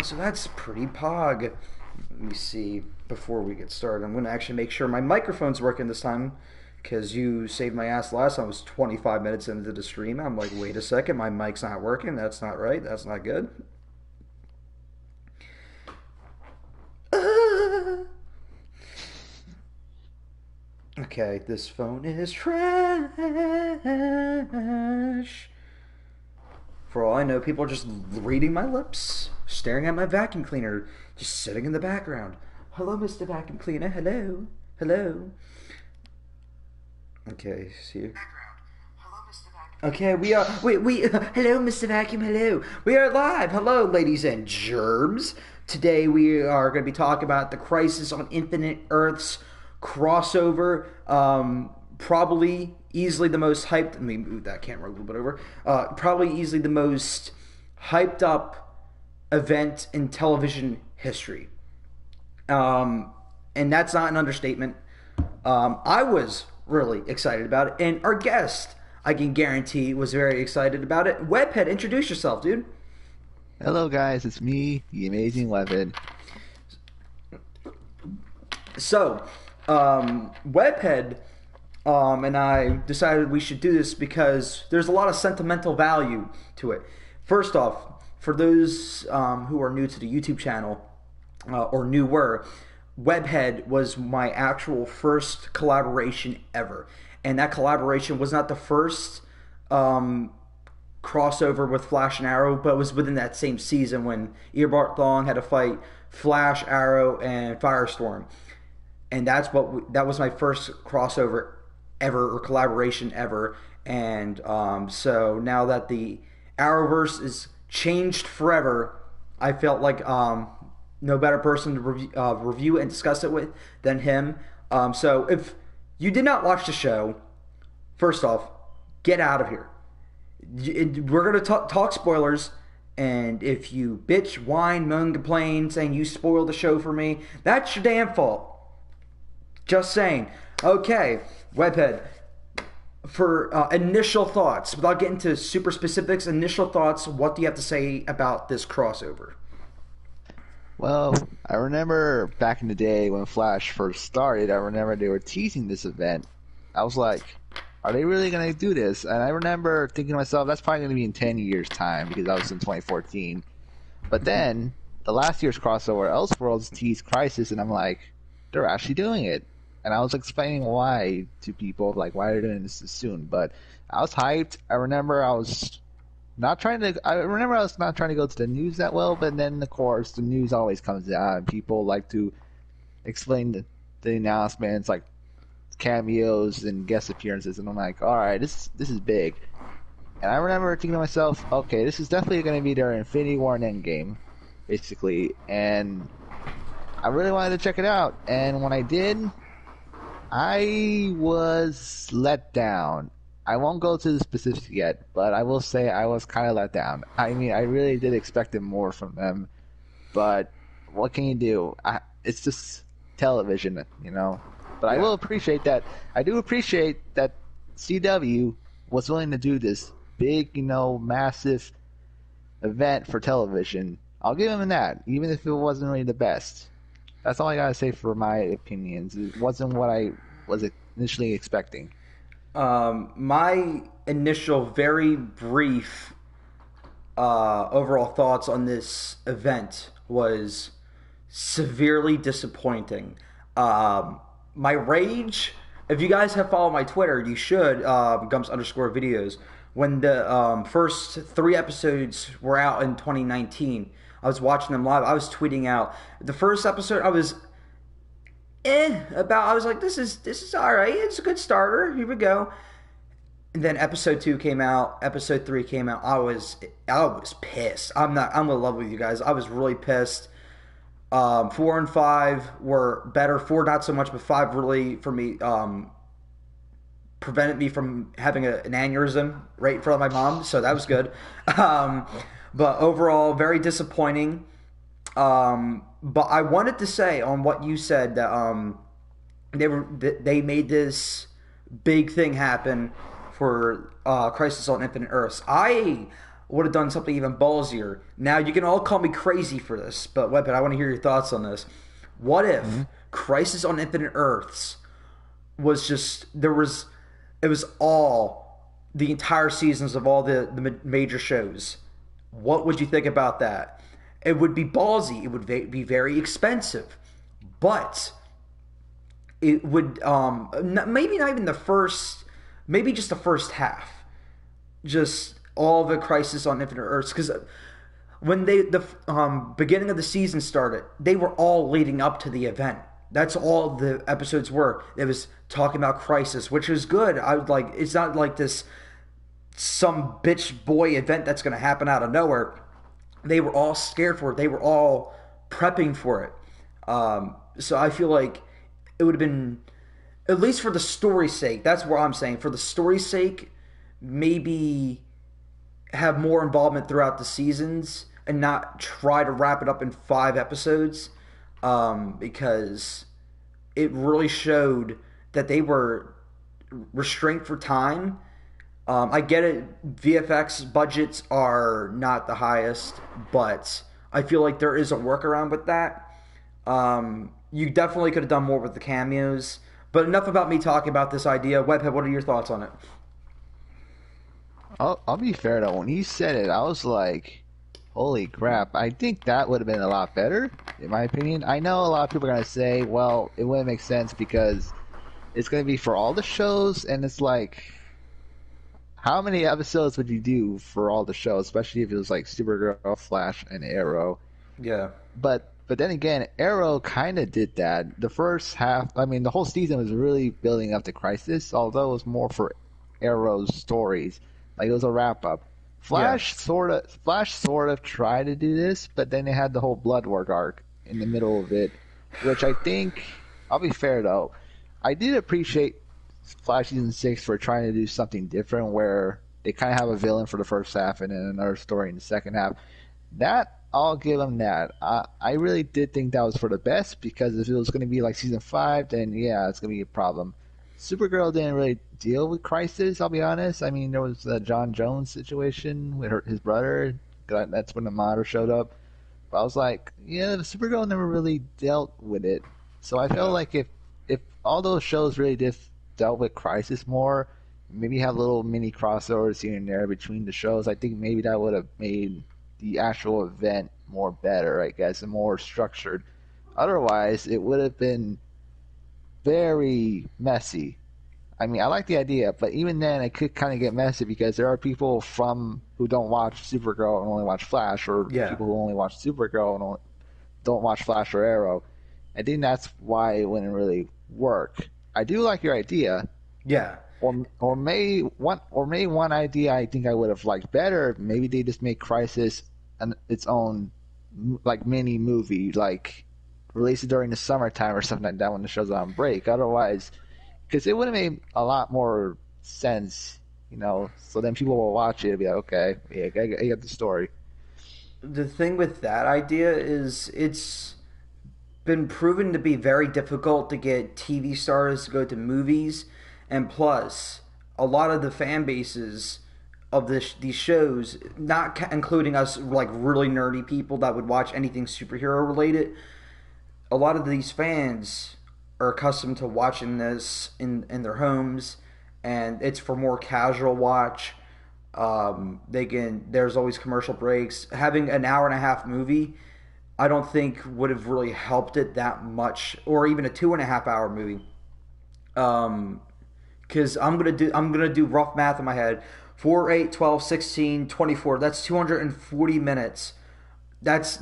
background, so that's pretty pog. Let me see before we get started. I'm going to actually make sure my microphone's working this time because you saved my ass last time. I was 25 minutes into the stream. I'm like, wait a second, my mic's not working. That's not right. That's not good. Okay, this phone is trash. For all I know, people are just reading my lips, staring at my vacuum cleaner, just sitting in the background. Hello, Mr. Vacuum Cleaner. Hello. Hello. Okay, see. Okay, we are. Hello, Mr. Vacuum. Hello. We are live. Hello, ladies and germs. Today we are going to be talking about the Crisis on Infinite Earths crossover. Probably easily the most hyped. Let me move that camera a little bit over. Probably easily the most hyped up event in television history. And that's not an understatement. I was really excited about it, and our guest, I can guarantee, was very excited about it. Webhead, introduce yourself, dude. Hello, guys. It's me, the amazing Webhead. So, Webhead and I decided we should do this because there's a lot of sentimental value to it. First off, for those who are new to the YouTube channel, or newer, Webhead was my actual first collaboration ever. And that collaboration was not the first crossover with Flash and Arrow, but it was within that same season when Eobard Thawne had to fight Flash, Arrow, and Firestorm. And that was my first crossover ever, or collaboration ever. And so now that the Arrowverse is changed forever, I felt like no better person to review and discuss it with than him. So if you did not watch the show, first off, get out of here. We're going to talk spoilers, and if you bitch, whine, moan, complain, saying you spoiled the show for me, that's your damn fault. Just saying. Okay, Webhead, for initial thoughts, without getting to super specifics, initial thoughts, what do you have to say about this crossover? Well, I remember back in the day when Flash first started, I remember they were teasing this event. I was like, are they really going to do this? And I remember thinking to myself, that's probably going to be in 10 years' time, because that was in 2014. But then, the last year's crossover, Elseworlds teased Crisis, and I'm like, they're actually doing it. And I was explaining why to people, like, why they're doing this soon. But I was hyped. I remember I was not trying to go to the news that well, but then, of course, the news always comes out, and people like to explain the announcements, like cameos and guest appearances, and I'm like, all right, this is big. And I remember thinking to myself, okay, this is definitely going to be their Infinity War and Endgame, basically, and I really wanted to check it out. And when I did, I was let down. I won't go to the specifics yet, but I will say I was kind of let down. I mean, I really did expect more from them, but what can you do? It's just television, you know? But I will appreciate that. I do appreciate that CW was willing to do this big, massive event for television. I'll give them that, even if it wasn't really the best. That's all I gotta say for my opinions. It wasn't what I was initially expecting. My initial, very brief overall thoughts on this event was severely disappointing. My rage, if you guys have followed my Twitter, you should, Gumps_videos. When the first 3 episodes were out in 2019, I was watching them live. I was tweeting out the first episode. I was I was like, this is all right. It's a good starter. Here we go. And then episode 2 came out. Episode 3 came out. I was pissed. I'm gonna love with you guys. I was really pissed. 4 and 5 were better. 4 not so much, but 5 really for me prevented me from having an aneurysm right in front of my mom. So that was good. But overall, very disappointing. But I wanted to say on what you said that they made this big thing happen for Crisis on Infinite Earths. I would have done something even ballsier. Now you can all call me crazy for this, but Webhead, I want to hear your thoughts on this. What Hmm. if Crisis on Infinite Earths was just there was it was all the entire seasons of all the major shows? What would you think about that? It would be ballsy. It would be very expensive, but it would maybe not even the first, maybe just the first half, just all the Crisis on Infinite Earths, because when the beginning of the season started, they were all leading up to the event. That's all the episodes were. It was talking about Crisis, which was good. I would like. It's not like this some bitch boy event that's going to happen out of nowhere. They were all scared for it. They were all prepping for it. So I feel like it would have been, at least for the story's sake. That's what I'm saying. For the story's sake, maybe have more involvement throughout the seasons and not try to wrap it up in 5 episodes, because it really showed that they were restrained for time. I get it. VFX budgets are not the highest, but I feel like there is a workaround with that. You definitely could have done more with the cameos. But enough about me talking about this idea. Webhead, what are your thoughts on it? I'll be fair though. When he said it, I was like, "Holy crap!" I think that would have been a lot better, in my opinion. I know a lot of people are gonna say, "Well, it wouldn't make sense because it's gonna be for all the shows," and it's like, how many episodes would you do for all the shows, especially if it was like Supergirl, Flash, and Arrow? Yeah. But then again, Arrow kind of did that. The first half, I mean, the whole season was really building up to Crisis, although it was more for Arrow's stories. Like it was a wrap up. Yeah. Flash sort of tried to do this, but then they had the whole Bloodwork arc in the middle of it, which I think, I'll be fair though, I did appreciate Flash season 6 for trying to do something different, where they kind of have a villain for the first half and then another story in the second half. That I'll give them that. I really did think that was for the best, because if it was going to be like season 5, then yeah, it's going to be a problem. Supergirl didn't really deal with Crisis. I'll be honest. I mean, there was the John Jones situation with his brother. That's when the monitor showed up. But I was like, yeah, the Supergirl never really dealt with it. So I felt Yeah. like if all those shows really just dealt with Crisis more, maybe have little mini crossovers here and there between the shows, I think maybe that would have made the actual event more better, I guess, and more structured. Otherwise, it would have been very messy. I mean, I like the idea, but even then, it could kind of get messy because there are people from who don't watch Supergirl and only watch Flash, or Yeah. people who only watch Supergirl and don't watch Flash or Arrow. I think that's why it wouldn't really work. I do like your idea, Yeah. or maybe one idea I think I would have liked better. Maybe they just make Crisis its own like mini movie, like release it during the summertime or something like that when the show's on break. Otherwise, because it would have made a lot more sense, you know. So then people will watch it and be like, okay, yeah, I get the story. The thing with that idea is it's been proven to be very difficult to get TV stars to go to movies, and plus, a lot of the fan bases of these shows, not including us like really nerdy people that would watch anything superhero related, a lot of these fans are accustomed to watching this in their homes, and it's for more casual watch. They can. There's always commercial breaks. Having an hour and a half movie, I don't think would have really helped it that much, or even a 2.5 hour movie. Because I'm gonna do rough math in my head. 4, 8, 12, 16, 24. That's 240 minutes. That's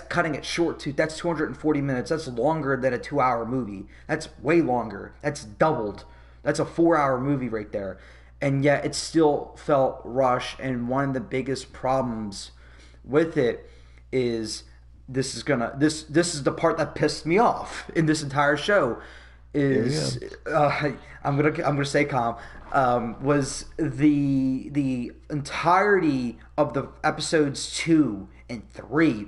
cutting it short too. That's 240 minutes. That's longer than a 2 hour movie. That's way longer. That's doubled. That's a 4 hour movie right there. And yet it still felt rushed. And one of the biggest problems with it is this is the part that pissed me off in this entire show Here we is go. I'm gonna say calm, was the entirety of the episodes 2 and 3.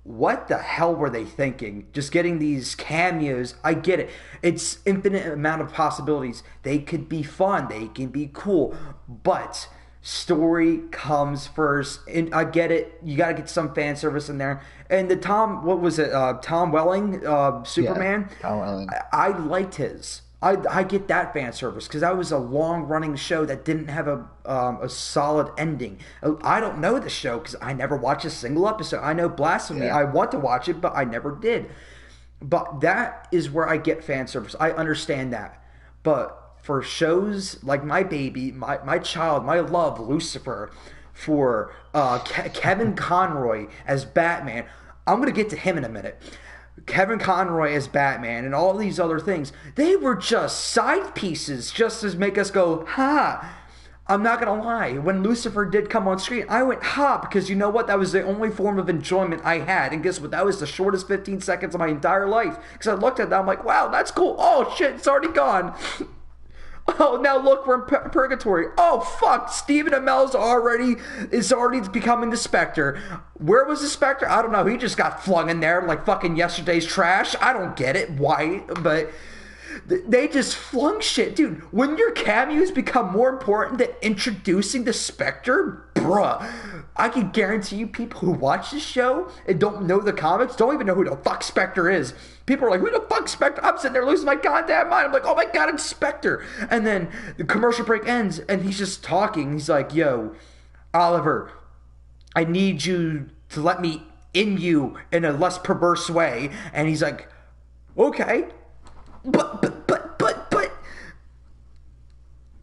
What the hell were they thinking? Just getting these cameos. I get it. It's infinite amount of possibilities. They could be fun. They can be cool. But Story comes first, and I get it. You got to get some fan service in there. And the Tom, what was it? Tom Welling, Yeah, Superman. Tom Welling. I liked his. I get that fan service because that was a long running show that didn't have a solid ending. I don't know the show because I never watched a single episode. I know Blasphemy. Yeah. I want to watch it, but I never did. But that is where I get fan service. I understand that. But for shows like my baby, my child, my love, Lucifer, for Kevin Conroy as Batman, I'm going to get to him in a minute. Kevin Conroy as Batman and all these other things, they were just side pieces just to make us go, ha. I'm not gonna lie. When Lucifer did come on screen, I went ha because you know what? That was the only form of enjoyment I had. And guess what? That was the shortest 15 seconds of my entire life. Because I looked at that, I'm like, wow, that's cool. Oh shit, it's already gone. Oh, now look, we're in purgatory. Oh fuck, Stephen Amell's is already becoming the Spectre. Where was the Spectre? I don't know. He just got flung in there like fucking yesterday's trash. I don't get it. Why? But they just flung shit. Dude, when your cameos become more important than introducing the Spectre, bruh, I can guarantee you people who watch this show and don't know the comics don't even know who the fuck Spectre is. People are like, who the fuck Spectre? I'm sitting there losing my goddamn mind. I'm like, oh my god, it's Spectre. And then the commercial break ends and he's just talking. He's like, yo, Oliver, I need you to let me in you in a less perverse way. And he's like, okay. But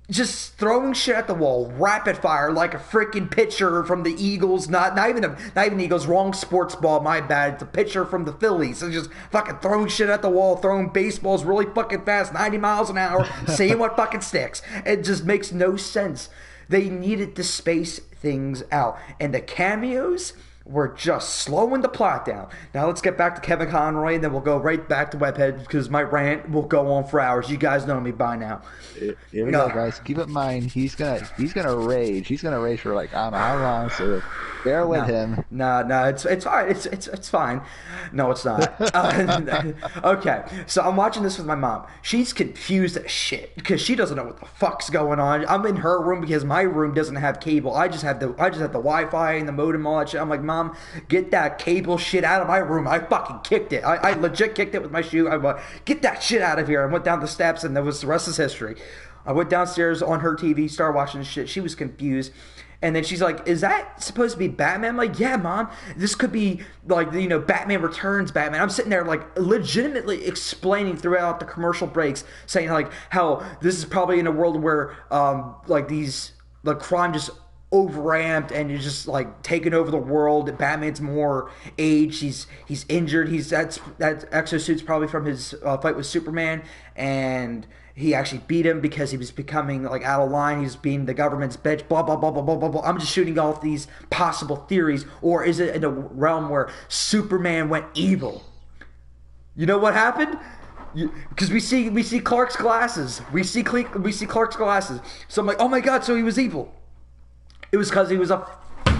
just throwing shit at the wall, rapid fire like a freaking pitcher from the Eagles. Not even Eagles. Wrong sports ball. My bad. It's a pitcher from the Phillies. So just fucking throwing shit at the wall, throwing baseballs really fucking fast, 90 miles an hour, seeing what fucking sticks. It just makes no sense. They needed to space things out, and the cameos were just slowing the plot down. Now let's get back to Kevin Conroy, and then we'll go right back to Webhead because my rant will go on for hours. You guys know me by now. Here we go, guys. Keep in mind, he's gonna rage. He's gonna rage for like I don't know how long. So bear with him. No, it's fine. It's fine. No, it's not. Okay, so I'm watching this with my mom. She's confused as shit because she doesn't know what the fuck's going on. I'm in her room because my room doesn't have cable. I just have the Wi-Fi and the modem, all that shit. I'm like, Mom, get that cable shit out of my room. I fucking kicked it. I legit kicked it with my shoe. I went, get that shit out of here. I went down the steps, and the rest is history. I went downstairs on her TV, started watching this shit. She was confused. And then she's like, is that supposed to be Batman? I'm like, yeah, Mom. This could be, like, Batman Returns Batman. I'm sitting there, like, legitimately explaining throughout the commercial breaks, saying, like, how this is probably in a world where, crime just overamped and is just, like, taking over the world. Batman's more aged. He's injured. That exosuit's probably from his fight with Superman. And he actually beat him because he was becoming like out of line. He was being the government's bitch. Blah blah blah blah blah blah blah. I'm just shooting off these possible theories. Or is it in a realm where Superman went evil? You know what happened? Because we see Clark's glasses. We see Clark's glasses. So I'm like, oh my god! So he was evil. It was because he was a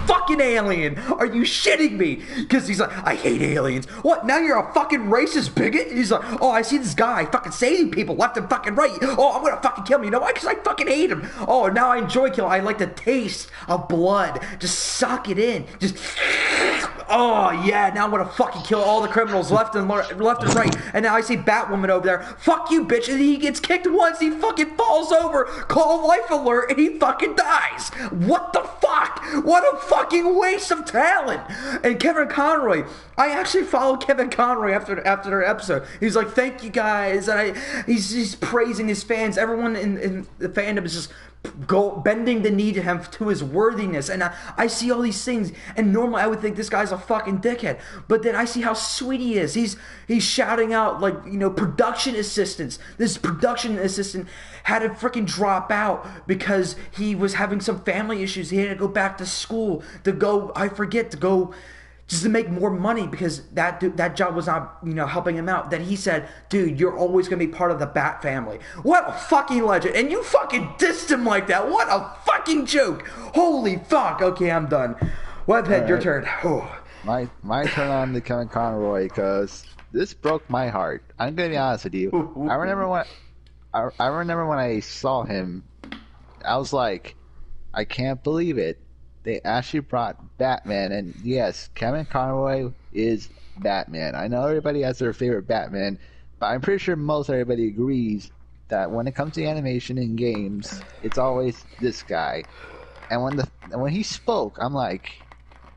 fucking alien. Are you shitting me? Because he's like, I hate aliens. What? Now you're a fucking racist bigot? He's like, oh, I see this guy fucking saving people left and fucking right. Oh, I'm gonna fucking kill him. You know why? Because I fucking hate him. Oh, now I enjoy killing. I like the taste of blood. Just suck it in. Just. Oh yeah, now I'm gonna fucking kill all the criminals left and right. And now I see Batwoman over there. Fuck you, bitch. And he gets kicked once. He fucking falls over. Call life alert, and he fucking dies. What the fuck? What a fucking waste of talent. And Kevin Conroy, I actually followed Kevin Conroy after their episode. He's like, thank you guys, and he's praising his fans. Everyone in the fandom is just bending the knee to him to his worthiness, and I see all these things, and normally I would think this guy's a fucking dickhead, but then I see how sweet he is. He's shouting out, like, production assistants. This production assistant had to freaking drop out because he was having some family issues. He had to go back to school to go just to make more money because that job was not, helping him out. Then he said, dude, you're always going to be part of the Bat family. What a fucking legend. And you fucking dissed him like that. What a fucking joke. Holy fuck. Okay, I'm done. Webhead, right. Your turn. Oh. My turn on the Kevin Conroy because this broke my heart. I'm going to be honest with you. I remember when I saw him, I was like, I can't believe it. They actually brought Batman, and yes, Kevin Conroy is Batman. I know everybody has their favorite Batman, but I'm pretty sure most everybody agrees that when it comes to animation in games, it's always this guy. And when he spoke, I'm like,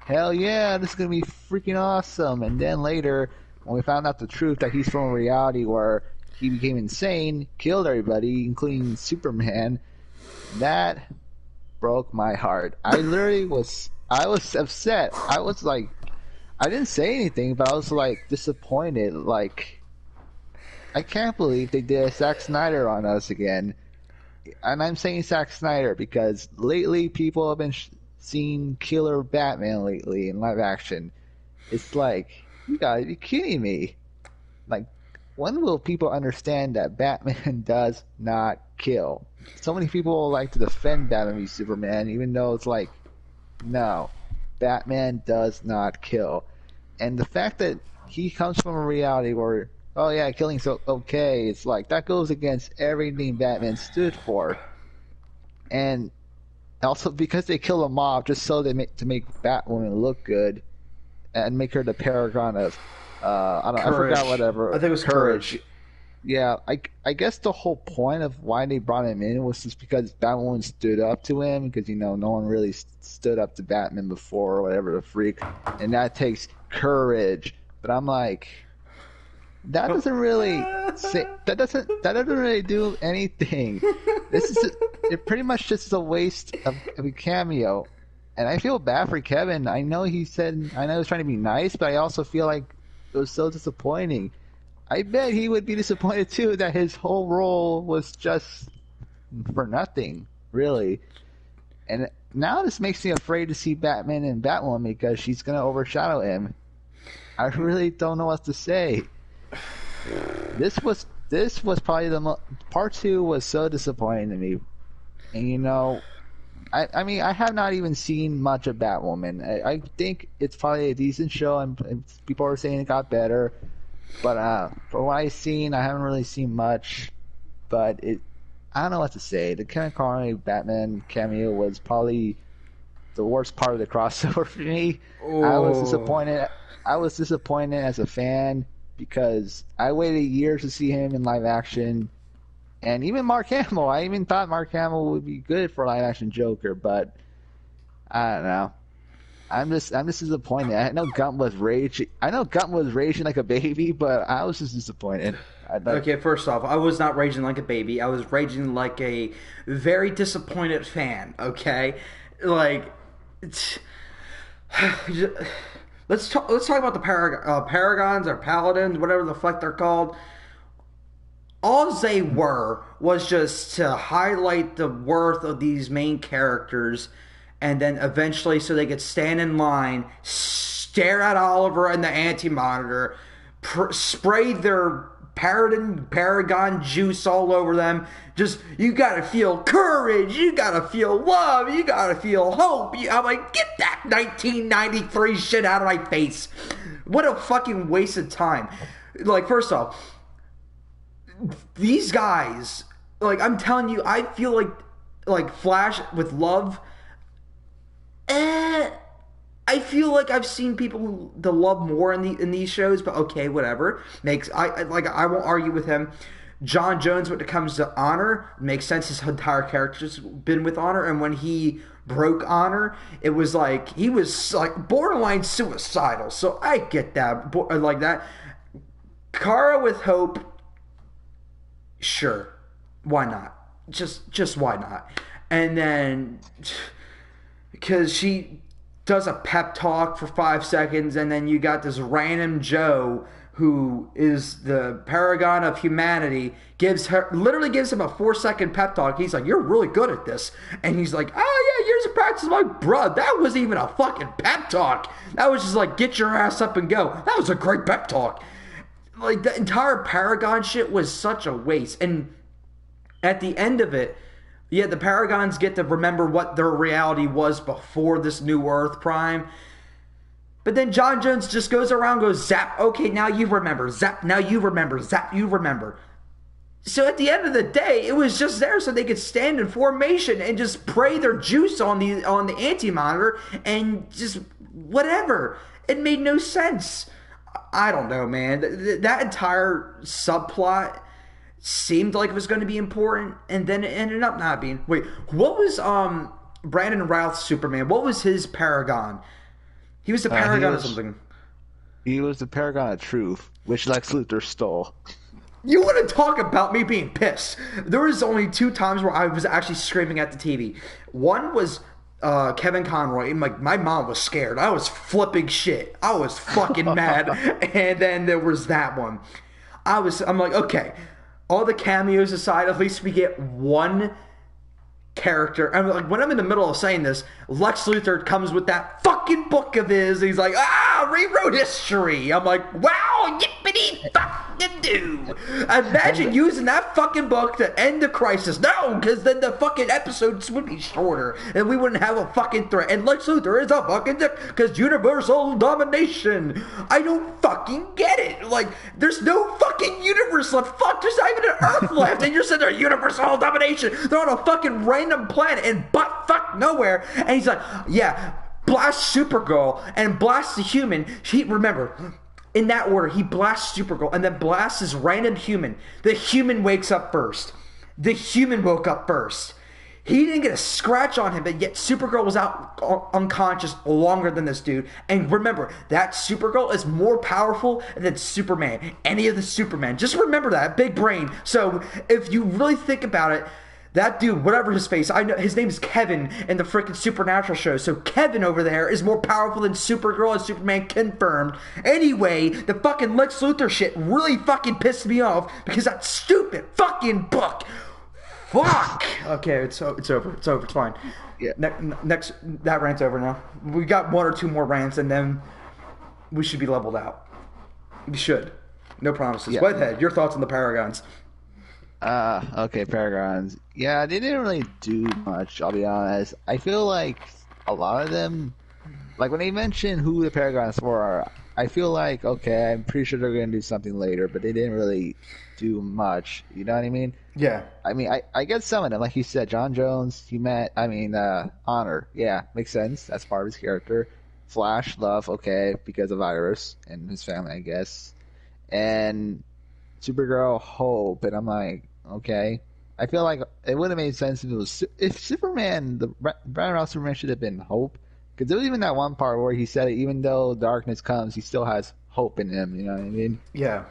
hell yeah, this is gonna be freaking awesome. And then later, when we found out the truth that he's from a reality where he became insane, killed everybody, including Superman, that broke my heart. I was upset. I was like, I didn't say anything, but I was like disappointed. Like, I can't believe they did a Zack Snyder on us again. And I'm saying Zack Snyder because lately people have been seeing killer Batman lately in live action. It's like, you gotta be kidding me. Like, when will people understand that Batman does not kill? So many people like to defend Batman v Superman, even though it's like, no, Batman does not kill. And the fact that he comes from a reality where, oh yeah, killing's okay, it's like, that goes against everything Batman stood for. And also because they kill a mob just so to make Batwoman look good and make her the paragon of, I don't know, I forgot whatever. I think it was courage. Yeah, I guess the whole point of why they brought him in was just because Batwoman stood up to him, because, you know, no one really stood up to Batman before or whatever the freak, and that takes courage. But I'm like, that doesn't really say, that doesn't really do anything. It pretty much just is a waste of a cameo. And I feel bad for Kevin. I know he was trying to be nice, but I also feel like it was so disappointing. I bet he would be disappointed too that his whole role was just for nothing, really. And now this makes me afraid to see Batman and Batwoman because she's going to overshadow him. I really don't know what to say. This was probably part two was so disappointing to me. And you know, I mean, I have not even seen much of Batwoman. I think it's probably a decent show, and people are saying it got better. But from what I've seen, I haven't really seen much. But I don't know what to say. The Kevin Conroy Batman cameo was probably the worst part of the crossover for me. Oh. I was disappointed. I was disappointed as a fan because I waited years to see him in live action. And even Mark Hamill, I even thought Mark Hamill would be good for live action Joker, but I don't know. I'm just disappointed. I know Gump was raging like a baby, but I was just disappointed. Okay, first off, I was not raging like a baby. I was raging like a very disappointed fan. Okay, like let's talk about the paragons or paladins, whatever the fuck they're called. All they were was just to highlight the worth of these main characters, and then eventually so they could stand in line, stare at Oliver and the anti-monitor, spray their paragon juice all over them. Just, you gotta feel courage, you gotta feel love, you gotta feel hope. I'm like, get that 1993 shit out of my face. What a fucking waste of time. Like, first off, these guys, like, I'm telling you, I feel like Flash with love, I feel like I've seen people to love more in these shows, but okay, whatever. I won't argue with him. John Jones, when it comes to honor, makes sense. His entire character's been with honor, and when he broke honor, it was like he was like borderline suicidal. So I get that, like that. Kara with hope, sure, why not? Just why not? And then because she does a pep talk for 5 seconds, and then you got this random Joe who is the paragon of humanity, literally gives him a 4-second pep talk. He's like, "You're really good at this," and he's like, "Oh yeah, years of practice, my bruh. That wasn't even a fucking pep talk. That was just like, get your ass up and go. That was a great pep talk." Like, the entire paragon shit was such a waste. And at the end of it, yeah, the Paragons get to remember what their reality was before this new Earth Prime. But then John Jones just goes around, goes, zap, okay, now you remember. Zap, now you remember. Zap, you remember. So at the end of the day, it was just there so they could stand in formation and just spray their juice on the anti-monitor and just whatever. It made no sense. I don't know, man. That entire subplot seemed like it was going to be important, and then it ended up not being. Wait, what was Brandon Routh's Superman? What was his Paragon? He was the Paragon of something. He was the Paragon of Truth, which Lex Luthor stole. You want to talk about me being pissed? There was only 2 times where I was actually screaming at the TV. One was Kevin Conroy. And my mom was scared. I was flipping shit. I was fucking mad. And then there was that one. I'm like, okay, all the cameos aside, at least we get one character. I'm like, when I'm in the middle of saying this, Lex Luthor comes with that fucking book of his. He's like, rewrote history. I'm like, wow, yippity fucking do. Imagine using that fucking book to end the crisis. No, because then the fucking episodes would be shorter and we wouldn't have a fucking threat. And Lex Luthor is a fucking dick because universal domination. I don't fucking get it. Like, there's no fucking universe left. Fuck, there's not even an Earth left. And you're saying they're universal domination. They're on a fucking random planet in butt fuck nowhere. And he's like, yeah, blast Supergirl and blast the human. Remember, in that order, he blasts Supergirl and then blasts this random human. The human wakes up first. The human woke up first. He didn't get a scratch on him, but yet Supergirl was out unconscious longer than this dude. And remember, that Supergirl is more powerful than Superman. Any of the Supermen. Just remember that. Big brain. So if you really think about it, that dude, whatever his face, I know his name is Kevin in the freaking Supernatural show. So Kevin over there is more powerful than Supergirl and Superman confirmed. Anyway, the fucking Lex Luthor shit really fucking pissed me off because that stupid fucking book. Fuck. Okay, it's over. It's fine. Yeah. Next, that rant's over now. We got 1 or 2 more rants, and then we should be leveled out. We should. No promises. Yeah. Webhead, your thoughts on the Paragons? Okay, Paragons. Yeah, they didn't really do much, I'll be honest. I feel like a lot of them, like when they mentioned who the Paragons were, I feel like, okay, I'm pretty sure they're going to do something later, but they didn't really do much. You know what I mean? Yeah. I mean, I get some of them. Like you said, John Jones, Honor. Yeah, makes sense. That's part of his character. Flash, love, okay, because of Iris and his family, I guess. And Supergirl, hope. And I'm like, okay. I feel like it would have made sense if Superman, the Brandon Routh Superman should have been Hope. Because there was even that one part where he said it, even though darkness comes, he still has hope in him. You know what I mean? Yeah.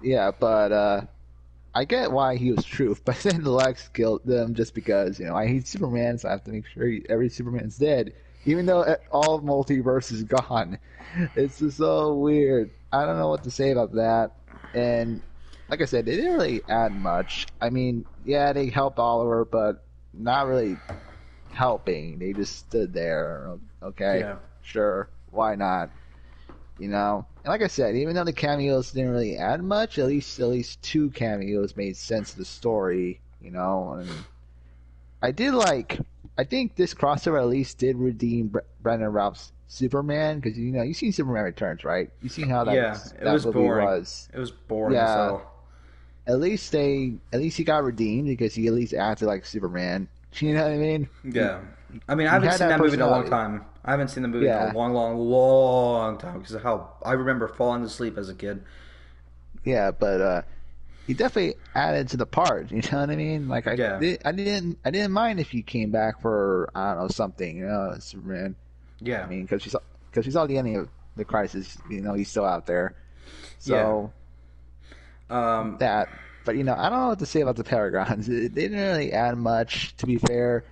Yeah, but I get why he was Truth, but then Lex killed them just because, he's Superman, so I have to make sure every Superman's dead, even though all multiverse is gone. It's just so weird. I don't know what to say about that. And like I said, they didn't really add much. I mean, yeah, they helped Oliver, but not really helping. They just stood there. Okay, yeah. Sure, why not? And like I said, even though the cameos didn't really add much, at least 2 cameos made sense of the story. And I think this crossover at least did redeem Brandon Routh's Superman, because you've seen Superman Returns, right? You've seen how that was boring. Was. It was boring. Yeah. So. At least he got redeemed because he at least acted like Superman. You know what I mean? Yeah. I mean, I haven't seen that movie in a long time. I haven't seen the movie in a long time because of how I remember falling asleep as a kid. Yeah, but he definitely added to the part. You know what I mean? Like I didn't mind if he came back for, I don't know, something. Superman. Yeah. I mean, because we saw the ending of the crisis. He's still out there. So. Yeah. That. But I don't know what to say about the Paragons. They didn't really add much, to be fair.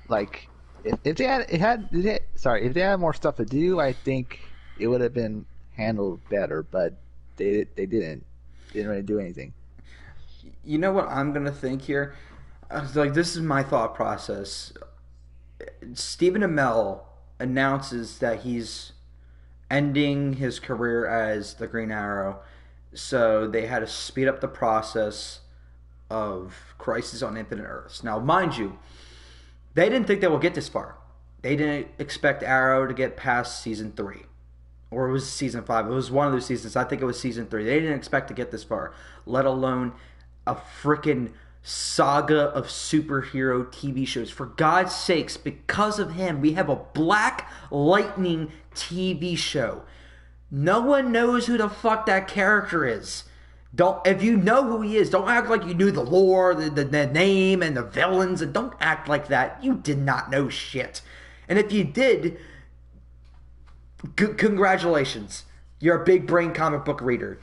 Like, if they had more stuff to do, I think it would have been handled better. But they didn't really do anything. You know what I'm gonna think here? Like, this is my thought process. Stephen Amell announces that he's ending his career as the Green Arrow. So they had to speed up the process of Crisis on Infinite Earths. Now, mind you, they didn't think they would get this far. They didn't expect Arrow to get past season 3. Or it was season 5. It was one of those seasons. I think it was season 3. They didn't expect to get this far, let alone a freaking saga of superhero TV shows. For God's sakes, because of him, we have a Black Lightning TV show. No one knows who the fuck that character is. Don't, if you know who he is, don't act like you knew the lore, the name, and the villains, and don't act like that. You did not know shit. And if you did, congratulations. You're a big brain comic book reader.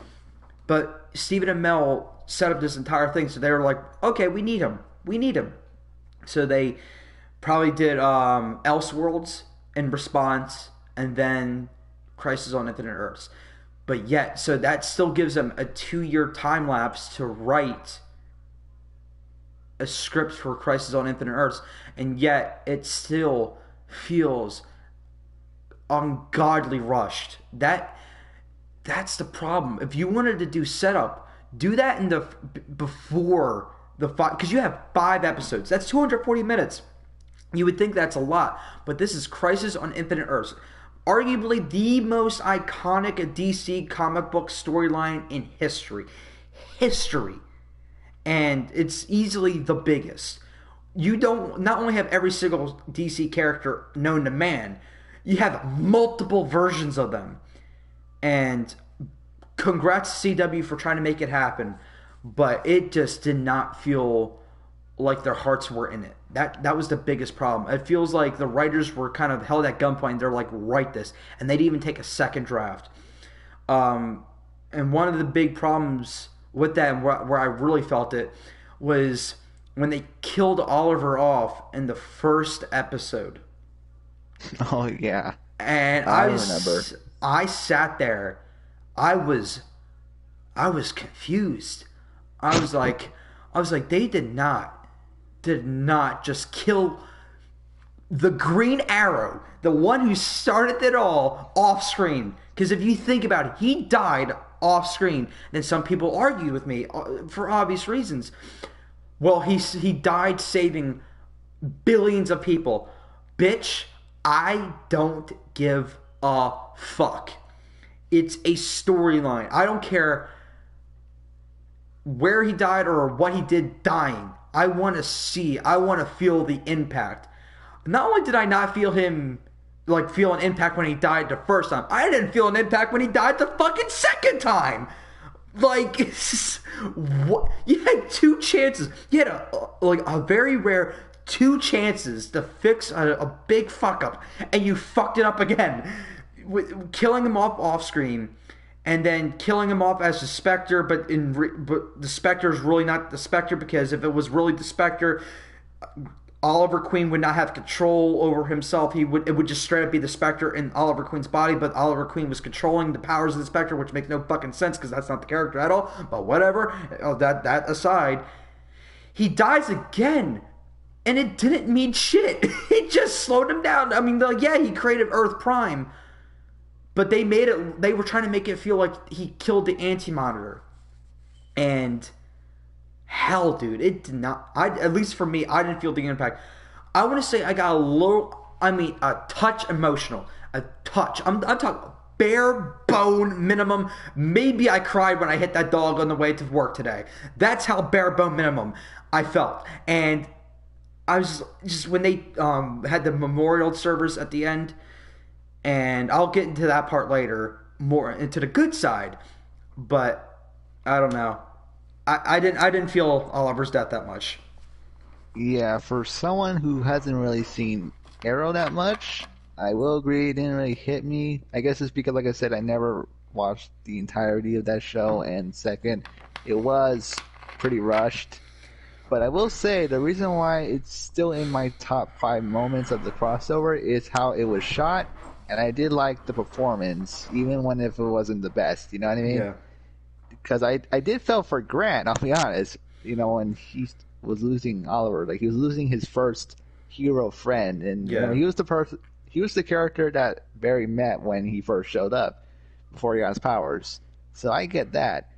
But Stephen and Mel set up this entire thing, so they were like, okay, we need him. We need him. So they probably did Elseworlds in response, and then Crisis on Infinite Earths. But yet, so that still gives them a 2-year time lapse to write a script for Crisis on Infinite Earths, and yet it still feels ungodly rushed. That's the problem. If you wanted to do setup, do that in the before the 5, because you have 5 episodes. That's 240 minutes. You would think that's a lot, but this is Crisis on Infinite Earths, arguably the most iconic DC comic book storyline in history. And it's easily the biggest. You don't not only have every single DC character known to man, you have multiple versions of them. And congrats to CW for trying to make it happen, but it just did not feel like their hearts were in it. That was the biggest problem. It feels like the writers were kind of held at gunpoint. They're like, write this, and they didn't even take a second draft. And one of the big problems with that, and where I really felt it, was when they killed Oliver off in the first episode. Oh yeah, and I remember. I sat there. I was confused. I was like, they did not just kill the Green Arrow, the one who started it all, off screen. Because if you think about it, he died off screen. And some people argued with me for obvious reasons. Well, he died saving billions of people. Bitch, I don't give a fuck. It's a storyline. I don't care where he died or what he did dying. I want to feel the impact. Not only did I not feel him, feel an impact when he died the first time, I didn't feel an impact when he died the fucking second time. What? You had 2 chances. You had a very rare 2 chances to fix a big fuck up, and you fucked it up again. With killing him off screen, and then killing him off as the Spectre, but the Spectre is really not the Spectre, because if it was really the Spectre, Oliver Queen would not have control over himself. It would just straight up be the Spectre in Oliver Queen's body, but Oliver Queen was controlling the powers of the Spectre, which makes no fucking sense because that's not the character at all. But whatever. That aside, he dies again. And it didn't mean shit. It just slowed him down. I mean, yeah, he created Earth Prime, but they were trying to make it feel like he killed the Anti-Monitor. And hell, dude, it did not. At least for me, I didn't feel the impact. I want to say I got a touch emotional. A touch. I'm talking bare bone minimum. Maybe I cried when I hit that dog on the way to work today. That's how bare bone minimum I felt. And I was just when they had the memorial service at the end, and I'll get into that part later, more into the good side, but I don't know. I didn't feel Oliver's death that much. Yeah, for someone who hasn't really seen Arrow that much, I will agree it didn't really hit me. I guess it's because, like I said, I never watched the entirety of that show, and second, it was pretty rushed. But I will say the reason why it's still in my top 5 moments of the crossover is how it was shot, and I did like the performance, even when if it wasn't the best. You know what I mean? Yeah. Because I did feel for Grant. I'll be honest. You know, when he was losing Oliver, he was losing his first hero friend, and yeah. He was the character that Barry met when he first showed up before he got his powers. So I get that.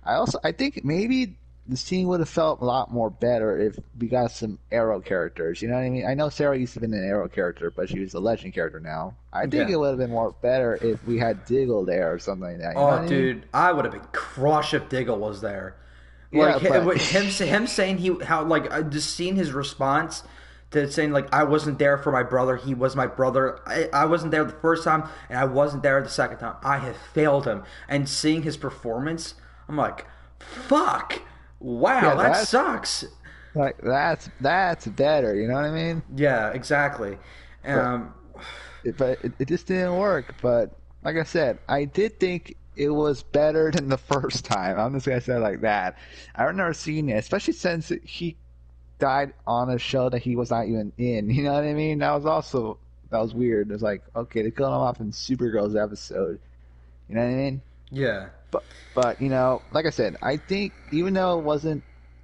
I think maybe the scene would have felt a lot more better if we got some Arrow characters. You know what I mean? I know Sarah used to be an Arrow character, but she's a Legend character now. I think it would have been more better if we had Diggle there or something like that. You know what I mean? Dude, I would have been crushed if Diggle was there. Like Yeah, but him saying he how like just seeing his response to saying like I wasn't there for my brother, he was my brother. I wasn't there the first time, and I wasn't there the second time. I have failed him, and seeing his performance, I'm like, fuck, yeah, wow, that sucks. that's better. You know what I mean? Yeah, exactly. But Um, it just didn't work. But like I said, I did think it was better than the first time. I'm just gonna say it like that. I remember seeing it, especially since he died on a show that he was not even in. You know what I mean? That was weird. It was like, okay, they killed him off in Supergirl's episode. You know what I mean? yeah, But you know, like I said, I think even though it wasn't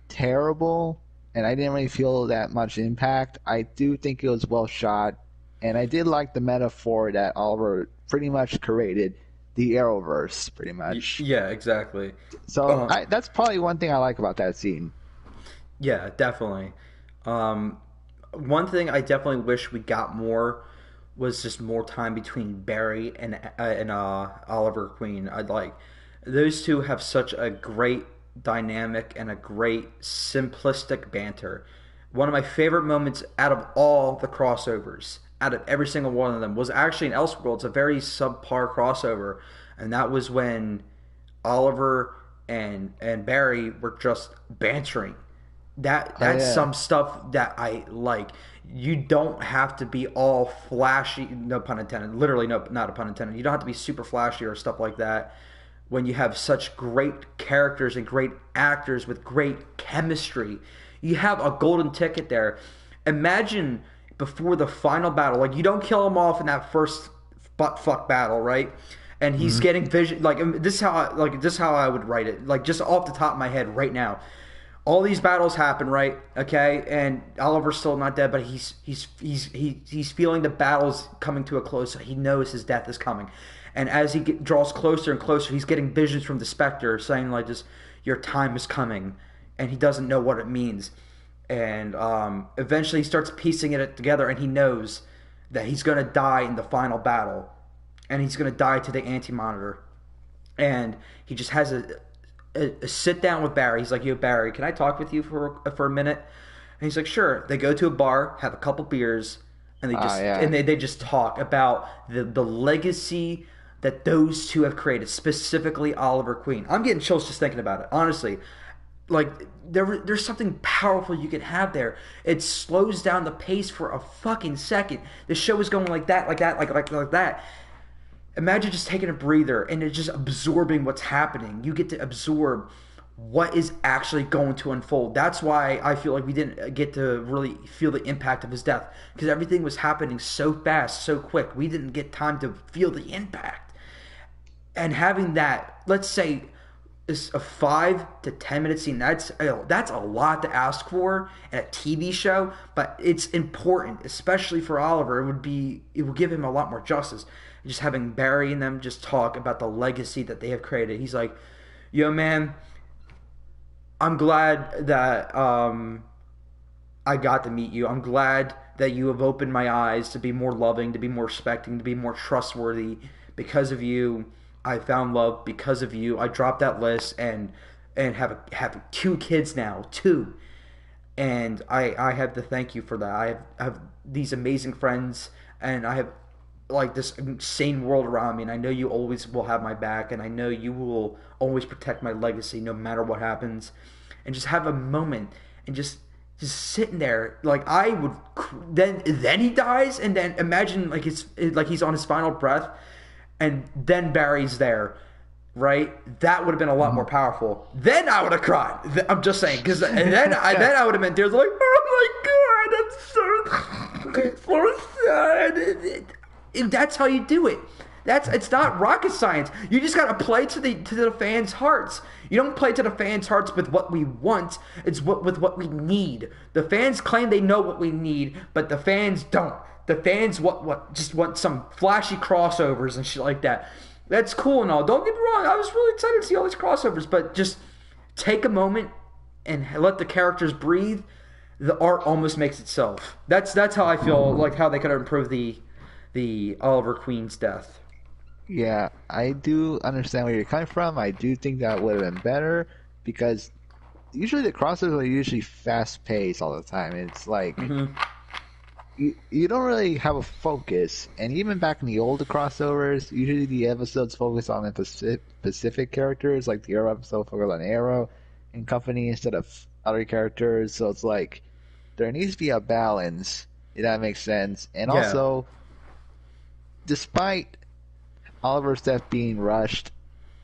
terrible and I didn't really feel that much impact, I do think it was well shot, and I did like the metaphor that Oliver pretty much created the Arrowverse, pretty much. yeah, exactly. So Um, that's probably one thing I like about that scene. yeah, definitely. Um, One thing I definitely wish we got more was just more time between Barry and Oliver Queen. I'd like those two have such a great dynamic and a great simplistic banter. One of my favorite moments out of all the crossovers, out of every single one of them, was actually in Elseworlds, a very subpar crossover, and that was when Oliver and Barry were just bantering. Oh That's yeah. some stuff that I like. You don't have to be all flashy, no pun intended. Literally, no, not a pun intended. You don't have to be super flashy or stuff like that when you have such great characters and great actors with great chemistry. You have a golden ticket there. Imagine before the final battle, like you don't kill him off in that first butt fuck battle, right? And he's Hmm. getting vision. This is how this is how I would write it. Like just off the top of my head right now, all these battles happen, right? Okay, and Oliver's still not dead, but he's feeling the battles coming to a close. So he knows his death is coming, and as draws closer and closer, he's getting visions from the Spectre saying like, "Just your time is coming," and he doesn't know what it means. And eventually, he starts piecing it together, and he knows that he's going to die in the final battle, and he's going to die to the anti-monitor, and he just has a sit down with Barry. He's like, "Yo, Barry, can I talk with you for a minute?" And he's like, "Sure." They go to a bar, have a couple beers, and Ah yeah. they just talk about the legacy that those two have created, specifically Oliver Queen. I'm getting chills just thinking about it. Honestly, like there's something powerful you can have there. It slows down the pace for a fucking second. The show is going like that, like that, like that. Imagine just taking a breather and just absorbing what's happening. You get to absorb what is actually going to unfold. That's why I feel like we didn't get to really feel the impact of his death because everything was happening so fast, so quick. We didn't get time to feel the impact. And having that, let's say, is a 5 to 10 minute scene. That's a lot to ask for in a TV show, but it's important, especially for Oliver. It would give him a lot more justice. Just having Barry and them just talk about the legacy that they have created. He's like, "Yo, man, I'm glad that I got to meet you. I'm glad that you have opened my eyes to be more loving, to be more respecting, to be more trustworthy. Because of you, I found love. Because of you, I dropped that list and have 2 kids now, two. And I have to thank you for that. I have these amazing friends, and I have like this insane world around me, and I know you always will have my back, and I know you will always protect my legacy no matter what happens." And just have a moment and just sitting there like I would then he dies, and then imagine like he's on his final breath, and then Barry's there, right? That would have been a lot more Mhm. powerful. Then I would have cried. I'm just saying, because then I would have been tears like, "Oh my god, I'm so sad." That's how you do it. It's not rocket science. You just gotta play to the fans' hearts. You don't play to the fans' hearts with what we want. It's with what we need. The fans claim they know what we need, but the fans don't. The fans just want some flashy crossovers and shit like that. That's cool and all. Don't get me wrong. I was really excited to see all these crossovers, but just take a moment and let the characters breathe. The art almost makes itself. That's how I feel like how they could improve the Oliver Queen's death. Yeah, I do understand where you're coming from. I do think that would have been better because usually the crossovers are usually fast paced all the time. It's like Hmm. you don't really have a focus. And even back in the older crossovers, usually the episodes focus on the specific characters, like the Arrow episode focused on Arrow and company instead of other characters. So it's like there needs to be a balance, if that makes sense. And Yeah. also, despite Oliver's death being rushed,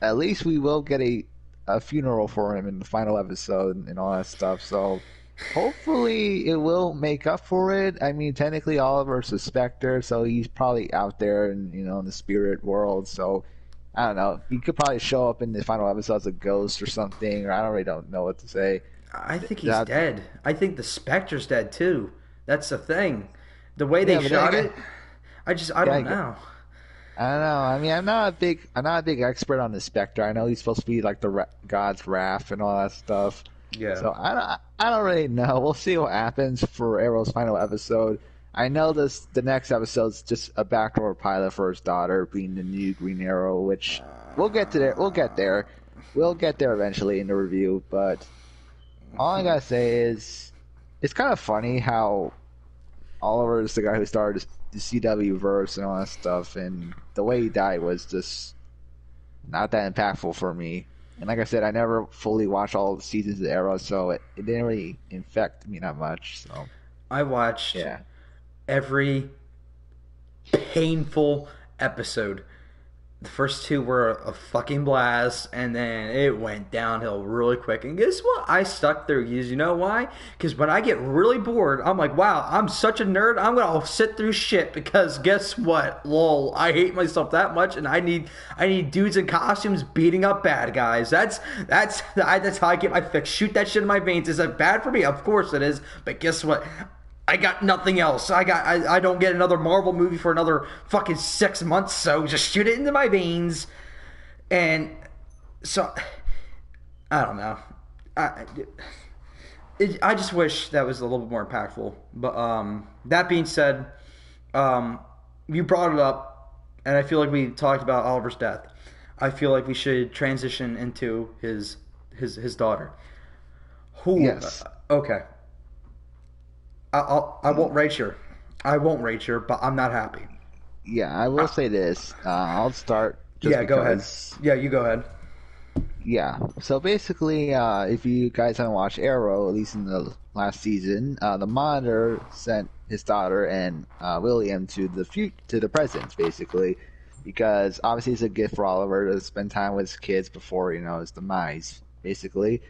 at least we will get a funeral for him in the final episode and all that stuff. So hopefully it will make up for it. I mean, technically Oliver's a Spectre, so he's probably out there and in the spirit world. So I don't know. He could probably show up in the final episode as a ghost or something, or I don't really don't know what to say. I think he's That, dead. I think the Spectre's dead too. That's the thing. The way they yeah, but then shot again, it, I yeah, don't know. I don't know. I mean, I'm not a big expert on the Spectre. I know he's supposed to be like the God's wrath and all that stuff. Yeah. So I don't really know. We'll see what happens for Arrow's final episode. I know the next episode's just a backdoor pilot for his daughter being the new Green Arrow, which we'll get to there. We'll get there. We'll get there eventually in the review. But all I gotta say is, it's kind of funny how Oliver is the guy who started the CW verse and all that stuff, and the way he died was just not that impactful for me. And like I said, I never fully watched all the seasons of Arrow, so it didn't really infect me that much. So I watched yeah, every painful episode. The first two were a fucking blast, and then it went downhill really quick. And guess what? I stuck through. You know why? Because when I get really bored, I'm like, wow, I'm such a nerd. I'm gonna sit through shit because guess what? Lol, I hate myself that much, and I need dudes in costumes beating up bad guys. That's how I get my fix. Shoot that shit in my veins. Is that bad for me? Of course it is. But guess what? I got nothing else. I don't get another Marvel movie for another fucking 6 months, so just shoot it into my veins. And so I don't know. I I just wish that was a little bit more impactful. But that being said, you brought it up, and I feel like we talked about Oliver's death. I feel like we should transition into his daughter. Who? yes, Okay. I won't rate her. I won't rate her, but I'm not happy. yeah. I will say this. I'll start just Yeah, go ahead. because. Yeah, you go ahead. Yeah. So basically, if you guys haven't watched Arrow, at least in the last season, the Monitor sent his daughter and William to the present, basically, because obviously it's a gift for Oliver to spend time with his kids before his demise, basically.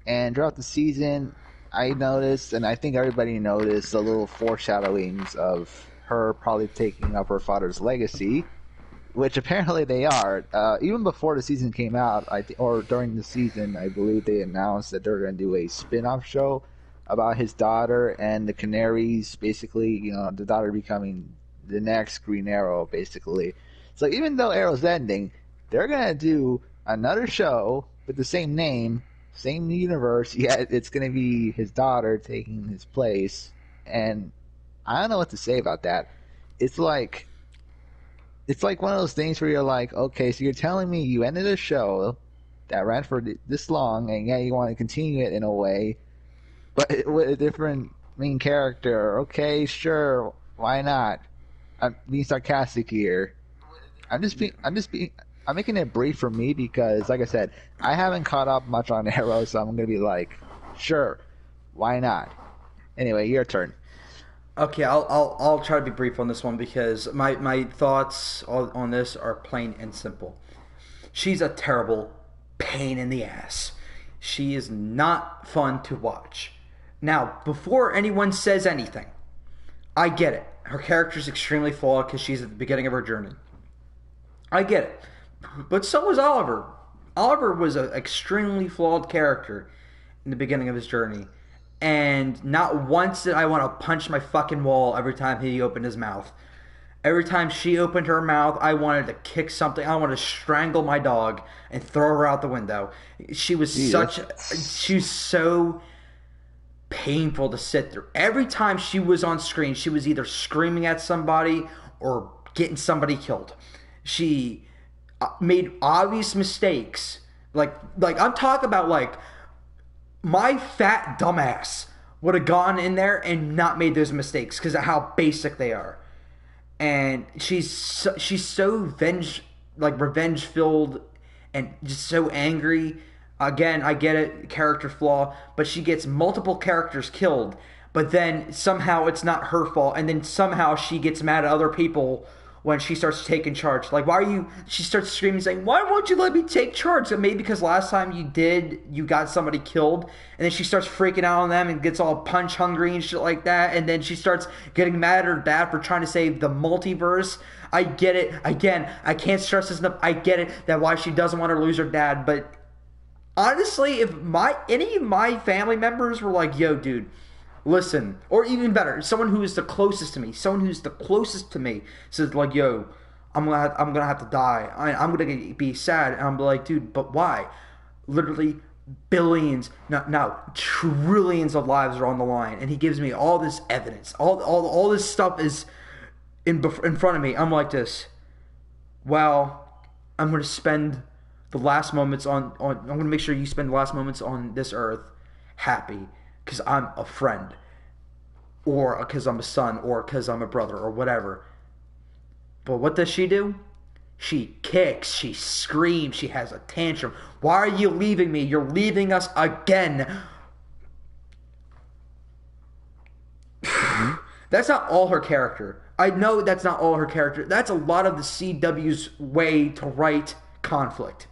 And throughout the season, I noticed, and I think everybody noticed, the little foreshadowings of her probably taking up her father's legacy, which apparently they are. Even before the season came out, or during the season, I believe they announced that they're going to do a spin-off show about his daughter and the Canaries, basically, the daughter becoming the next Green Arrow, basically. So even though Arrow's ending, they're going to do another show with the same name, same universe, yet it's going to be his daughter taking his place. And I don't know what to say about that. It's like one of those things where you're like, okay, so you're telling me you ended a show that ran for this long, and yeah, you want to continue it in a way, but with a different main character. Okay, sure, why not? I'm being sarcastic here. I'm making it brief for me because, like I said, I haven't caught up much on Arrow, so I'm gonna be like, sure, why not? Anyway, your turn. Okay, I'll try to be brief on this one because my thoughts on this are plain and simple. She's a terrible pain in the ass. She is not fun to watch. Now, before anyone says anything, I get it. Her character's extremely flawed because she's at the beginning of her journey. I get it. But so was Oliver. Oliver was an extremely flawed character in the beginning of his journey. And not once did I want to punch my fucking wall every time he opened his mouth. Every time she opened her mouth, I wanted to kick something. I wanted to strangle my dog and throw her out the window. She was she's so painful to sit through. Every time she was on screen, she was either screaming at somebody or getting somebody killed. She made obvious mistakes. Like I'm talking about like my fat dumbass would have gone in there and not made those mistakes because of how basic they are. And she's so revenge filled, and just so angry. Again, I get it, character flaw, but she gets multiple characters killed, but then somehow it's not her fault, and then somehow she gets mad at other people when she starts taking charge. Like, why are you? She starts screaming, saying, "Why won't you let me take charge?" So maybe because last time you did, you got somebody killed, and then she starts freaking out on them and gets all punch hungry and shit like that, and then she starts getting mad at her dad for trying to save the multiverse. I get it. Again, I can't stress this enough. I get it that why she doesn't want to lose her dad, but honestly, if any of my family members were like, "Yo, dude, listen," or even better, someone who is the closest to me, says like, "Yo, I'm gonna have to die. I'm gonna be sad," and I'm like, "Dude, but why?" Literally, billions, no, trillions of lives are on the line, and he gives me all this evidence. All this stuff is in front of me. I'm like this. Well, I'm gonna spend the last moments I'm gonna make sure you spend the last moments on this earth happy because I'm a friend, or because I'm a son, or because I'm a brother, or whatever. But what does she do? She kicks, she screams, she has a tantrum. Why are you leaving me? You're leaving us again. That's not all her character. I know that's not all her character. That's a lot of the CW's way to write conflict.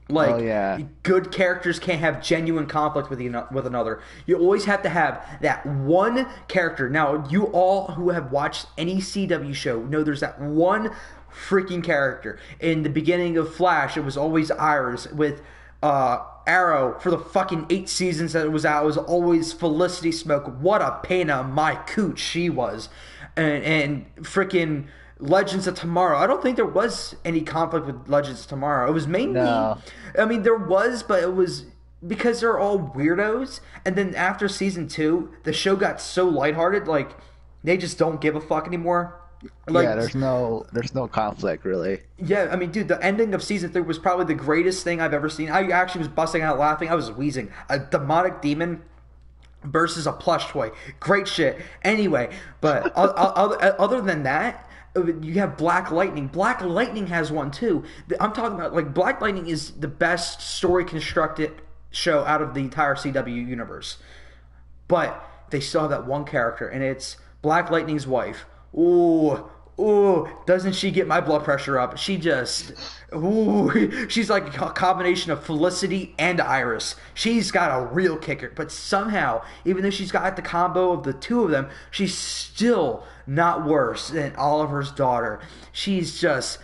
Like, Oh yeah. good characters can't have genuine conflict with another. You always have to have that one character. Now, you all who have watched any CW show know there's that one freaking character. In the beginning of Flash, it was always Iris. With Arrow, for the fucking 8 seasons that it was out, it was always Felicity Smoke. What a pain in my cooch she was. And freaking Legends of Tomorrow. I don't think there was any conflict with Legends of Tomorrow. It was mainly, No. I mean, there was, but it was because they're all weirdos. And then after season 2, the show got so lighthearted, like they just don't give a fuck anymore. Like, Yeah, there's no conflict really. yeah, I mean, dude, the ending of season 3 was probably the greatest thing I've ever seen. I actually was busting out laughing. I was wheezing. A demonic demon versus a plush toy. Great shit. Anyway, but other than that, you have Black Lightning. Black Lightning has one too. I'm talking about, like, Black Lightning is the best story constructed show out of the entire CW universe. But they still have that one character, and it's Black Lightning's wife. Ooh, doesn't she get my blood pressure up? She just, she's like a combination of Felicity and Iris. She's got a real kicker, but somehow, even though she's got the combo of the two of them, she's still not worse than Oliver's daughter. She has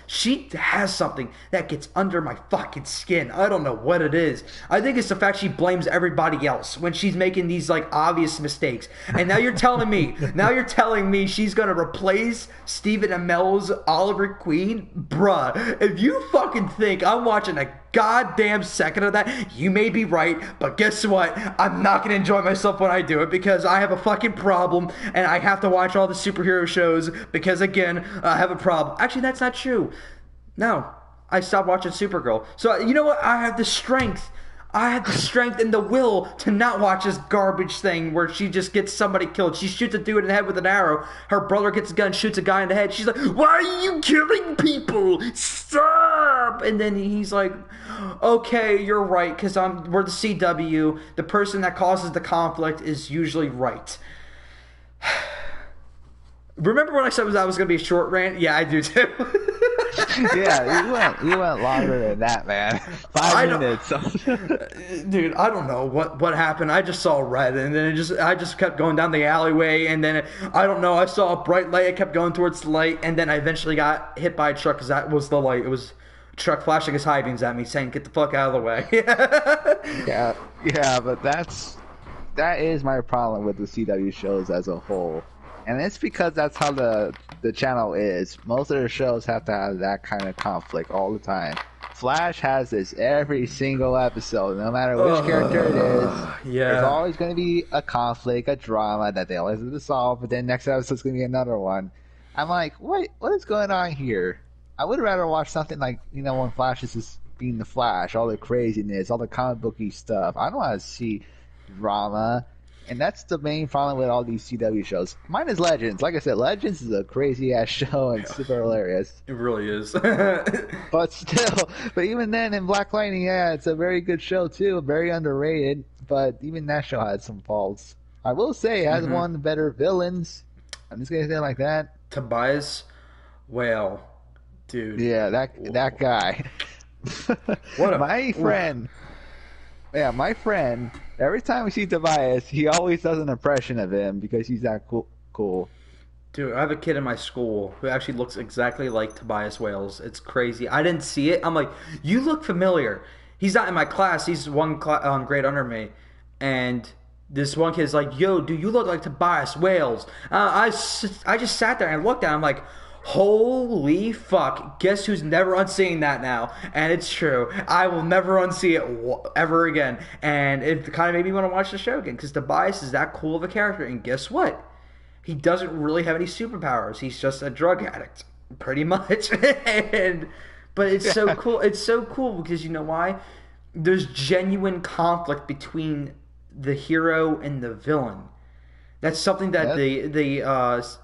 something that gets under my fucking skin. I don't know what it is. I think it's the fact she blames everybody else when she's making these, like, obvious mistakes. And now you're telling me she's gonna replace Stephen Amell's Oliver Queen? Bruh, if you fucking think I'm watching a goddamn second of that, you may be right, but guess what? I'm not gonna enjoy myself when I do it because I have a fucking problem and I have to watch all the superhero shows because, again, I have a problem. Actually, that's not true. No, I stopped watching Supergirl. So, you know what? I have the strength and the will to not watch this garbage thing where she just gets somebody killed. She shoots a dude in the head with an arrow. Her brother gets a gun, shoots a guy in the head. She's like, "Why are you killing people? Stop!" And then he's like, "Okay, you're right, because we're the CW. The person that causes the conflict is usually right." Remember when I said that was going to be a short rant? Yeah, I do too. Yeah, you went longer than that, man. 5 minutes. Dude, I don't know what happened. I just saw red, and then I just kept going down the alleyway, and then I don't know. I saw a bright light. I kept going towards the light, and then I eventually got hit by a truck because that was the light. It was a truck flashing his high beams at me, saying, "Get the fuck out of the way." Yeah, but that is my problem with the CW shows as a whole. And it's because that's how the channel is. Most of their shows have to have that kind of conflict all the time. Flash has this every single episode, no matter which character it is. Yeah. There's always going to be a conflict, a drama that they always have to solve, but then next episode's going to be another one. I'm like, what is going on here? I would rather watch something like, when Flash is just being the Flash, all the craziness, all the comic booky stuff. I don't want to see drama. And that's the main problem with all these CW shows. Mine is Legends. Like I said, Legends is a crazy ass show and super hilarious. It really is. But still, but even then in Black Lightning, yeah, it's a very good show too, very underrated. But even that show had some faults. I will say, it has one of the better villains. I'm just gonna say it like that. Tobias Whale, dude. Yeah, that guy. What a my friend. Yeah, my friend. Every time we see Tobias, he always does an impression of him because he's that cool. Dude, I have a kid in my school who actually looks exactly like Tobias Wales. It's crazy. I didn't see it. I'm like, you look familiar. He's not in my class. He's one grade under me, and this one kid's like, "Yo, dude, you look like Tobias Wales." I just sat there and looked at him. I'm like, holy fuck! Guess who's never unseeing that now? And it's true. I will never unsee it ever again. And it kind of made me want to watch the show again because Tobias is that cool of a character. And guess what? He doesn't really have any superpowers. He's just a drug addict, pretty much. But it's so cool. It's so cool because you know why? There's genuine conflict between the hero and the villain. That's something that the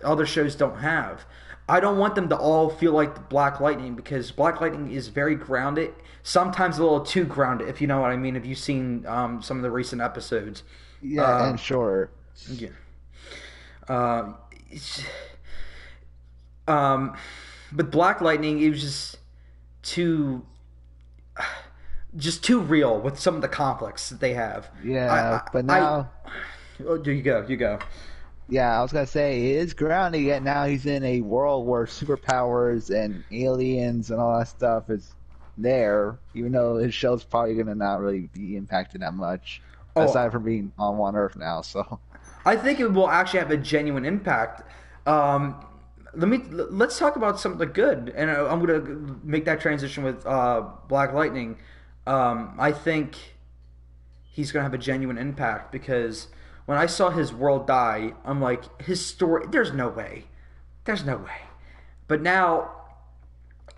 other shows don't have. I don't want them to all feel like Black Lightning because Black Lightning is very grounded, sometimes a little too grounded, if you know what I mean. Have you seen some of the recent episodes? Yeah, and sure. Yeah. But Black Lightning, it was just too real with some of the conflicts that they have. Yeah, but now... You go. Yeah, I was gonna say it is grounded. Yet now he's in a world where superpowers and aliens and all that stuff is there. Even though his show's probably gonna not really be impacted that much, aside from being on One Earth now. So I think it will actually have a genuine impact. Let's talk about some of the good, and I'm gonna make that transition with Black Lightning. I think he's gonna have a genuine impact because when I saw his world die, I'm like, his story, there's no way. But now,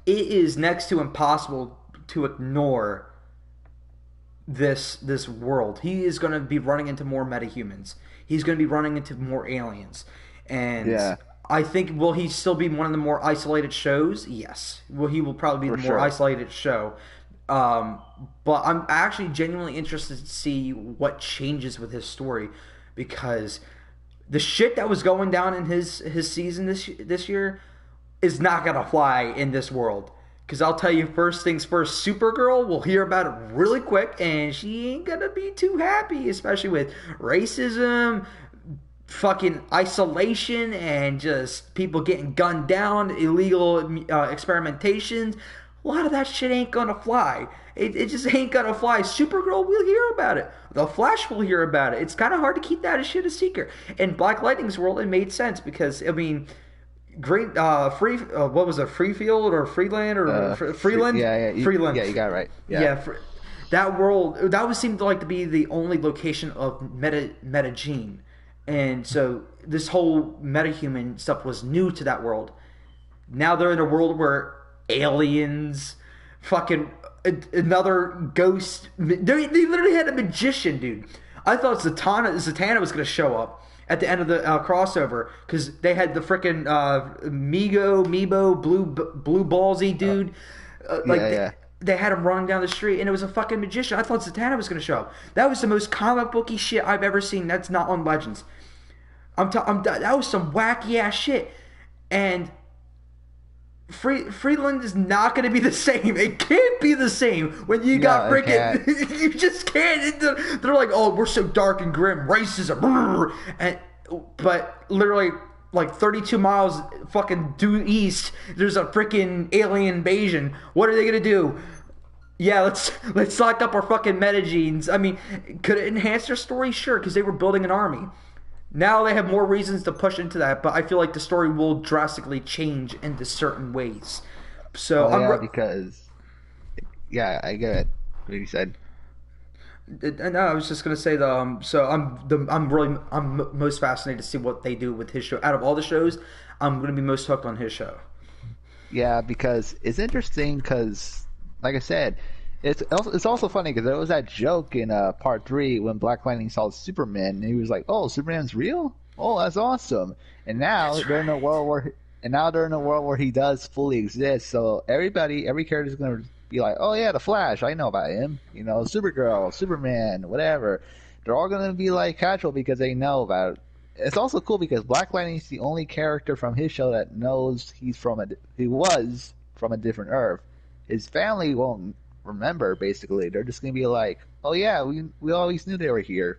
it is next to impossible to ignore this world. He is going to be running into more metahumans. He's going to be running into more aliens. And I think, will he still be one of the more isolated shows? Yes. Well, he will probably be the more isolated show. But I'm actually genuinely interested to see what changes with his story. Because the shit that was going down in his season this year is not gonna fly in this world. Because I'll tell you, first things first, Supergirl, we'll hear about it really quick, and she ain't gonna be too happy, especially with racism, fucking isolation, and just people getting gunned down, illegal experimentations. A lot of that shit ain't gonna fly. It just ain't gonna fly. Supergirl will hear about it. The Flash will hear about it. It's kind of hard to keep that shit a secret. In Black Lightning's world, it made sense because, I mean, great what was it, Freefield or Freeland or Freeland? Freeland. Yeah, you got it right. Yeah, that world, that seemed like to be the only location of Metagene. And so this whole metahuman stuff was new to that world. Now they're in a world where aliens, fucking another ghost. They literally had a magician, dude. I thought Zatanna was going to show up at the end of the crossover because they had the freaking Meebo, blue ballsy dude. They had him running down the street, and it was a fucking magician. I thought Zatanna was going to show up. That was the most comic booky shit I've ever seen. That's not on Legends. That was some wacky ass shit, and Freeland is not going to be the same. It can't be the same when you got freaking. You just can't. They're like, oh, we're so dark and grim, racism, but literally like 32 miles fucking due east, there's a freaking alien invasion. What are they going to do? Yeah, let's lock up our fucking metagenes. I mean, could it enhance their story? Sure, because they were building an army. Now they have more reasons to push into that, but I feel like the story will drastically change into certain ways. So I get it. What you said. No, I was just gonna say I'm most fascinated to see what they do with his show. Out of all the shows, I'm gonna be most hooked on his show. Yeah, because it's interesting. Because, like I said, It's also funny because there was that joke in part three when Black Lightning saw Superman and he was like, "Oh, Superman's real? Oh, that's awesome!" And now That's they're in a right. world where he does fully exist. So every character is gonna be like, "Oh yeah, the Flash, I know about him. You know, Supergirl, Superman, whatever." They're all gonna be like casual because they know about it. It's also cool because Black Lightning is the only character from his show that knows he was from a different Earth. His family won't remember. Basically, they're just gonna be like, "Oh yeah, we always knew they were here,"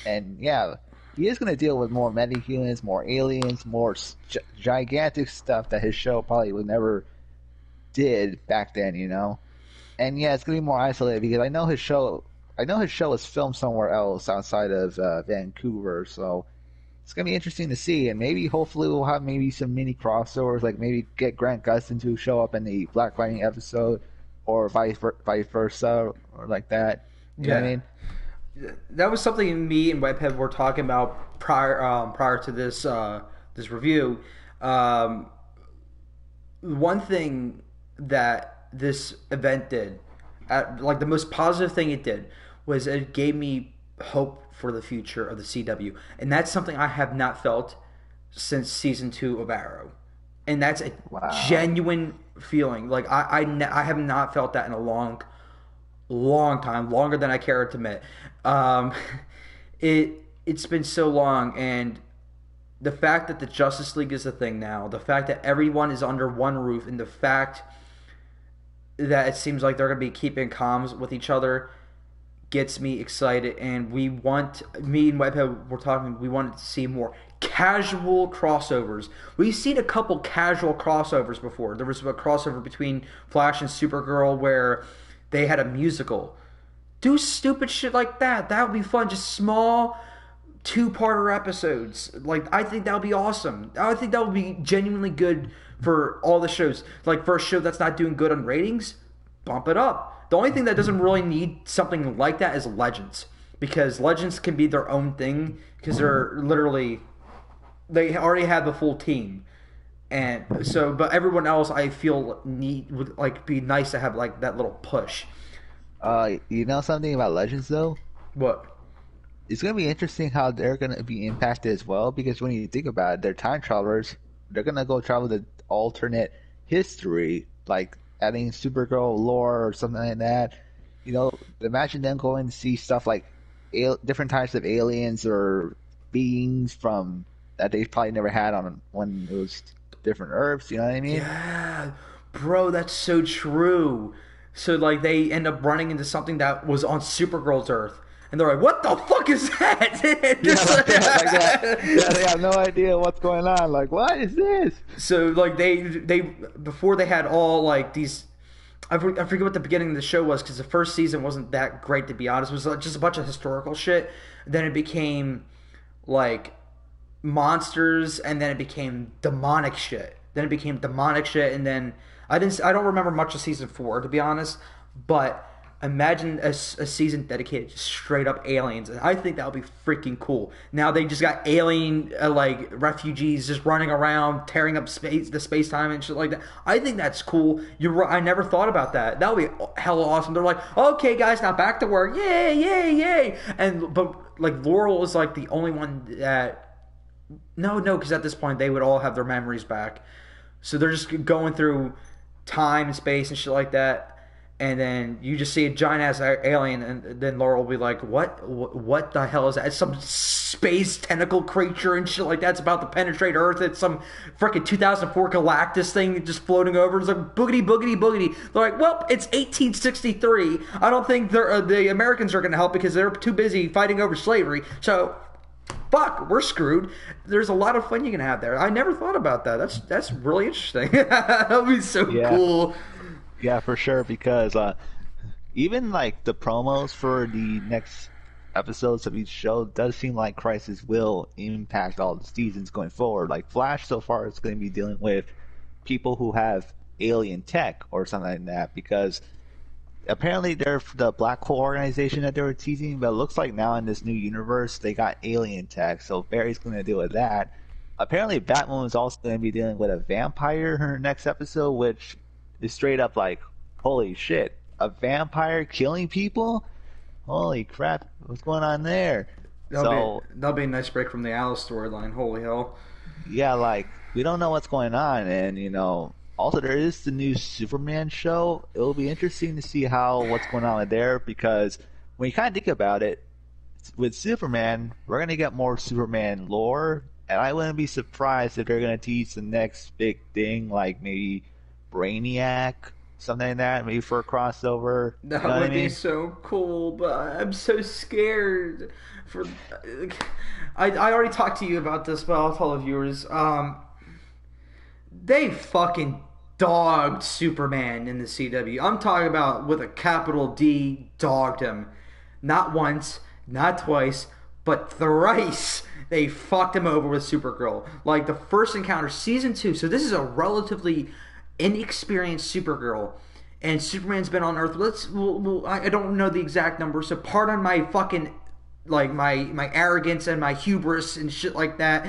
and yeah, he is gonna deal with more metahumans, more aliens, more gigantic stuff that his show probably would never did back then. And yeah, it's gonna be more isolated because I know his show is filmed somewhere else outside of Vancouver, so it's gonna be interesting to see, and maybe hopefully we'll have maybe some mini crossovers, like maybe get Grant Gustin to show up in the Black Lightning episode, or vice versa, or like that. You know what I Yeah. mean? That was something me and Webhead were talking about prior to this review. Um, one thing that this event did, like the most positive thing it did, was it gave me hope for the future of the CW, and that's something I have not felt since season two of Arrow, and that's a Wow. genuine feeling. Like I have not felt that in a long time, longer than I care to admit. Um, it's been so long, and the fact that the Justice League is a thing now, the fact that everyone is under one roof, and the fact that it seems like they're going to be keeping comms with each other gets me excited. And me and Webhead were talking, we wanted to see more casual crossovers. We've seen a couple casual crossovers before. There was a crossover between Flash and Supergirl where they had a musical. Do stupid shit like that. That would be fun. Just small two-parter episodes. Like I think that would be awesome. I think that would be genuinely good for all the shows. Like for a show that's not doing good on ratings, bump it up. The only thing that doesn't really need something like that is Legends, because Legends can be their own thing because they already have the full team. And so, but everyone else, I feel would like be nice to have like that little push. You know something about Legends though? What? It's gonna be interesting how they're gonna be impacted as well, because when you think about it, they're time travelers. They're gonna go travel to alternate history, like adding Supergirl lore or something like that. Imagine them going to see stuff like different types of aliens or beings from that they probably never had on when it was different Earths. You know what I mean? Yeah, bro, that's so true. So like they end up running into something that was on Supergirl's Earth, and they're like, "What the fuck is that?" Yeah, Just like that, like that. Yeah, they like, have no idea what's going on. Like, what is this? so like they before they had all like these. I forget what the beginning of the show was because the first season wasn't that great to be honest. It was like just a bunch of historical shit. Then it became like monsters, and then it became demonic shit. Then it became demonic shit, and then I don't remember much of season four to be honest. But imagine a season dedicated to straight up aliens, and I think that would be freaking cool. Now they just got alien like refugees just running around tearing up the space time and shit like that. I think that's cool. You're right. I never thought about that. That would be hella awesome. They're like, okay guys, now back to work, yay yay yay. And but like Laurel is like the only one that no, because at this point they would all have their memories back. So they're just going through time and space and shit like that. And then you just see a giant ass alien, and then Laurel will be like, "What? What the hell is that? It's some space tentacle creature and shit like that. It's about to penetrate Earth. It's some freaking 2004 Galactus thing just floating over. It's like boogity boogity boogity." They're like, "Well, it's 1863. I don't think the Americans are going to help because they're too busy fighting over slavery. So fuck, we're screwed." There's a lot of fun you can have there. I never thought about that. That's really interesting. That would be so Yeah, cool. yeah, for sure. Because even like the promos for the next episodes of each show does seem like Crisis will impact all the seasons going forward. Like Flash, so far, is going to be dealing with people who have alien tech or something like that, because apparently they're the Black Hole organization that they were teasing, but it looks like now in this new universe they got alien tech, so Barry's going to deal with that. Apparently Batwoman is also going to be dealing with a vampire in her next episode, which is straight up like, holy shit. a vampire killing people? Holy crap! What's going on there? That'll be So that'll be a nice break from the Alice storyline. Holy hell! yeah, like we don't know what's going on, and also there is the new Superman show. It will be interesting to see how what's going on there because when you kind of think about it, with Superman, we're gonna get more Superman lore, and I wouldn't be surprised if they're gonna tease the next big thing, like maybe Brainiac, something like that, maybe for a crossover. That You know what I would be mean? so cool, but I'm so scared. For I already talked to you about this, but I'll tell the viewers. They fucking dogged Superman in the CW. I'm talking about with a capital D, dogged him. Not once, not twice, but thrice. They fucked him over with Supergirl. Like the first encounter, season 2. So this is a relatively inexperienced Supergirl, and Superman's been on Earth. I don't know the exact number, so pardon my fucking like my arrogance and my hubris and shit like that.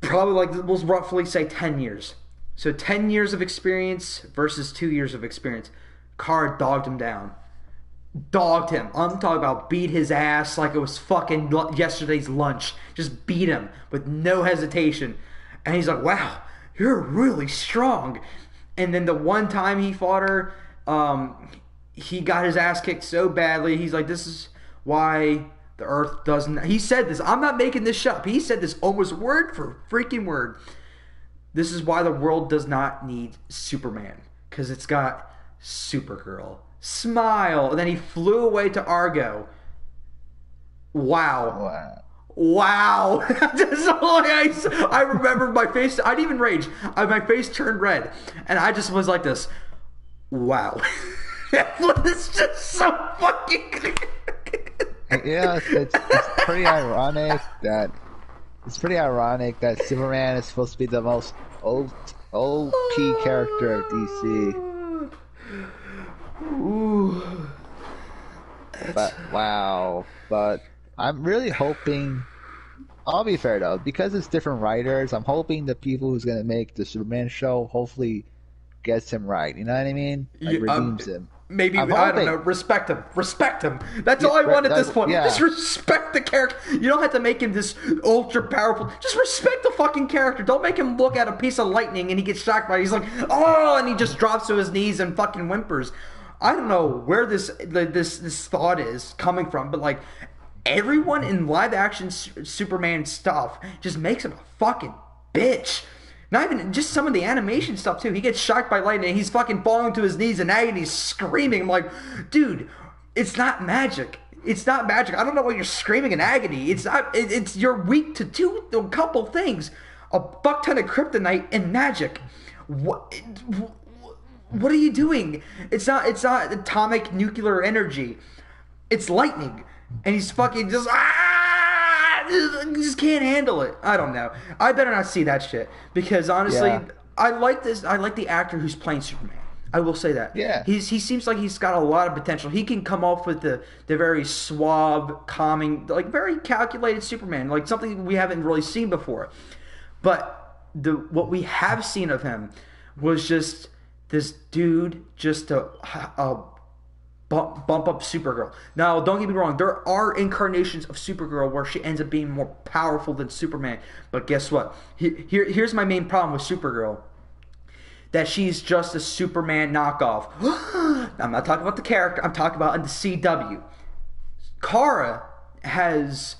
Probably like we'll roughly say 10 years. So 10 years of experience versus 2 years of experience. Kara dogged him down. Dogged him. I'm talking about beat his ass like it was fucking yesterday's lunch. Just beat him with no hesitation. And he's like, wow, you're really strong. And then the one time he fought her, he got his ass kicked so badly. He's like, this is why the Earth doesn't. He said this. I'm not making this up. He said this almost word for freaking word. This is why the world does not need Superman. Because it's got Supergirl. Smile. And then he flew away to Argo. Wow. Wow. Wow. That's all I remember my face. I didn't even rage. My face turned red. And I just was like this. Wow. It's just so fucking. Yeah, it's pretty ironic that Superman is supposed to be the most OP character of DC. Ooh. But wow. But I'm really hoping. I'll be fair though, because it's different writers. I'm hoping the people who's gonna make the Superman show hopefully gets him right. You know what I mean? Like redeems him. Maybe I'm I don't hoping. know. Respect him. Respect him. That's all I want at this point. Yeah. Just respect the character. You don't have to make him this ultra powerful. Just respect the fucking character. Don't make him look at a piece of lightning and he gets shocked by it. He's like, oh, and he just drops to his knees and fucking whimpers. I don't know where this thought is coming from, but like everyone in live action Superman stuff just makes him a fucking bitch. Not even just some of the animation stuff too. He gets shocked by lightning. He's fucking falling to his knees in agony, screaming. I'm like, dude, it's not magic. It's not magic. I don't know why you're screaming in agony. It's not. It's you're weak to a couple things: a buck ton of kryptonite and magic. What? What are you doing? It's not. It's not atomic nuclear energy. It's lightning, and he's fucking just just can't handle it. I don't know. I better not see that shit because honestly, Yeah. I like this. I like the actor who's playing Superman. I will say that. Yeah. He seems like he's got a lot of potential. He can come off with the very suave, calming, like very calculated Superman, like something we haven't really seen before. But what we have seen of him was just this dude, just a bump up Supergirl. Now, don't get me wrong. There are incarnations of Supergirl where she ends up being more powerful than Superman. But guess what? Here's my main problem with Supergirl. That she's just a Superman knockoff. I'm not talking about the character. I'm talking about in the CW. Kara has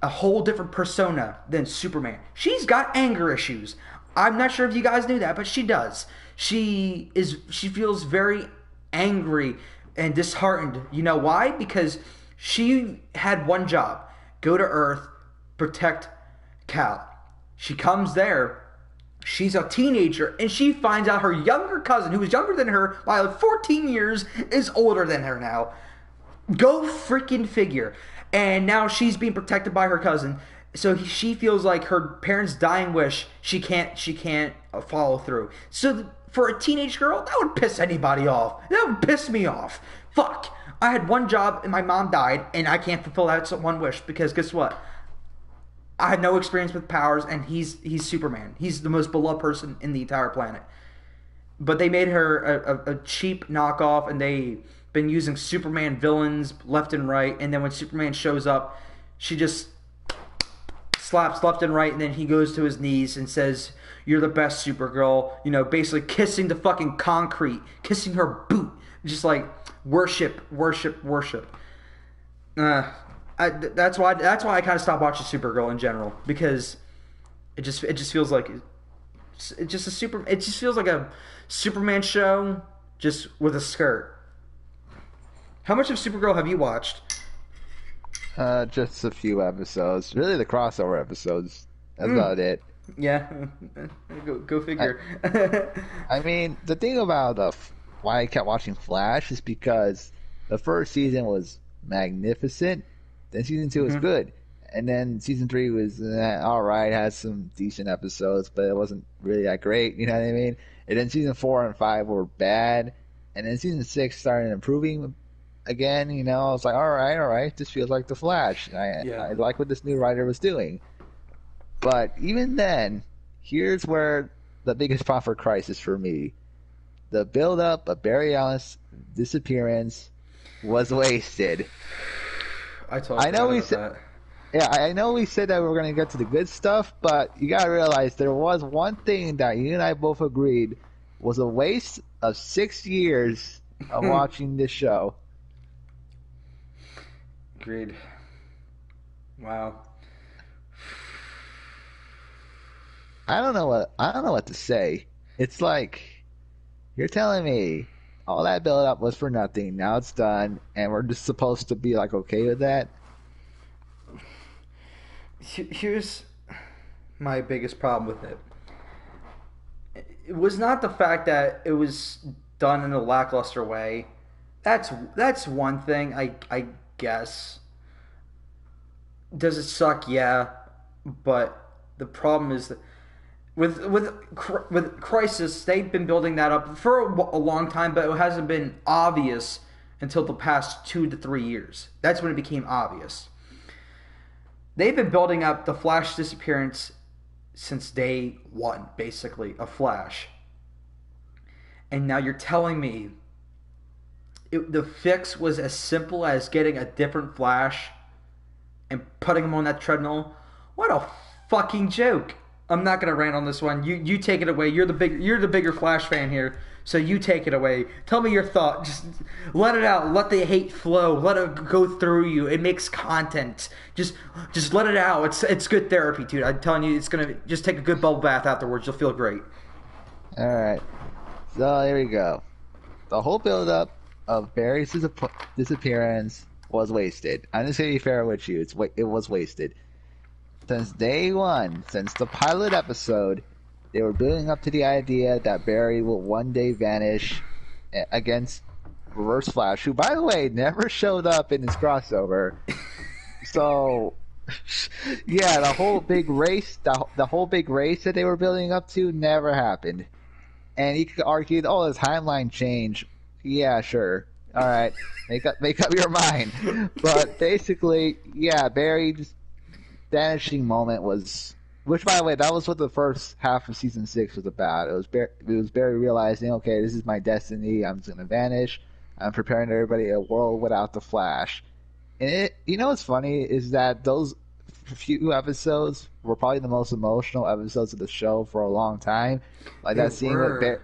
a whole different persona than Superman. She's got anger issues. I'm not sure if you guys knew that, but she does. She feels very angry and disheartened. You know why? Because she had one job: go to Earth, protect Cal. She comes there. She's a teenager, and she finds out her younger cousin, who was younger than her by like 14 years, is older than her now. Go freaking figure. And now she's being protected by her cousin. So she feels like her parents' dying wish she can't follow through. So for a teenage girl, that would piss anybody off. That would piss me off. Fuck. I had one job and my mom died, and I can't fulfill that one wish because guess what? I had no experience with powers, and he's Superman. He's the most beloved person in the entire planet. but they made her a cheap knockoff, and they been using Superman villains left and right. And then when Superman shows up, she just slaps left and right, and then he goes to his knees and says, "You're the best, Supergirl." You know, basically kissing the fucking concrete, kissing her boot, just like worship, worship, worship. Uh, that's why I kind of stopped watching Supergirl in general, because it just feels like it just feels like a Superman show just with a skirt. How much of Supergirl have you watched? Just a few episodes. Really, the crossover episodes. That's about it. Yeah, go I, figure. I mean, the thing about why I kept watching Flash is because the first season was magnificent, then season two was Mhm. good, and then season three was all right, had some decent episodes, but it wasn't really that great. You know what I mean? And then season four and five were bad, and then season six started improving again. You know, I was like, all right, this feels like the Flash. Yeah. I like what this new writer was doing, but even then, here's where the biggest proper crisis for me: the build-up of Barry Allen's disappearance was wasted. I totally I know forgot we about said, that. yeah, I know we said that we were going to get to the good stuff, but you got to realize there was one thing that you and I both agreed was a waste of 6 years of watching this show. Agreed. Wow. I don't know what to say. It's like you're telling me all that build-up was for nothing. Now it's done, and we're just supposed to be like okay with that. Here's my biggest problem with it. It was not the fact that it was done in a lackluster way. That's one thing. I guess. Does it suck? Yeah, but the problem is that with Crisis, they've been building that up for a long time, but it hasn't been obvious until the past 2 to 3 years. That's when it became obvious. They've been building up the Flash disappearance since day one, basically, of Flash. And now you're telling me the fix was as simple as getting a different Flash and putting him on that treadmill? What a fucking joke! I'm not gonna rant on this one. You take it away. You're the bigger Flash fan here, so you take it away. Tell me your thought. Just let it out. Let the hate flow. Let it go through you. It makes content. Just let it out. It's good therapy, dude. I'm telling you, it's gonna just take a good bubble bath afterwards. You'll feel great. All right, so here we go. The whole build-up of Barry's disappearance was wasted. I'm just gonna be fair with you. It was wasted. Since day one, since the pilot episode, they were building up to the idea that Barry will one day vanish against Reverse Flash, who, by the way, never showed up in his crossover. So, yeah, the whole big race that they were building up to never happened. And you could argue, oh, the timeline change. Yeah, sure. All right, make up your mind. But basically, yeah, Barry just vanishing moment was, which by the way, that was what the first half of season 6 was about. It was Barry realizing, okay, this is my destiny. I'm just gonna vanish. I'm preparing everybody a world without the Flash. And you know what's funny is that those few episodes were probably the most emotional episodes of the show for a long time. Like They that scene with were.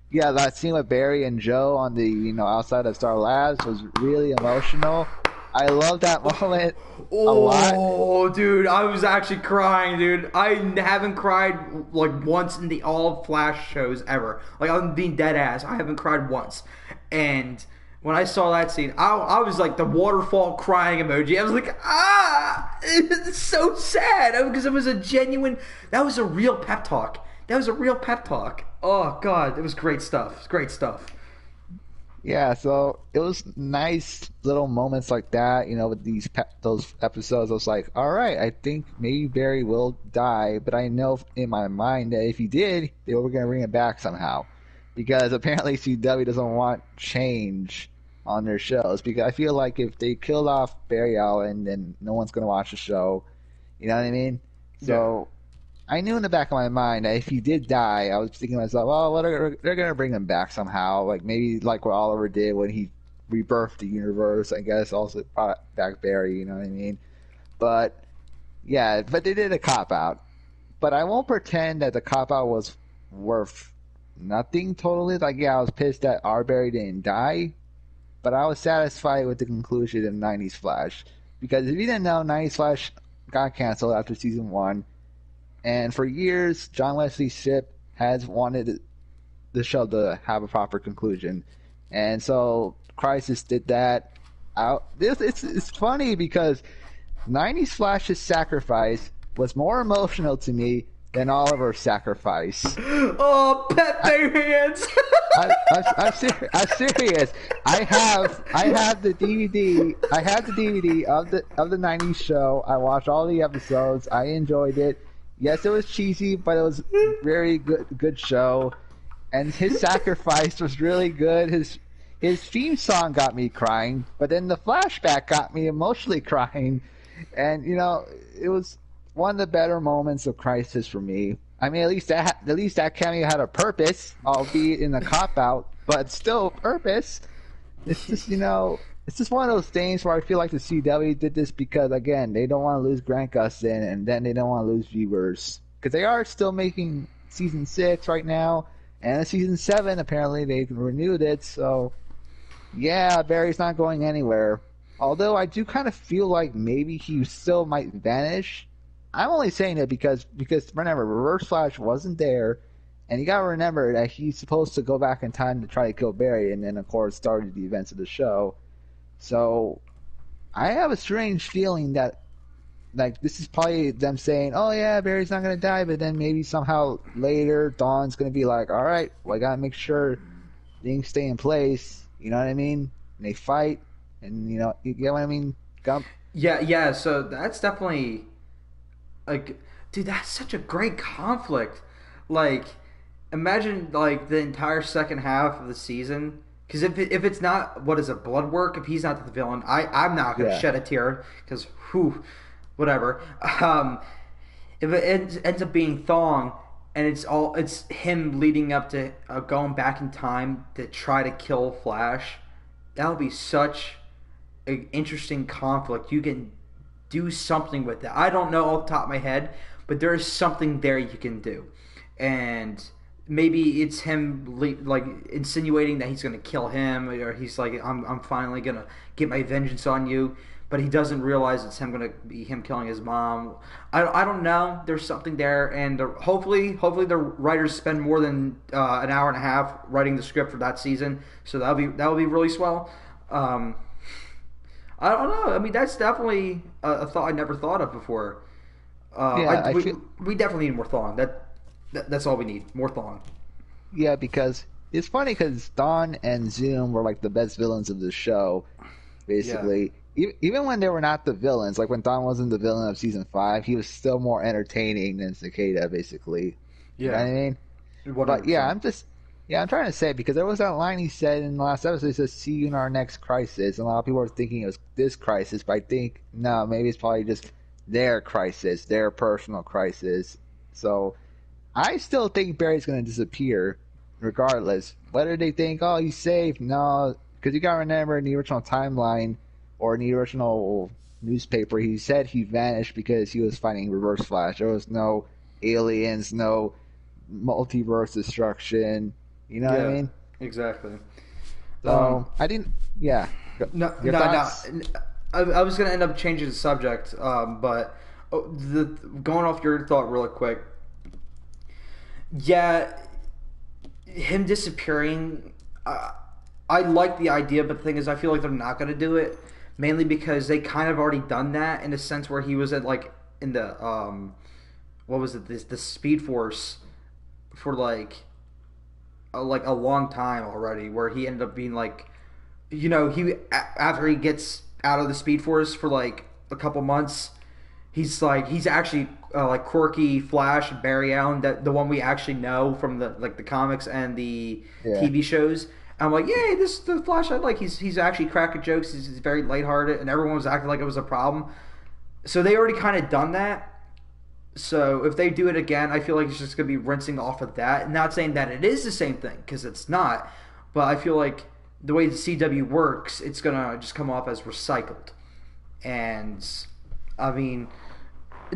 yeah, that scene with Barry and Joe on the outside of Star Labs was really emotional. I love that moment a lot. Oh, dude, I was actually crying, dude. I haven't cried like once in the all Flash shows ever. Like I'm being dead ass. I haven't cried once. And when I saw that scene, I was like the waterfall crying emoji. I was like, it's so sad because it was a genuine. That was a real pep talk. That was a real pep talk. Oh God, it was great stuff. It's great stuff. Yeah, so it was nice little moments like that, with those episodes. I was like, all right, I think maybe Barry will die, but I know in my mind that if he did, they were going to bring him back somehow, because apparently CW doesn't want change on their shows. Because I feel like if they killed off Barry Allen, then no one's going to watch the show. You know what I mean? Yeah. So I knew in the back of my mind that if he did die, I was thinking to myself, oh, well, they're gonna bring him back somehow, like maybe like what Oliver did when he rebirthed the universe. I guess also brought back Barry. You know what I mean? But yeah, but they did a cop out. But I won't pretend that the cop out was worth nothing totally. Like, yeah, I was pissed that Arbery didn't die, but I was satisfied with the conclusion of 90s Flash. Because if you didn't know, 90s Flash got canceled after season 1. And for years, John Wesley Shipp has wanted the show to have a proper conclusion. And so Crisis did that. It's funny because 90s Flash's sacrifice was more emotional to me than Oliver's sacrifice. Oh, pet their hands. I'm serious. I have the DVD. I have the DVD of the 90s show. I watched all the episodes. I enjoyed it. Yes, it was cheesy, but it was very good show. And his sacrifice was really good. His theme song got me crying, but then the flashback got me emotionally crying. And it was one of the better moments of Crisis for me. I mean, at least that cameo had a purpose, albeit in a cop out, but still purpose. It's just it's just one of those things where I feel like the CW did this because again they don't want to lose Grant Gustin, and then they don't want to lose viewers because they are still making season 6 right now, and season 7 apparently they renewed it. So yeah, Barry's not going anywhere. Although I do kind of feel like maybe he still might vanish. I'm only saying it because remember, Reverse Flash wasn't there, and you gotta remember that he's supposed to go back in time to try to kill Barry, and then of course started the events of the show. So I have a strange feeling that like this is probably them saying, "Oh yeah, Barry's not gonna die," but then maybe somehow later Dawn's gonna be like, "All right, well, I gotta make sure things stay in place." You know what I mean? And they fight, and you get what I mean, Gump. Yeah. So that's definitely like, dude, that's such a great conflict. Like, imagine like the entire second half of the season. Because if it's not, what is it, blood work? If he's not the villain, I'm not gonna Yeah. shed a tear because whew, whatever. If it ends up being Thong, and it's him leading up to going back in time to try to kill Flash, that would be such an interesting conflict. You can do something with it. I don't know off the top of my head, but there is something there you can do, and maybe it's him like insinuating that he's going to kill him, or he's like, I'm finally going to get my vengeance on you, but he doesn't realize it's him going to be him killing his mom. I don't know. There's something there, and hopefully the writers spend more than an hour and a half writing the script for that season, so that'll be really swell. I don't know. I mean, that's definitely a thought I never thought of before. Yeah, I feel We definitely need more Thong. That's all we need. More Thong. yeah because it's funny because Dawn and Zoom were like the best villains of the show, Yeah. basically. Even when they were not the villains, like when Dawn wasn't the villain of season 5, he was still more entertaining than Cicada, basically. You know what Yeah. I mean? But yeah, 100%. I'm trying to say because there was that line he said in the last episode. He says, "See you in our next crisis," and a lot of people are thinking it was this crisis, but I think no, maybe it's probably just their crisis, their personal crisis. So I still think Barry's going to disappear, regardless. Whether they think, "Oh, he's safe," no, because you got to remember in the original timeline or in the original newspaper, he said he vanished because he was fighting Reverse Flash. There was no aliens, no multiverse destruction. You know what I Yeah. mean? Exactly. Um, So I didn't. Yeah. no, Your no, no. thoughts? I was gonna end up changing the subject, but going off your thought really quick. Yeah, him disappearing. I like the idea, but the thing is, I feel like they're not gonna do it, mainly because they kind of already done that in a sense where he was at like in the what was it, this the Speed Force for like a long time already, where he ended up being like, after he gets out of the Speed Force for like a couple months, he's actually like quirky Flash Barry Allen, that the one we actually know from the comics and the Yeah. TV shows. I'm like, yay, this the Flash I like. He's actually cracking jokes. He's very lighthearted, and everyone was acting like it was a problem. So they already kind of done that. So if they do it again, I feel like it's just going to be rinsing off of that. Not saying that it is the same thing, because it's not. But I feel like the way the CW works, it's going to just come off as recycled. And, I mean,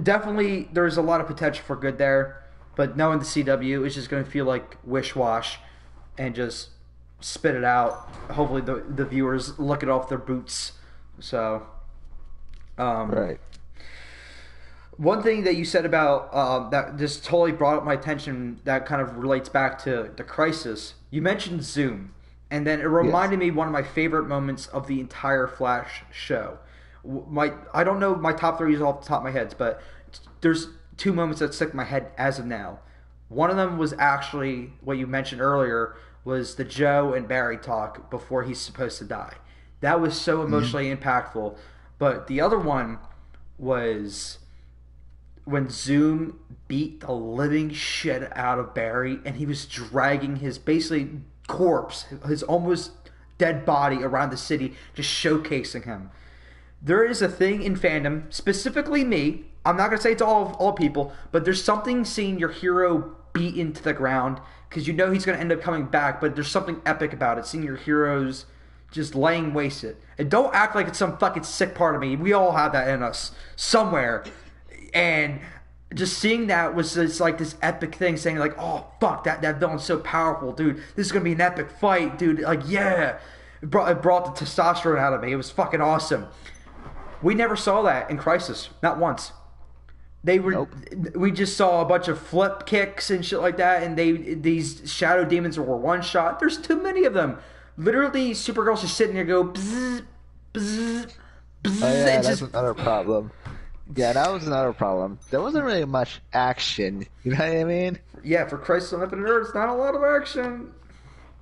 definitely there's a lot of potential for good there. But knowing the CW, it's just going to feel like wish-wash and just spit it out. Hopefully the viewers look it off their boots. So, um, Right. one thing that you said about that just totally brought up my attention that kind of relates back to the crisis. You mentioned Zoom, and then it Yes. reminded me of one of my favorite moments of the entire Flash show. My I don't know my top three is off the top of my head, but there's two moments that stick in my head as of now. One of them was actually what you mentioned earlier was the Joe and Barry talk before he's supposed to die. That was so Mhm. emotionally impactful. But the other one was when Zoom beat the living shit out of Barry and he was dragging his basically corpse, his almost dead body around the city, just showcasing him. There is a thing in fandom, specifically me. I'm not gonna say it's all people, but there's something seeing your hero beaten to the ground because you know he's gonna end up coming back. But there's something epic about it, seeing your heroes just laying wasted. And don't act like it's some fucking sick part of me. We all have that in us somewhere, and just seeing that was just like this epic thing, saying like, "Oh fuck, that villain's so powerful, dude. This is gonna be an epic fight, dude. Like, yeah." It brought the testosterone out of me. It was fucking awesome. We never saw that in Crisis, not once. They were, Nope. we just saw a bunch of flip kicks and shit like that, and these shadow demons were one shot. There's too many of them. Literally, Supergirl's just sitting there, go bzz, bzz, Oh bzz, yeah, and that's just another problem. Yeah, that was another problem. There wasn't really much action. You know what I mean? yeah. For Crisis on Infinite Earths, not a lot of action.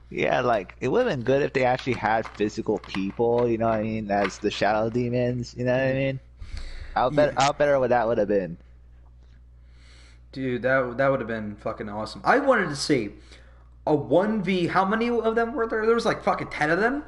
Yeah, like it would have been good if they actually had physical people. You know what I mean? As the shadow demons. You know what I mean? Yeah. How better would that would have been? Dude, that would have been fucking awesome. I wanted to see a 1v. How many of them were there? There was like fucking 10 of them.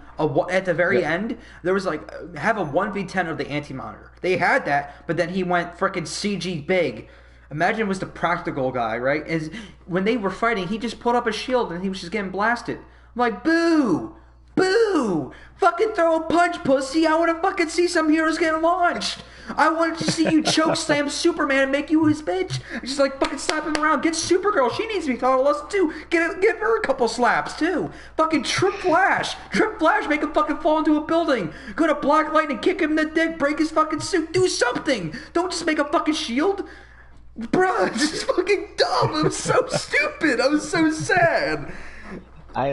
At the very Yep. end, there was like have a 1v10 of the Anti-Monitor. They had that, but then he went freaking CG big. Imagine it was the practical guy, right? Is when they were fighting, he just put up a shield and he was just getting blasted. I'm like, boo! Boo! Fucking throw a punch, pussy! I want to fucking see some heroes get launched. I wanted to see you choke slam Superman and make you his bitch. Just like fucking slap him around. Get Supergirl. She needs to be thought of less too. Give her a couple slaps too. Fucking trip Flash. Trip Flash. Make him fucking fall into a building. Go to Black Lightning. Kick him in the dick. Break his fucking suit. Do something. Don't just make a fucking shield. Bruh, this is fucking dumb. It was so stupid. I was so sad. I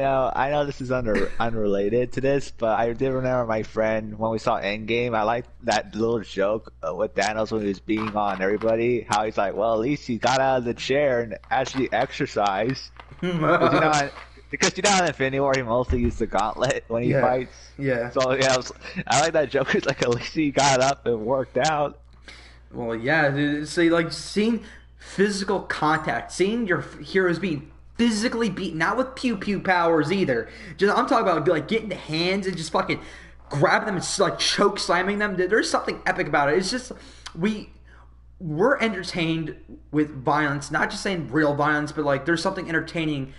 know this is unrelated to this, but I did remember my friend when we saw Endgame. I liked that little joke with Thanos when he was being on everybody. How he's like, well, at least he got out of the chair and actually exercised. Because you know in Infinity War he mostly used the gauntlet when he Yeah. fights. Yeah. So yeah, I like that joke. It's like at least he got up and worked out. Well, yeah, dude. So, like, seeing physical contact, seeing your heroes being physically beaten, not with pew pew powers either. Just I'm talking about like getting the hands and just fucking grab them and like choke slamming them. There's something epic about it. It's just we we're entertained with violence, not just saying real violence, but like there's something entertaining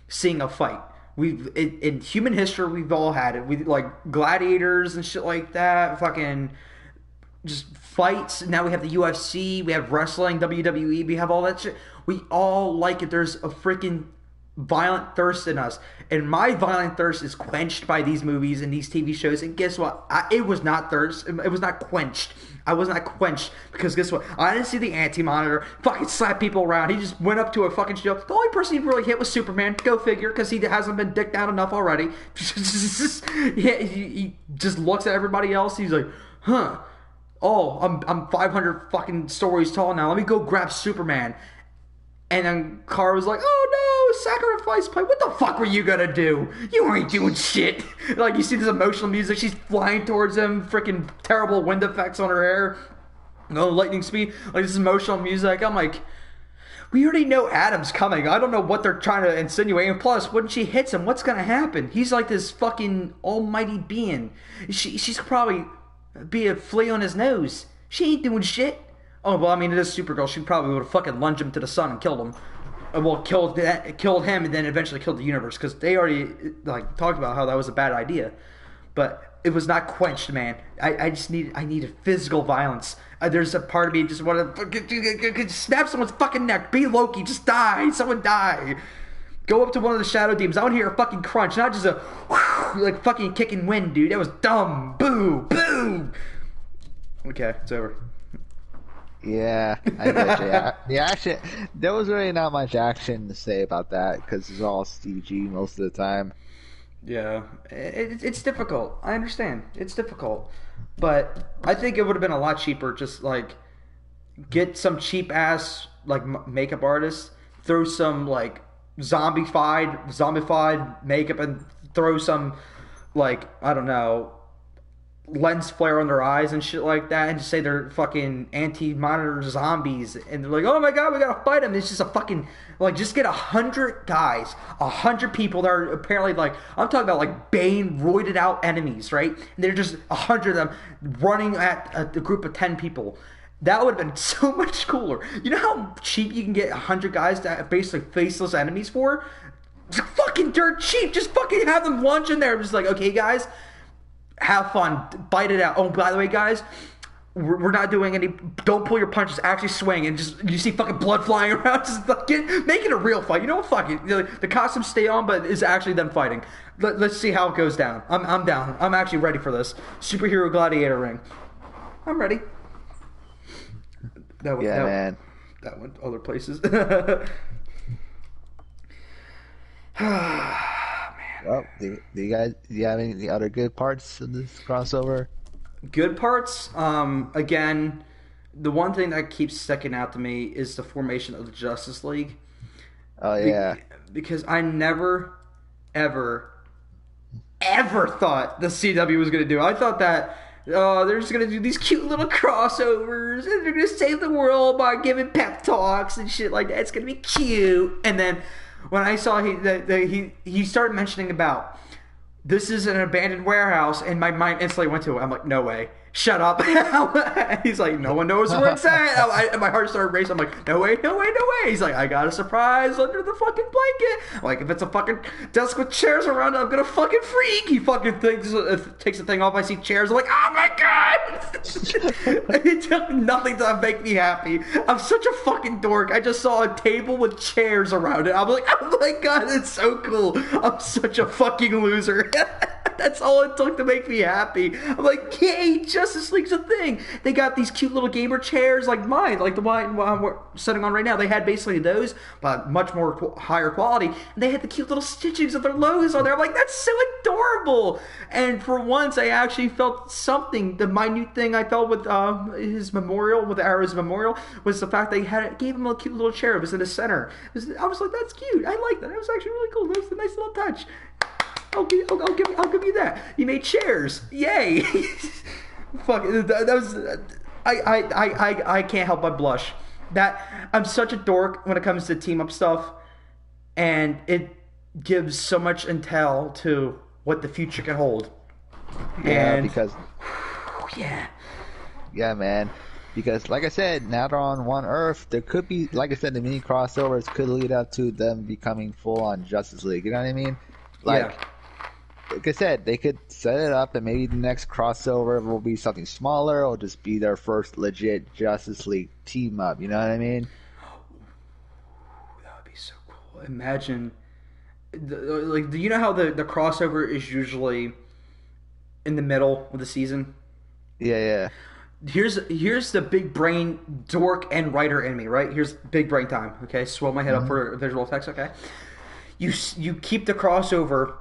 seeing a fight. In human history we've all had it. We like gladiators and shit like that. Fucking just fights. Now we have the UFC, we have wrestling, WWE, we have all that shit. We all like it. There's a freaking violent thirst in us. And my violent thirst is quenched by these movies and these TV shows. And guess what? It was not thirst. It was not quenched. I was not quenched because guess what? I didn't see the Anti-Monitor fucking slap people around. He just went up to a fucking shield. The only person he really hit was Superman. Go figure, because he hasn't been dicked down enough already. He just looks at everybody else. He's like, huh. Oh, I'm 500 fucking stories tall now. Let me go grab Superman. And then Kara was like, "Oh no, sacrifice play. What the fuck were you gonna do? You ain't doing shit." Like you see this emotional music. She's flying towards him. Freaking terrible wind effects on her hair. No lightning speed. Like this emotional music. I'm like, we already know Adam's coming. I don't know what they're trying to insinuate. And plus, when she hits him, what's gonna happen? He's like this fucking almighty being. She's probably be a flea on his nose. She ain't doing shit. Oh well, I mean, it is Supergirl. She probably would have fucking lunged him to the sun and killed him. Well, killed him, and then eventually killed the universe because they already like talked about how that was a bad idea. But it was not quenched, man. I needed physical violence. There's a part of me just want to snap someone's fucking neck. Be Loki, just die. Someone die. Go up to one of the shadow demons. I want to hear a fucking crunch, not just a whew, like fucking kicking wind, dude. That was dumb. Boo, boo. Okay, it's over. Yeah, I get you. The action, there was really not much action to say about that because it's all CG most of the time. Yeah, it's difficult. I understand. It's difficult. But I think it would have been a lot cheaper just like get some cheap ass like makeup artist, throw some like zombified makeup and throw some like I don't know lens flare on their eyes and shit like that, and just say they're fucking anti-monitor zombies, and they're like, "Oh my god, we gotta fight them." It's just a fucking like, just get 100 guys, 100 people that are apparently like, I'm talking about like Bane roided out enemies, right? And they're just 100 of them running at a group of 10 people. That would have been so much cooler. You know how cheap you can get 100 guys to have basically faceless enemies for? It's fucking dirt cheap. Just fucking have them launch in there. Just like, okay, guys, have fun, bite it out. Oh, by the way, guys, we're not doing any. Don't pull your punches. Actually, swing, and just you see fucking blood flying around. Just fucking make it a real fight. You know what? Fuck it. The costumes stay on, but it's actually them fighting. Let's see how it goes down. I'm down. I'm actually ready for this superhero gladiator ring. I'm ready. Man. That went other places. Well, do you have any other good parts of this crossover? Good parts. Again, the one thing that keeps sticking out to me is the formation of the Justice League. Oh yeah, Because I never, ever, ever thought the CW was going to do. I thought that they're just going to do these cute little crossovers and they're going to save the world by giving pep talks and shit like that. It's going to be cute. And then when I saw he started mentioning about this is an abandoned warehouse, and my mind instantly went to it. I'm like, no way. Shut up. He's like, no one knows where it's at. And my heart started racing. I'm like, no way, no way, no way. He's like, I got a surprise under the fucking blanket. I'm like, if it's a fucking desk with chairs around it, I'm gonna fucking freak. He fucking takes the thing off. I see chairs. I'm like, oh my god. It took nothing to make me happy. I'm such a fucking dork. I just saw a table with chairs around it. I'm like, oh my god, it's so cool. I'm such a fucking loser. That's all it took to make me happy. I'm like, yay, Justice League's a thing. They got these cute little gamer chairs like mine, like the one we're sitting on right now. They had basically those, but much more higher quality. And they had the cute little stitchings of their logos on there. I'm like, that's so adorable. And for once, I actually felt something. The minute thing I felt with his memorial, with Arrow's memorial, was the fact they gave him a cute little chair. It was in the center. I was like, that's cute. I like that. That was actually really cool. That was a nice little touch. I'll give you that. You made chairs. Yay! Fuck. That was. I can't help but blush. That I'm such a dork when it comes to team up stuff, and it gives so much intel to what the future can hold. Yeah, And because yeah, yeah, man. Because like I said, now they're on one Earth. There could be, like I said, the mini crossovers could lead up to them becoming full on Justice League. You know what I mean? Like I said, they could set it up and maybe the next crossover will be something smaller or just be their first legit Justice League team up. You know what I mean? that would be so cool. Imagine, do you know how the crossover is usually in the middle of the season? Yeah, yeah. Here's the big brain dork and writer in me, right? Here's big brain time. Okay, swell my head up for visual effects. Okay, you keep the crossover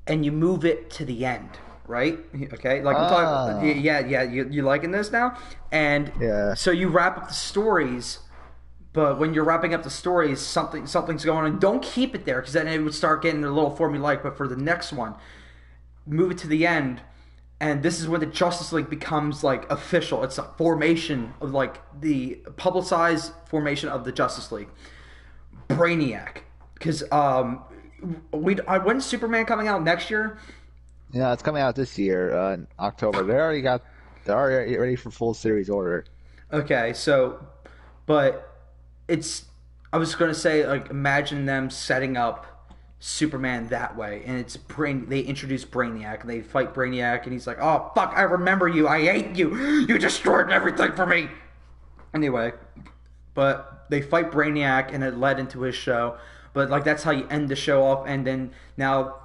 and you move it to the end, right? Okay, like I'm talking. Yeah. You liking this now? And Yeah. so you wrap up the stories, but when you're wrapping up the stories, something's going on. Don't keep it there because then it would start getting a little formulaic. But for the next one, move it to the end. And this is when the Justice League becomes like official. It's a formation of like the publicized formation of the Justice League. Brainiac, because when's Superman coming out next year? Yeah, it's coming out this year in October. They're already ready for full series order. Okay, so, but it's. I was gonna say, like, imagine them setting up Superman that way, and it's brain. They introduce Brainiac, and they fight Brainiac, and he's like, "Oh fuck, I remember you. I hate you. You destroyed everything for me." Anyway, but they fight Brainiac, and it led into his show. But like that's how you end the show off, and then now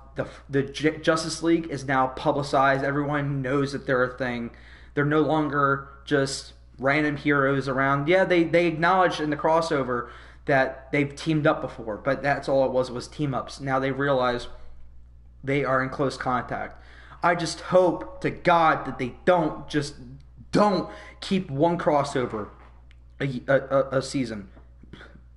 the Justice League is now publicized. Everyone knows that they're a thing. They're no longer just random heroes around. Yeah, they acknowledged in the crossover that they've teamed up before, but that's all it was team ups. Now they realize they are in close contact. I just hope to God that they don't keep one crossover a season.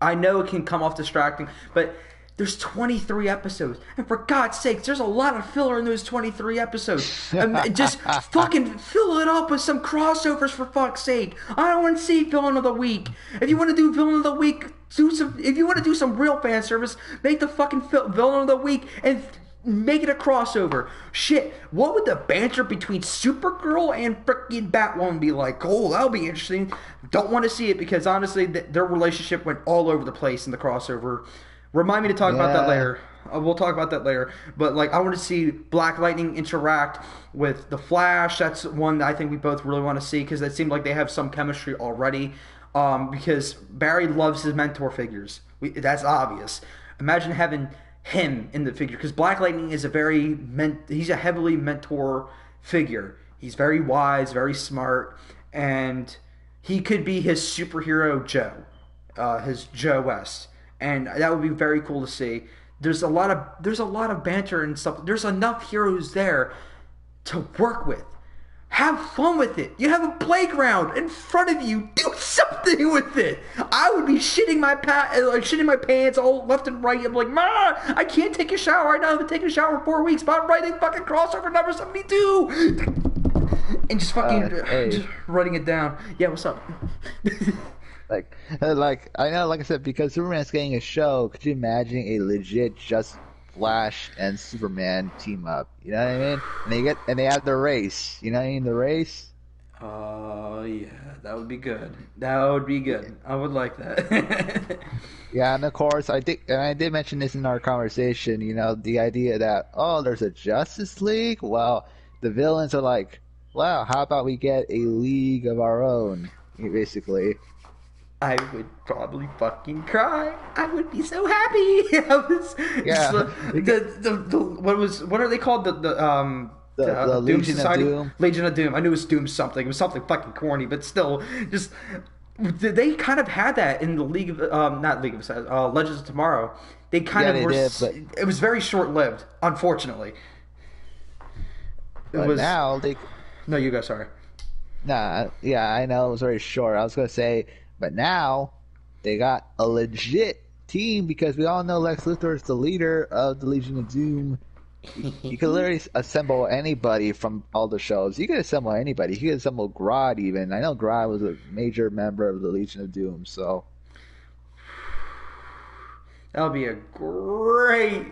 I know it can come off distracting, but there's 23 episodes, and for God's sakes, there's a lot of filler in those 23 episodes. Just fucking fill it up with some crossovers, for fuck's sake. I don't want to see villain of the week. If you want to do villain of the week, do some. If you want to do some real fan service, make the fucking villain of the week and make it a crossover. Shit, what would the banter between Supergirl and freaking Batwoman be like? Oh, that'll be interesting. Don't want to see it because honestly, their relationship went all over the place in the crossover. Remind me to talk about that Yeah, later. We'll talk about that later. But like, I want to see Black Lightning interact with the Flash. That's one that I think we both really want to see because it seemed like they have some chemistry already. Because Barry loves his mentor figures. That's obvious. Imagine having him in the figure because Black Lightning is he's a heavily mentor figure. He's very wise, very smart, and he could be his superhero Joe, his Joe West, and that would be very cool to see. There's a lot of banter and stuff. There's enough heroes there to work with. Have fun with it. You have a playground in front of you. Do something with it. I would be shitting my pants all left and right. I'm like, Ma, I can't take a shower right now. I've been taking a shower for 4 weeks, but I'm writing fucking crossover number 72. And just fucking hey, just writing it down. Yeah, what's up? like I know, like I said, because Superman's getting a show. Could you imagine a legit just Flash and Superman team up? You know what I mean? And they have the race. You know what I mean? The race. Oh yeah, that would be good. That would be good. I would like that. Yeah, and of course, I think, and I did mention this in our conversation. You know, the idea that there's a Justice League. Well, the villains are like, wow, how about we get a league of our own? Basically. I would probably fucking cry. I would be so happy. I was just Yeah, what are they called the Doom Legion of Society, Doom. Legion of Doom. I knew it was Doom something. It was something fucking corny, but still, just they kind of had that in the League of not League of Legends of Tomorrow. They kind Yeah, of they were. did, but It was very short lived, unfortunately. It but was now they no, you guys. Sorry. nah. Yeah, I know it was very short. I was gonna say, but now they got a legit team because we all know Lex Luthor is the leader of the Legion of Doom. You could literally assemble anybody from all the shows. You could assemble anybody. You could assemble Grodd even. I know Grodd was a major member of the Legion of Doom, so That would be a great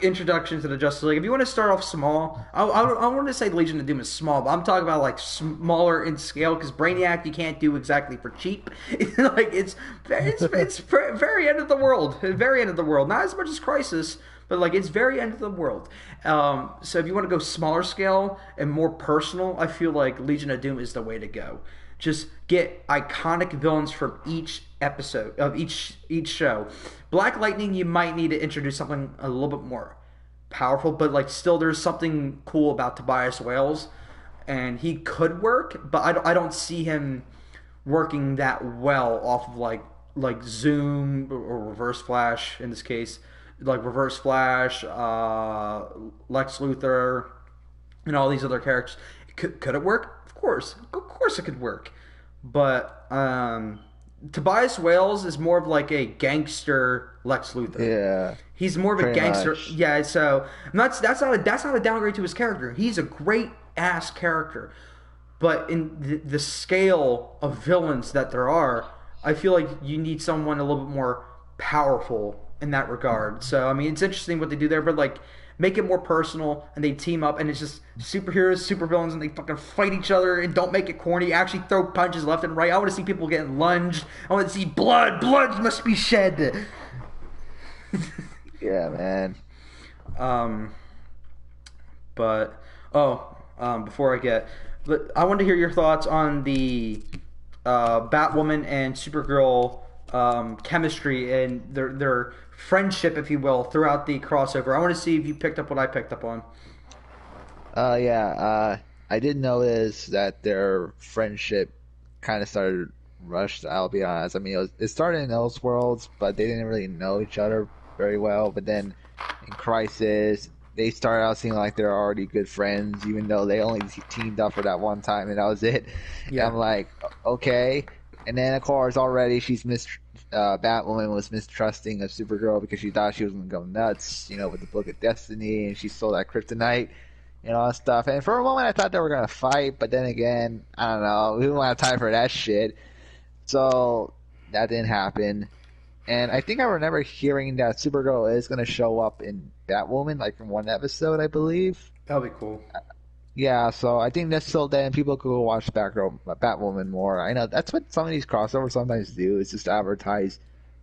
introduction to the Justice League. If you want to start off small, I want to say Legion of Doom is small, but I'm talking about like smaller in scale because Brainiac you can't do exactly for cheap. Like it's very end of the world, very end of the world. Not as much as Crisis, but like it's very end of the world. So if you want to go smaller scale and more personal, I feel like Legion of Doom is the way to go. Just get iconic villains from each episode of each show. Black Lightning, you might need to introduce something a little bit more powerful, but like still, there's something cool about Tobias Wales, and he could work, but I don't see him working that well off of like Zoom or Reverse Flash in this case, like Reverse Flash, Lex Luthor, and all these other characters. Could it work? Of course, it could work. But Tobias Wales is more of like a gangster Lex Luthor. yeah, He's more of a pretty gangster. much. Yeah, so that's not a downgrade to his character. He's a great ass character. But in the scale of villains that there are, I feel like you need someone a little bit more powerful in that regard. So I mean, it's interesting what they do there, but like make it more personal, and they team up, and it's just superheroes, supervillains, and they fucking fight each other and don't make it corny. Actually, throw punches left and right. I want to see people getting lunged. I want to see blood. Blood must be shed. Yeah, man. Before I wanted to hear your thoughts on the Batwoman and Supergirl chemistry and their friendship, if you will, throughout the crossover. I want to see if you picked up what I picked up on. Yeah. I did notice that their friendship kind of started rushed. I'll be honest. I mean, it started in Elseworlds, but they didn't really know each other very well. But then in Crisis, they started out seeming like they're already good friends, even though they only teamed up for that one time and that was it. Yeah. And I'm like, okay. And then of course already Batwoman was mistrusting of Supergirl because she thought she was gonna go nuts, with the Book of Destiny, and she stole that kryptonite and all that stuff. And for a moment I thought they were gonna fight, but then again, I don't know, we don't have time for that shit. So that didn't happen. And I think I remember hearing that Supergirl is going to show up in Batwoman, like in one episode, I believe. That'll be cool. Yeah, so I think that's till then people could go watch Batwoman more. I know that's what some of these crossovers sometimes do, is just advertise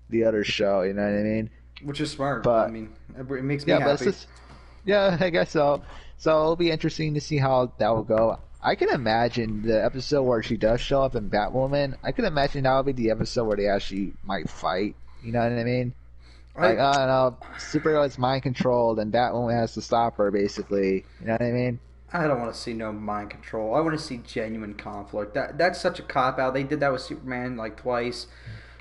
the other show, you know what I mean? Which is smart. But, I mean, it makes me happy. Yeah, I guess so. So it'll be interesting to see how that will go. I can imagine the episode where she does show up in Batwoman. I can imagine that will be the episode where they actually might fight. You know what I mean? Like, I don't know, Supergirl is mind controlled and Batwoman has to stop her, basically. You know what I mean? I don't want to see no mind control. I want to see genuine conflict. That's such a cop out. They did that with Superman like twice.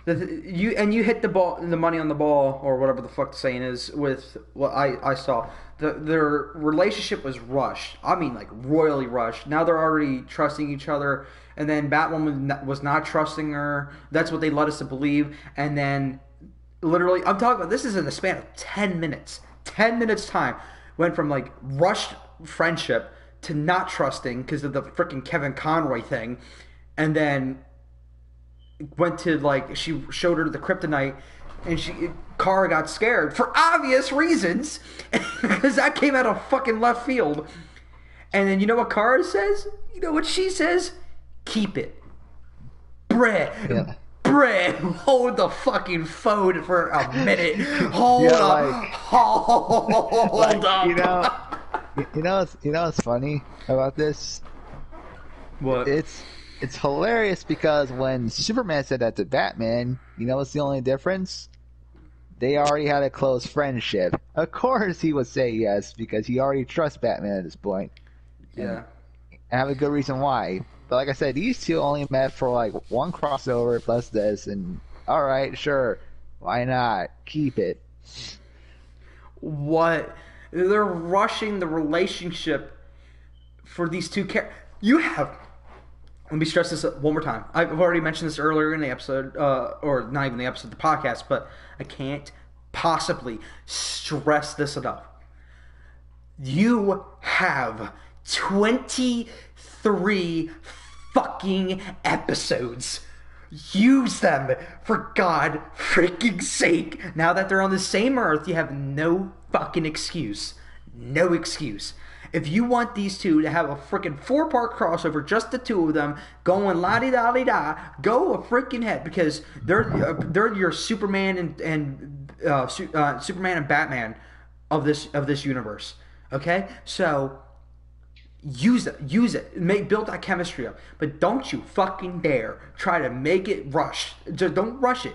You hit the money on the ball, or whatever the fuck the saying is, with what I saw. Their relationship was rushed. I mean, like royally rushed. Now they're already trusting each other, and then Batwoman was not trusting her. That's what they led us to believe. And then, literally, I'm talking about this is in the span of 10 minutes. 10 minutes time went from like rushed friendship to not trusting because of the freaking Kevin Conroy thing, and then went to like she showed her the kryptonite, and Kara got scared for obvious reasons because that came out of fucking left field. And then you know what Kara says? You know what she says? Keep it, Brett. Yeah. Brett, hold the fucking phone for a minute. Hold up. Hold up. You know what's funny about this? What? It's hilarious because when Superman said that to Batman, you know what's the only difference? They already had a close friendship. Of course he would say yes because he already trusts Batman at this point. Yeah. I have a good reason why. But like I said, these two only met for like one crossover plus this, and alright, sure. Why not? Keep it. What? They're rushing the relationship for these two characters. Let me stress this one more time. I've already mentioned this earlier in the episode, or not even the episode, the podcast, but I can't possibly stress this enough. You have 23 fucking episodes. Use them, for God freaking sake. Now that they're on the same Earth, you have no fucking excuse. No excuse. If you want these two to have a freaking 4-part crossover, just the two of them going la-di-da-di-da, go a freaking head, because they're your Superman and Superman and Batman of this universe. Okay, so use it, build that chemistry up, but don't you fucking dare try to make it rush. Just don't rush it.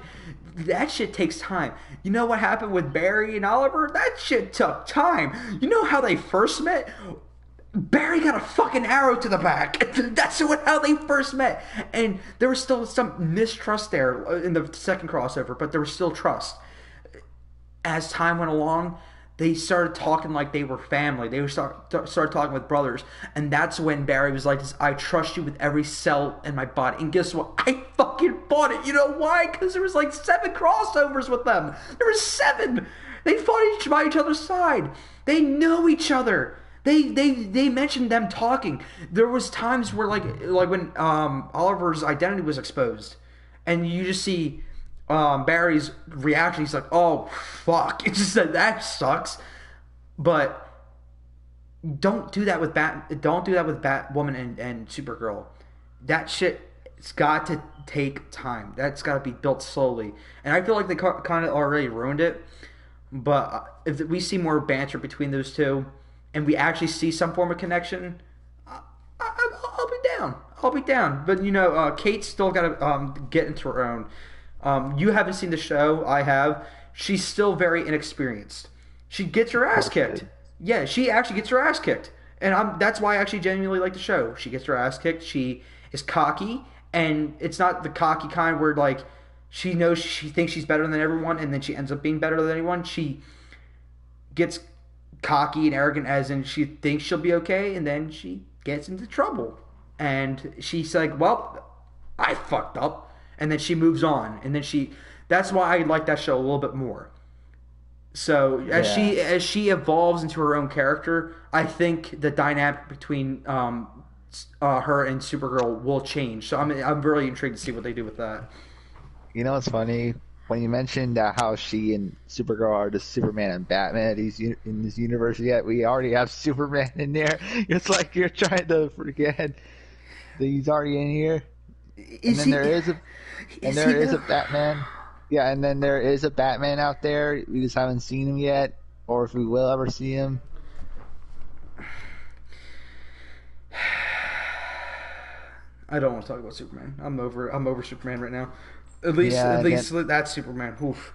That shit takes time. You know what happened with Barry and Oliver? That shit took time. You know how they first met? Barry got a fucking arrow to the back. That's how they first met. And there was still some mistrust there in the second crossover, but there was still trust. As time went along, they started talking like they were family. They started talking with brothers. And that's when Barry was like, I trust you with every cell in my body. And guess what? I fucking bought it. You know why? Because there was like 7 crossovers with them. There was 7. They fought by each other's side. They know each other. They mentioned them talking. There was times where like when Oliver's identity was exposed. And you just see Barry's reaction. He's like, oh, fuck. It's just that sucks. But don't do that with Don't do that with Batwoman and Supergirl. That shit, it's got to take time. That's got to be built slowly. And I feel like they kind of already ruined it. But if we see more banter between those two, and we actually see some form of connection, I'll be down. I'll be down. But Kate's still got to get into her own. You haven't seen the show. I have. She's still very inexperienced. She gets her ass kicked. Yeah, she actually gets her ass kicked, and that's why I actually genuinely like the show. She gets her ass kicked. She is cocky, and it's not the cocky kind where like she knows she thinks she's better than everyone, and then she ends up being better than anyone. She gets cocky and arrogant, as in she thinks she'll be okay, and then she gets into trouble, and she's like, "Well, I fucked up," and then she moves on, and then she. That's why I like that show a little bit more. So as she evolves into her own character, I think the dynamic between her and Supergirl will change. So I'm really intrigued to see what they do with that. You know what's funny? When you mentioned how she and Supergirl are just Superman and Batman in this universe, yet we already have Superman in there. It's like you're trying to forget that he's already in here. And then there is a Batman. Yeah, and then there is a Batman out there. We just haven't seen him yet, or if we will ever see him. I don't want to talk about Superman. I'm over Superman right now. At least that's Superman. Oof.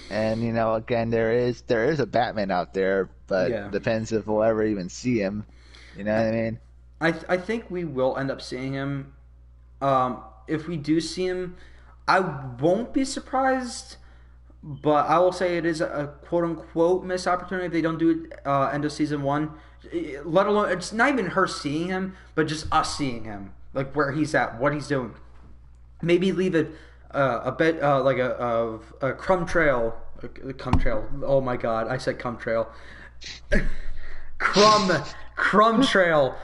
And again, there is a Batman out there, but it depends if we'll ever even see him. You know what I mean? I think we will end up seeing him. If we do see him, I won't be surprised, but I will say it is a quote-unquote missed opportunity if they don't do it end of season 1. Let alone, it's not even her seeing him, but just us seeing him, like where he's at, what he's doing. Maybe leave it a bit like a crumb trail. Cum trail. Oh my god, I said cum trail. Crumb trail.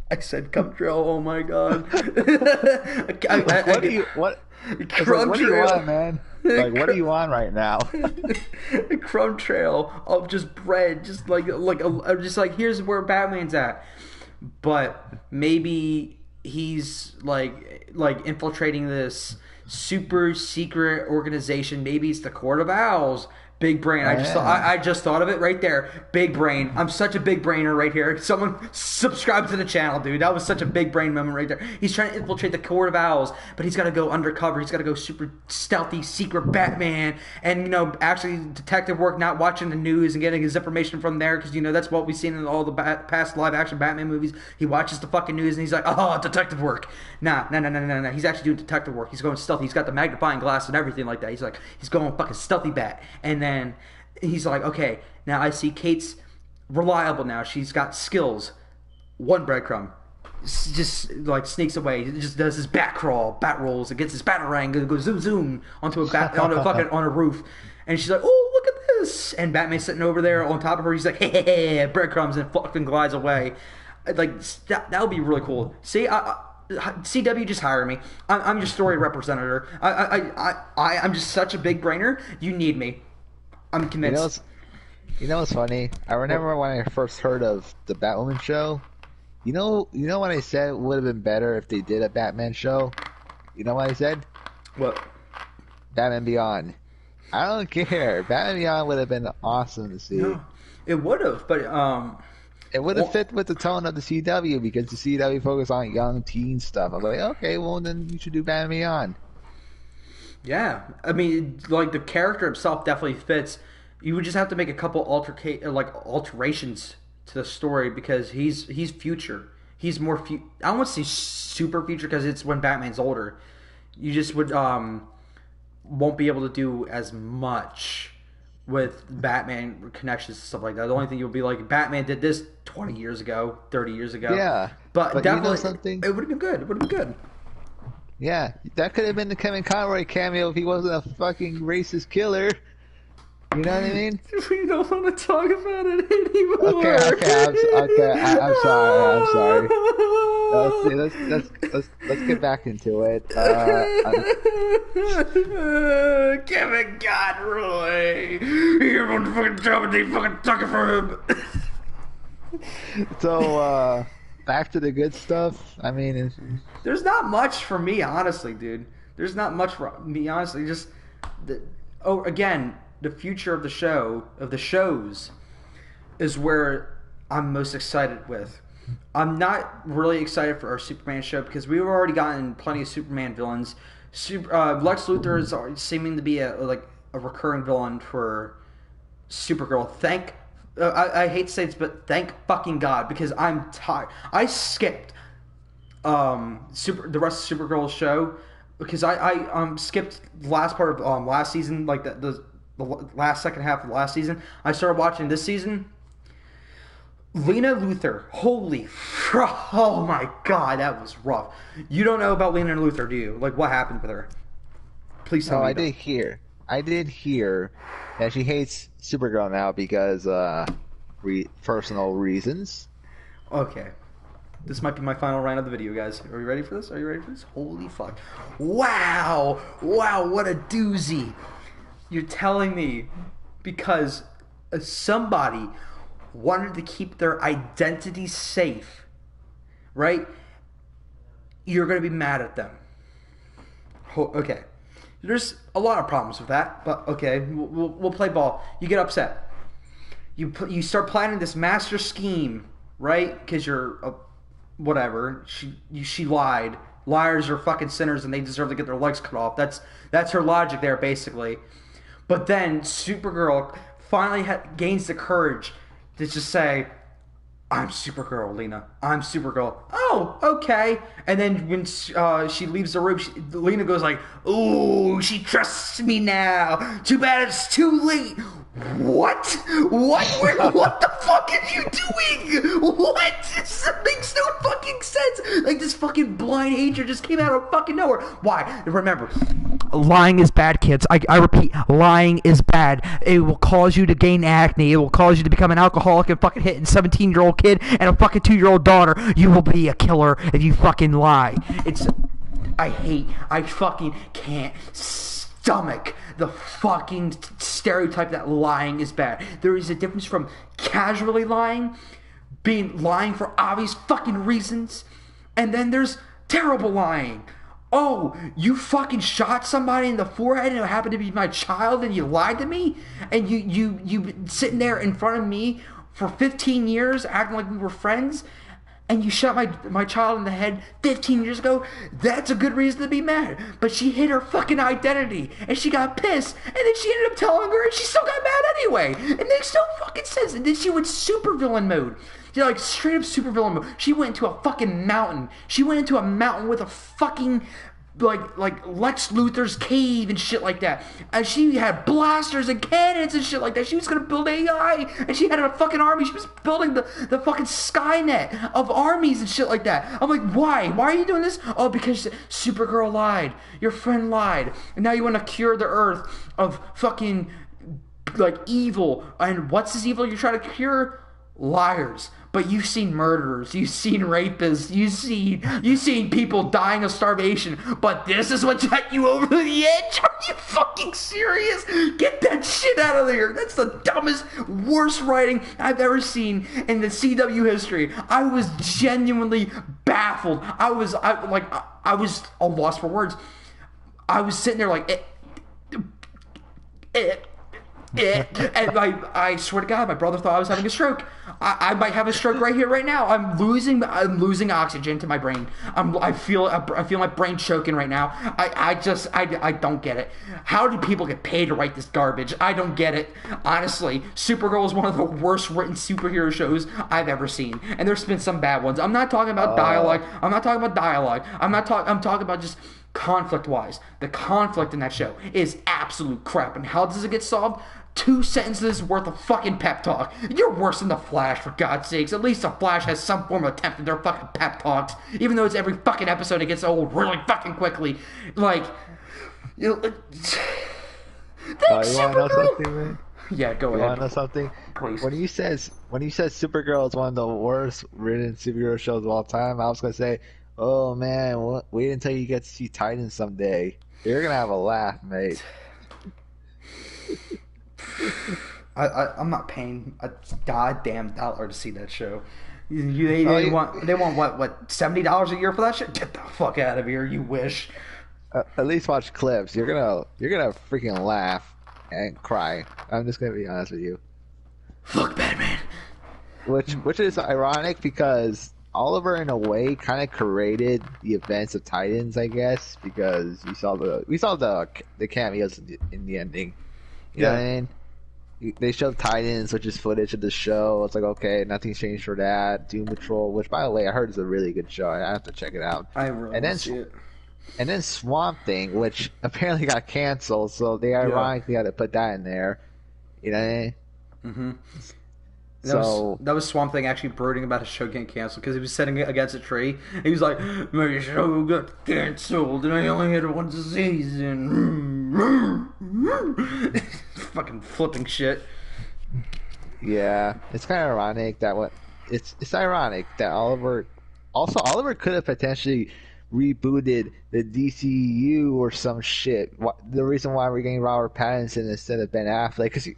I said cum trail. Oh my god. What do you want, man? Like, what are you on right now? A crumb trail of just bread, just like here's where Batman's at. But maybe he's like infiltrating this super secret organization. Maybe it's the Court of Owls. Big brain. I just thought of it right there. Big brain. I'm such a big brainer right here. Someone subscribe to the channel, dude. That was such a big brain moment right there. He's trying to infiltrate the Court of Owls, but he's got to go undercover. He's got to go super stealthy, secret Batman, and actually detective work, not watching the news and getting his information from there, because that's what we've seen in all the past live action Batman movies. He watches the fucking news and he's like, oh, detective work. Nah. He's actually doing detective work. He's going stealthy. He's got the magnifying glass and everything like that. He's going fucking stealthy bat. And then he's like, okay, now I see Kate's reliable now. She's got skills. One breadcrumb. Just like sneaks away. He just does his bat rolls, and gets his batarang, goes zoom onto on a roof. And she's like, oh, look at this. And Batman's sitting over there on top of her. He's like, hey, breadcrumbs, and fucking glides away. Like, that would be really cool. See, CW, just hire me. I'm your story representative. I'm just such a big brainer. You need me. I'm convinced. You know what's funny? I remember when I first heard of the Batwoman show. You know what I said would have been better if they did a Batman show? You know what I said? What? Batman Beyond. I don't care. Batman Beyond would have been awesome to see. No, it would have, but it would have fit with the tone of the CW, because the CW focused on young teen stuff. I was like, okay, well then you should do Batman Beyond. Yeah, I mean, like the character himself definitely fits. You would just have to make a couple alterations to the story, because he's future. He's more I don't want to say super future, because it's when Batman's older. You just won't be able to do as much with Batman connections and stuff like that. The only thing you'll be like, Batman did this 20 years ago, 30 years ago. Yeah, but definitely something. It would have been good. It would have been good. Yeah, that could have been the Kevin Conroy cameo if he wasn't a fucking racist killer. You know what I mean? We don't want to talk about it anymore. Okay. I'm sorry. let's get back into it. Kevin Conroy, you're on the fucking job and they fucking took it from him. So back to the good stuff. I mean, There's not much for me, honestly, dude. There's not much for me, honestly. Just again, the future of the shows, is where I'm most excited with. I'm not really excited for our Superman show because we've already gotten plenty of Superman villains. Lex Luthor is seeming to be a recurring villain for Supergirl. I hate to say this, but thank fucking God, because I'm tired. I skipped the rest of Supergirl's show because I skipped the last part of last season, like the last second half of the last season. I started watching this season. Lena Luthor, oh my God, that was rough. You don't know about Lena Luthor, do you? Like, what happened with her? Please tell me. I did hear that she hates Supergirl now because personal reasons. Okay. This might be my final round of the video, guys. Are you ready for this? Holy fuck. Wow, what a doozy. You're telling me because somebody wanted to keep their identity safe, right? You're going to be mad at them. Okay. There's a lot of problems with that, but okay, we'll play ball. You get upset. You start planning this master scheme, right? Because you're whatever. She lied. Liars are fucking sinners, and they deserve to get their legs cut off. That's her logic there, basically. But then Supergirl finally gains the courage to just say, I'm Supergirl, Lena. I'm Supergirl. Oh, okay. And then when she leaves the room, Lena goes like, ooh, she trusts me now. Too bad it's too late. What? What the fuck are you doing? What? This makes no fucking sense. Like, this fucking blind hatred just came out of fucking nowhere. Why? Remember, lying is bad, kids. I repeat, lying is bad. It will cause you to gain acne. It will cause you to become an alcoholic and fucking hit a 17-year-old kid and a fucking 2-year-old daughter. You will be a killer if you fucking lie. I fucking can't stomach the fucking stereotype that lying is bad. There is a difference from casually lying, lying for obvious fucking reasons, and then there's terrible lying. Oh, you fucking shot somebody in the forehead and it happened to be my child and you lied to me? And you been sitting there in front of me for 15 years acting like we were friends? And you shot my child in the head 15 years ago? That's a good reason to be mad. But she hid her fucking identity, and she got pissed, and then she ended up telling her, and she still got mad anyway. It makes no fucking sense. And then she went supervillain mode. Like, straight up supervillain mode. She went into a fucking mountain. She went into a mountain with a fucking like Lex Luthor's cave and shit like that. And she had blasters and cannons and shit like that. She was gonna build AI, and she had a fucking army. She was building the fucking Skynet of armies and shit like that. I'm like, why? Why are you doing this? Oh, because Supergirl lied. Your friend lied. And now you want to cure the earth of fucking like evil. And what's this evil you're trying to cure? Liars. But you've seen murderers, you've seen rapists, you've seen people dying of starvation, but this is what got you over the edge? Are you fucking serious? Get that shit out of there. That's the dumbest, worst writing I've ever seen in the CW history. I was genuinely baffled. I was a loss for words. I was sitting there like, and I swear to God, my brother thought I was having a stroke. I might have a stroke right here, right now. I'm losing oxygen to my brain. I feel my brain choking right now. I don't get it. How do people get paid to write this garbage? I don't get it. Honestly, Supergirl is one of the worst written superhero shows I've ever seen, and there's been some bad ones. I'm not talking about dialogue. I'm talking about just conflict-wise. The conflict in that show is absolute crap. And how does it get solved? 2 sentences worth of fucking pep talk. You're worse than the Flash, for God's sakes. At least the Flash has some form of attempt at their fucking pep talks. Even though it's every fucking episode, it gets old really fucking quickly. Like, you know, thanks, you wanna know Supergirl. something, man? Yeah, go You ahead. wanna know something? Please. when you said Supergirl is one of the worst written superhero shows of all time, I was gonna say, oh man, wait until you get to see Titans someday. You're gonna have a laugh, mate. I'm not paying a goddamn dollar to see that show. Oh, They want what $70 a year for that shit? Get the fuck out of here! You wish. at least watch clips. You're gonna freaking laugh and cry. I'm just gonna be honest with you. Fuck Batman. Which is ironic because Oliver, in a way, kind of created the events of Titans, I guess, because we saw the cameos in the ending. You know what I mean? They showed Titans, which is footage of the show. It's like, okay, nothing's changed for that. Doom Patrol, which, by the way, I heard is a really good show. I have to check it out. I really want to see it. And then Swamp Thing, which apparently got canceled, so they ironically had to put that in there. You know what I mean? Mm-hmm. So that was Swamp Thing actually brooding about his show getting canceled because he was sitting against a tree. And he was like, "My show got canceled, and I only had it once a season." Fucking flipping shit. yeah, it's kind of ironic that it's ironic that Oliver could have potentially rebooted the DCU or some shit. The reason why we're getting Robert Pattinson instead of Ben Affleck, because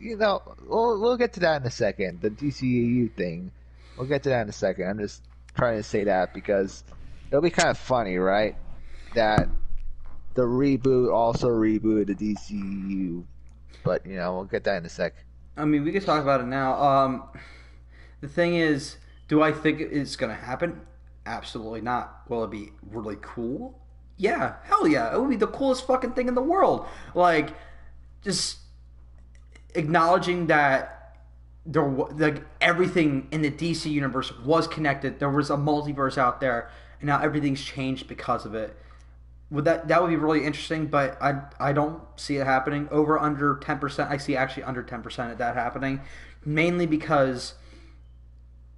we'll get to that in a second. The DCU thing, we'll get to that in a second. I'm just trying to say that because it'll be kind of funny, right? That the reboot also rebooted the DCU, but we'll get that in a sec. I mean, we could talk about it now. The thing is, do I think it's gonna happen? Absolutely not. Will it be really cool? Yeah, hell yeah. It would be the coolest fucking thing in the world. Like, just acknowledging that everything in the DC universe was connected. There was a multiverse out there, and now everything's changed because of it. That would be really interesting, but I don't see it happening. Under 10%. I see actually under 10% of that happening, mainly because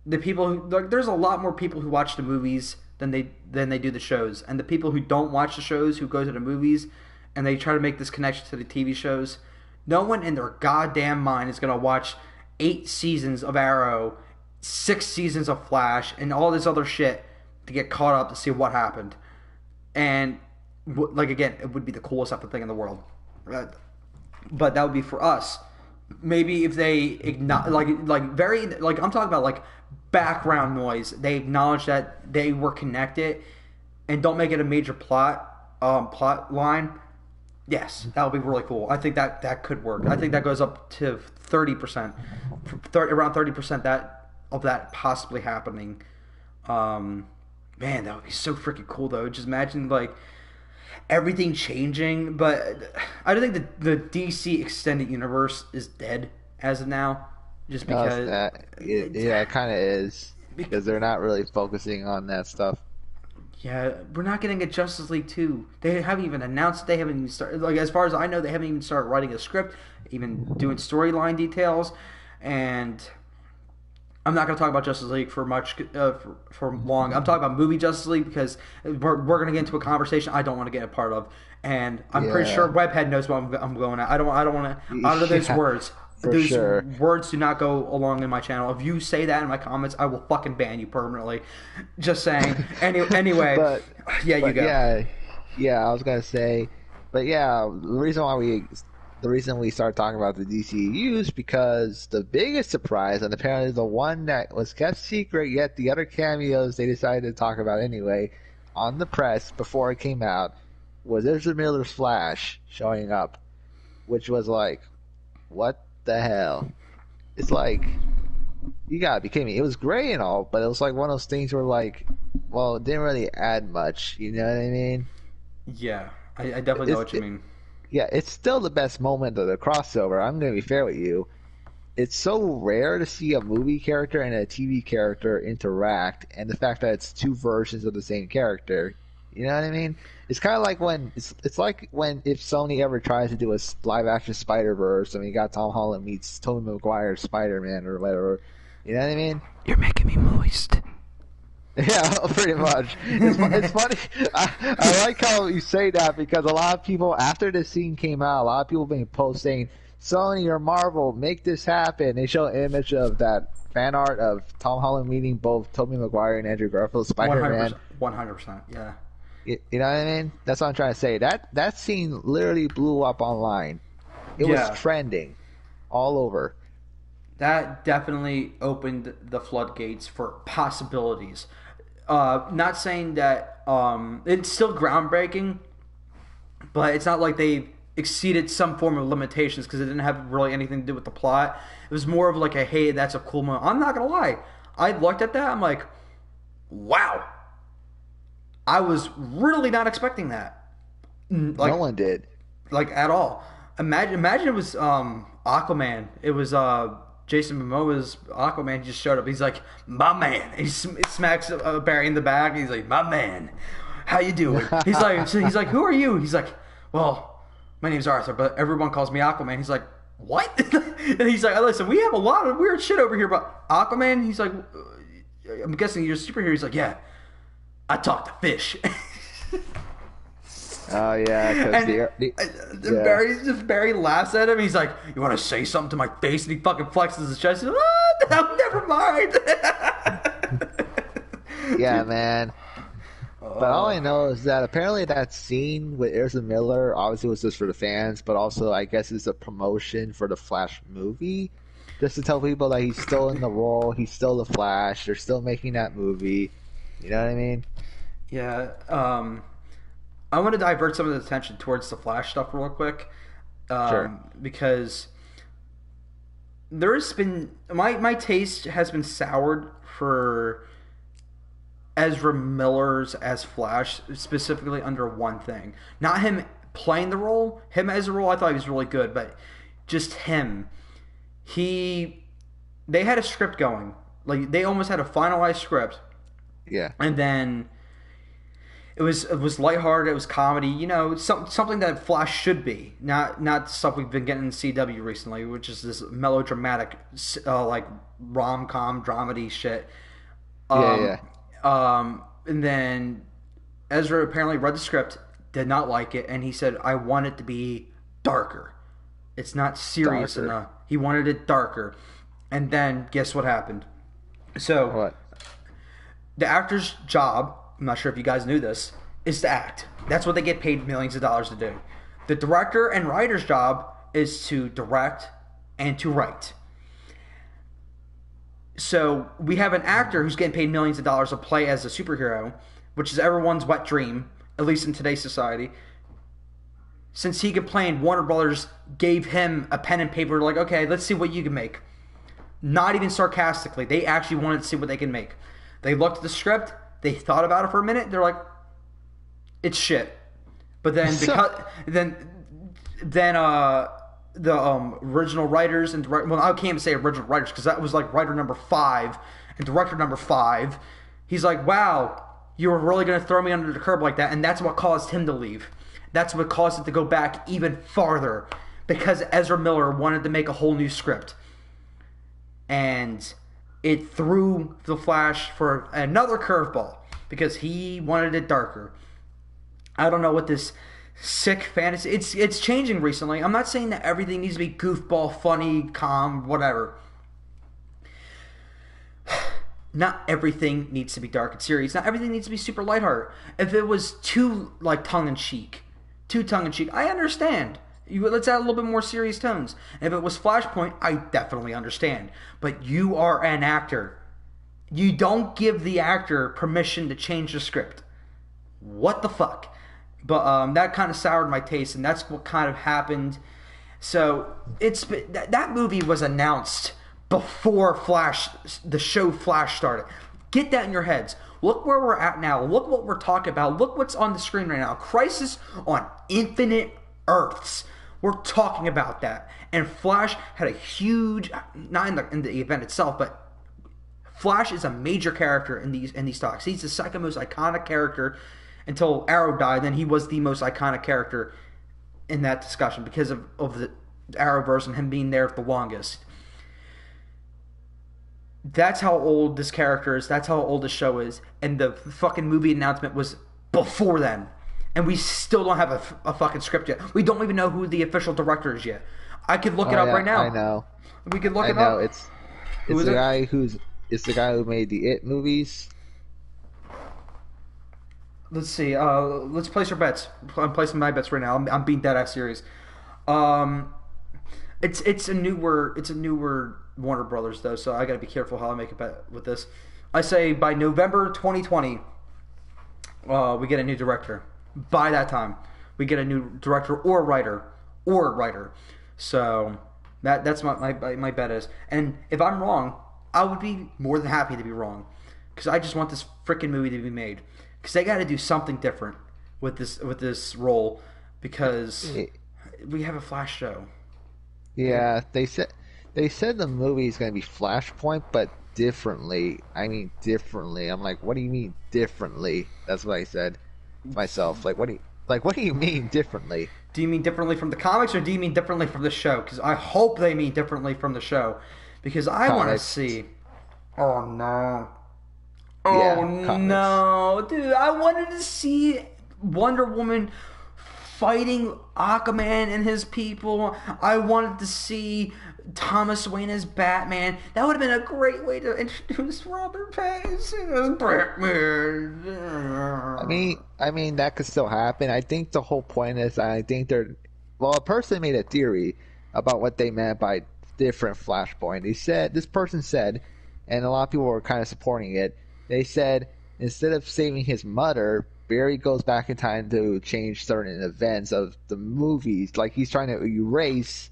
the people there's a lot more people who watch the movies than they do the shows, and the people who don't watch the shows who go to the movies and they try to make this connection to the TV shows, no one in their goddamn mind is going to watch 8 seasons of Arrow, 6 seasons of Flash, and all this other shit to get caught up to see what happened. And again, it would be the coolest fucking thing in the world, but that would be for us. Maybe if they I'm talking about background noise, they acknowledge that they were connected and don't make it a major plot line. Yes, that would be really cool. I think that could work. I think that goes up to 30%, around 30% of that possibly happening. Man, that would be so freaking cool though. Just imagine everything changing, but I don't think the DC extended universe is dead as of now, just because it kind of is because they're not really focusing on that stuff. Yeah, we're not getting a Justice League 2. They haven't even announced it. They haven't even started. As far as I know, they haven't even started writing a script, even doing storyline details, and I'm not going to talk about Justice League for long. I'm talking about movie Justice League because we're going to get into a conversation I don't want to get a part of, and I'm pretty sure Webhead knows what I'm going at. I don't want to. Out of those words, words do not go along in my channel. If you say that in my comments, I will fucking ban you permanently. Just saying. Anyway, you go. Yeah. I was gonna say, but the reason we started talking about the DCU is because the biggest surprise, and apparently the one that was kept secret, yet the other cameos they decided to talk about anyway on the press before it came out, was Ezra Miller's Flash showing up, which was like, what the hell? It's like, you gotta be kidding me. It was great and all, but it was like one of those things where it didn't really add much. You know what I mean? Yeah, I definitely know what you mean. Yeah, it's still the best moment of the crossover. I'm going to be fair with you. It's so rare to see a movie character and a TV character interact, and the fact that it's 2 versions of the same character. You know what I mean? It's kind of like it's like when if Sony ever tries to do a live action Spider-Verse, and you got Tom Holland meets Tobey Maguire's Spider-Man or whatever. You know what I mean? You're making me moist. Yeah, pretty much. It's funny. I like how you say that because a lot of people, after the scene came out, a lot of people been posting Sony or Marvel, make this happen. They show an image of that fan art of Tom Holland meeting both Tobey Maguire and Andrew Garfield, Spider-Man. 100%. 100%. Yeah. You know what I mean? That's what I'm trying to say. That scene literally blew up online. It was trending all over. That definitely opened the floodgates for possibilities. Not saying that it's still groundbreaking, but it's not like they exceeded some form of limitations because it didn't have really anything to do with the plot. It was more of like a, hey, that's a cool moment. I'm not going to lie. I looked at that. I'm like, wow. I was really not expecting that. Like, no one did. Like, at all. Imagine it was Aquaman. It was Jason Momoa's Aquaman. He just showed up. He's like, my man. He smacks Barry in the back. He's like, my man. How you doing? He's like, who are you? He's like, well, my name's Arthur, but everyone calls me Aquaman. He's like, what? And he's like, listen, we have a lot of weird shit over here, but Aquaman, he's like, I'm guessing you're a superhero. He's like, yeah, I talk to fish. Oh yeah, because Barry laughs at him. He's like, "You want to say something to my face?" And he fucking flexes his chest. He's like, "Oh, never mind." Yeah, man. But all I know is that apparently that scene with Ezra Miller obviously was just for the fans, but also I guess it's a promotion for the Flash movie, just to tell people that he's still in the role, he's still the Flash, they're still making that movie. You know what I mean? Yeah. I want to divert some of the attention towards the Flash stuff real quick, Sure. because there's been my taste has been soured for Ezra Miller's as Flash, specifically under one thing. Not him playing the role. Him as a role, I thought he was really good, but just him. They had a script going. Like, they almost had a finalized script. Yeah. And then it was lighthearted, it was comedy, you know, something that Flash should be. Not stuff we've been getting in CW recently, which is this melodramatic like rom-com dramedy shit. Yeah. And then Ezra apparently read the script, did not like it, and he said, I want it to be darker. It's not serious enough. He wanted it darker. And then, guess what happened? So, What? the actor's job, I'm not sure if you guys knew this, is to act. That's what they get paid millions of dollars to do. The director and writer's job is to direct and to write. So we have an actor who's getting paid millions of dollars to play as a superhero, which is everyone's wet dream, at least in today's society. Since he could play in Warner Brothers gave him a pen and paper, like, okay, let's see what you can make. Not even sarcastically. They actually wanted to see what they can make. They looked at the script. They thought about it for a minute. They're like, it's shit. But then the original writers and director, well, I can't even say original writers because that was like writer number 5 and director number 5. He's like, wow, you were really going to throw me under the curb like that. And that's what caused him to leave. That's what caused it to go back even farther, because Ezra Miller wanted to make a whole new script. And it threw the Flash for another curveball because he wanted it darker. I don't know what this sick fantasy... It's changing recently. I'm not saying that everything needs to be goofball, funny, calm, whatever. Not everything needs to be dark and serious. Not everything needs to be super lighthearted. If it was too tongue-in-cheek, I understand. Let's add a little bit more serious tones. If it was Flashpoint, I definitely understand. But you are an actor. You don't give the actor permission to change the script. What the fuck? But that kind of soured my taste, and that's what kind of happened. So that movie was announced before the show Flash started. Get that in your heads. Look where we're at now. Look what we're talking about. Look what's on the screen right now. Crisis on Infinite Earths. We're talking about that. And Flash had a huge, not in the event itself, but Flash is a major character in these talks. He's the second most iconic character until Arrow died. Then he was the most iconic character in that discussion because of the Arrowverse and him being there the longest. That's how old this character is. That's how old the show is. And the fucking movie announcement was before then. And we still don't have a fucking script yet. We don't even know who the official director is yet. I could look Oh it up yeah, right I now. know. We could look I it know. up. Who It's is the it? guy who's it's the guy who made the It movies. Let's see. Let's place our bets. I'm placing my bets right now. I'm being dead ass serious. Um, it's a newer Warner Brothers though, so I got to be careful how I make a bet with this. I say by November 2020, we get a new director. By that time, we get a new director or writer. So that's my bet is. And if I'm wrong, I would be more than happy to be wrong, because I just want this freaking movie to be made. Because they got to do something different with this role, because Y- we have a Flash show. And Yeah, they said the movie is going to be Flashpoint, but differently. I mean, differently. I'm like, what do you mean differently? That's what I said to myself. What do you mean differently? do you mean differently from the comics, or do you mean differently from the show? Because I hope they mean differently from the show, because I want to Comics. see. Oh no. Oh Yeah, comics. no, dude! I wanted to see Wonder Woman fighting Aquaman and his people. I wanted to see Thomas Wayne as Batman. That would have been a great way to introduce Robert Pattinson as I Batman. mean, I mean that could still happen. I think the whole point is, I think they're, well, a person made a theory about what they meant by different Flashpoint. This person said, and a lot of people were kind of supporting it. They said instead of saving his mother, Barry goes back in time to change certain events of the movies. Like he's trying to erase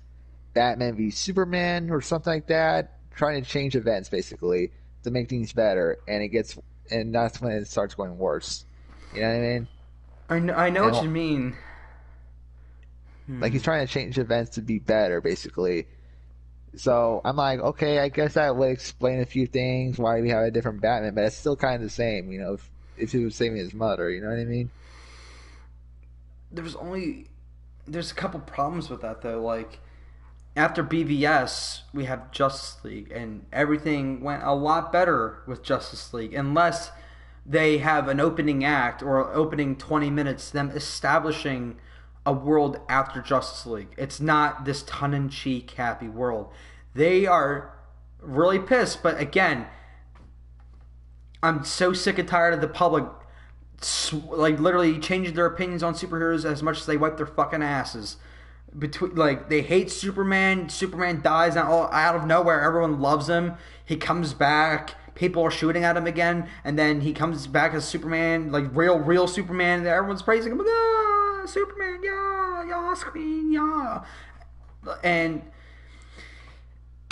Batman v Superman or something like that, trying to change events basically to make things better, and that's when it starts going worse. You know what I mean? I know And what you mean. like he's trying to change events to be better, basically. So I'm like, okay, I guess that would explain a few things why we have a different Batman, but it's still kind of the same, if he was saving his mother, you know what I mean? There's only there's a couple problems with that though. Like after BVS, we have Justice League, and everything went a lot better with Justice League, unless they have an opening act or opening 20 minutes, them establishing a world after Justice League. It's not this tongue in cheek happy world. They are really pissed, but again, I'm so sick and tired of the public like literally changing their opinions on superheroes as much as they wipe their fucking asses. Between like they hate Superman. Superman dies out of nowhere. Everyone loves him. He comes back. People are shooting at him again, and then he comes back as Superman, like real Superman. And everyone's praising him. Like, ah, Superman, yeah, yeah, Queen, yeah. And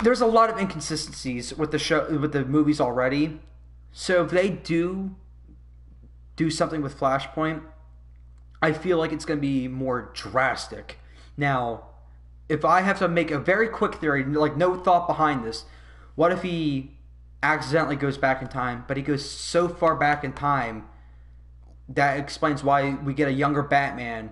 there's a lot of inconsistencies with the show, with the movies already. So if they do something with Flashpoint, I feel like it's going to be more drastic. Now, if I have to make a very quick theory, like no thought behind this, what if he accidentally goes back in time, but he goes so far back in time that explains why we get a younger Batman.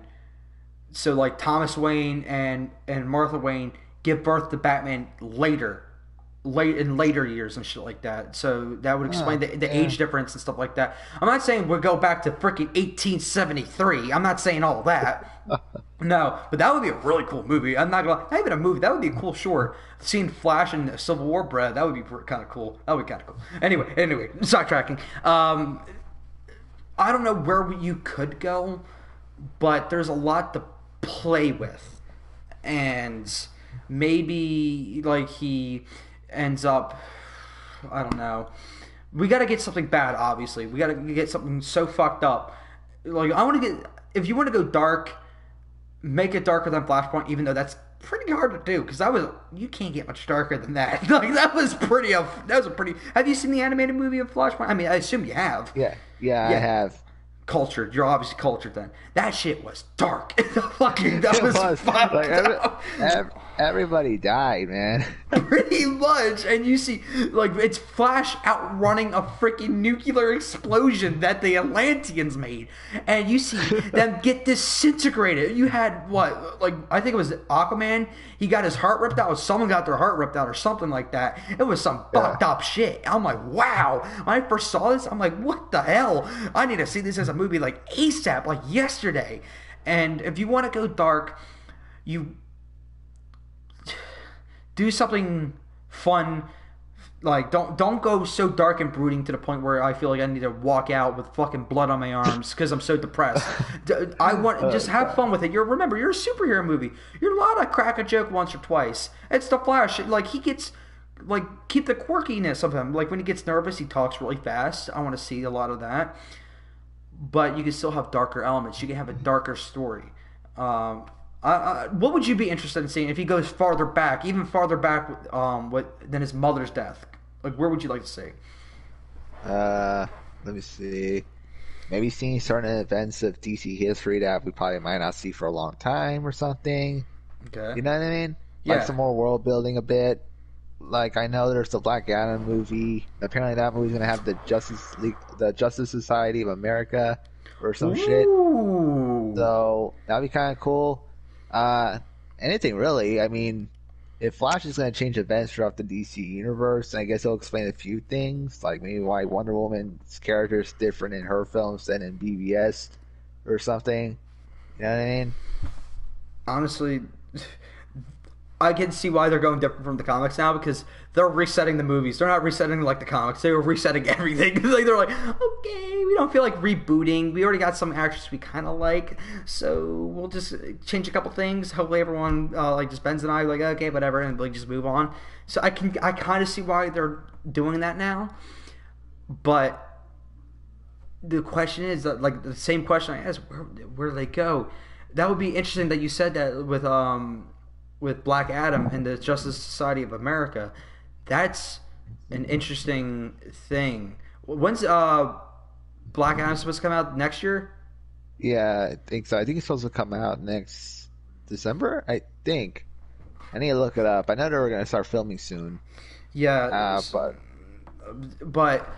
So like Thomas Wayne and Martha Wayne give birth to Batman late in later years and shit like that. So that would explain Oh, the yeah. age difference and stuff like that. I'm not saying we'll go back to freaking 1873. I'm not saying all that. No, but that would be a really cool movie. I'm not even a movie. That would be a cool short. Seeing Flash and Civil War bread, that would be kind of cool. That would be kind of cool. Anyway, sidetracking. I don't know where you could go, but there's a lot to play with, and maybe like he ends up, I don't know. We got to get something bad. Obviously, we got to get something so fucked up. Like I want to get. If you want to go dark, make it darker than Flashpoint, even though that's pretty hard to do because that was you can't get much darker than that. Like that was pretty. That was a pretty. Have you seen the animated movie of Flashpoint? I mean, I assume you have. Yeah, yeah, I Yeah, have. cultured. You're obviously cultured then. That shit was dark. Fucking that It was was like fucked up. everybody died, man. Pretty much, and you see, like it's Flash outrunning a freaking nuclear explosion that the Atlanteans made, and you see them get disintegrated. You had what, like I think it was Aquaman. He got his heart ripped out, or someone got their heart ripped out, or something like that. It was some Yeah. fucked up shit. I'm like, wow. When I first saw this, I'm like, what the hell? I need to see this as a movie like ASAP, like yesterday. And if you want to go dark, you do something fun. Like don't go so dark and brooding to the point where I feel like I need to walk out with fucking blood on my arms because I'm so depressed. I want just Oh have god. fun with it. Remember you're a superhero movie. You're allowed to crack a joke once or twice. It's the Flash. Like he gets like keep the quirkiness of him. Like when he gets nervous, he talks really fast. I want to see a lot of that. But you can still have darker elements. You can have a darker story. What would you be interested in seeing if he goes farther back, even farther back, than his mother's death? Like, where would you like to see? Uh, Let me see. Maybe seeing certain events of DC history that we probably might not see for a long time or something. Okay. You know what I mean? Like Yeah. some more world building a bit. Like I know there's the Black Adam movie. Apparently that movie's gonna have the Justice League, the Justice Society of America, or some shit. Ooh. So that'd be kind of cool. Uh, Anything really. I mean, if Flash is going to change events throughout the DC universe, I guess it'll explain a few things, like maybe why Wonder Woman's character is different in her films than in BVS or something. You know what I mean? Honestly, I can see why they're going different from the comics now because they're resetting the movies. They're not resetting like the comics. They're resetting everything. Like they're like, okay, we don't feel like rebooting. We already got some actors we kind of like, so we'll just change a couple things. Hopefully, everyone like just Ben's and I like okay, whatever, and like just move on. So I kind of see why they're doing that now, but the question is that like the same question I asked, where do they go? That would be interesting that you said that with Black Adam and the Justice Society of America. That's an interesting thing. When's Black Adam supposed to come out next year? Yeah, I think so. I think it's supposed to come out next December. I think. I need to look it up. I know they were going to start filming soon. Yeah, But but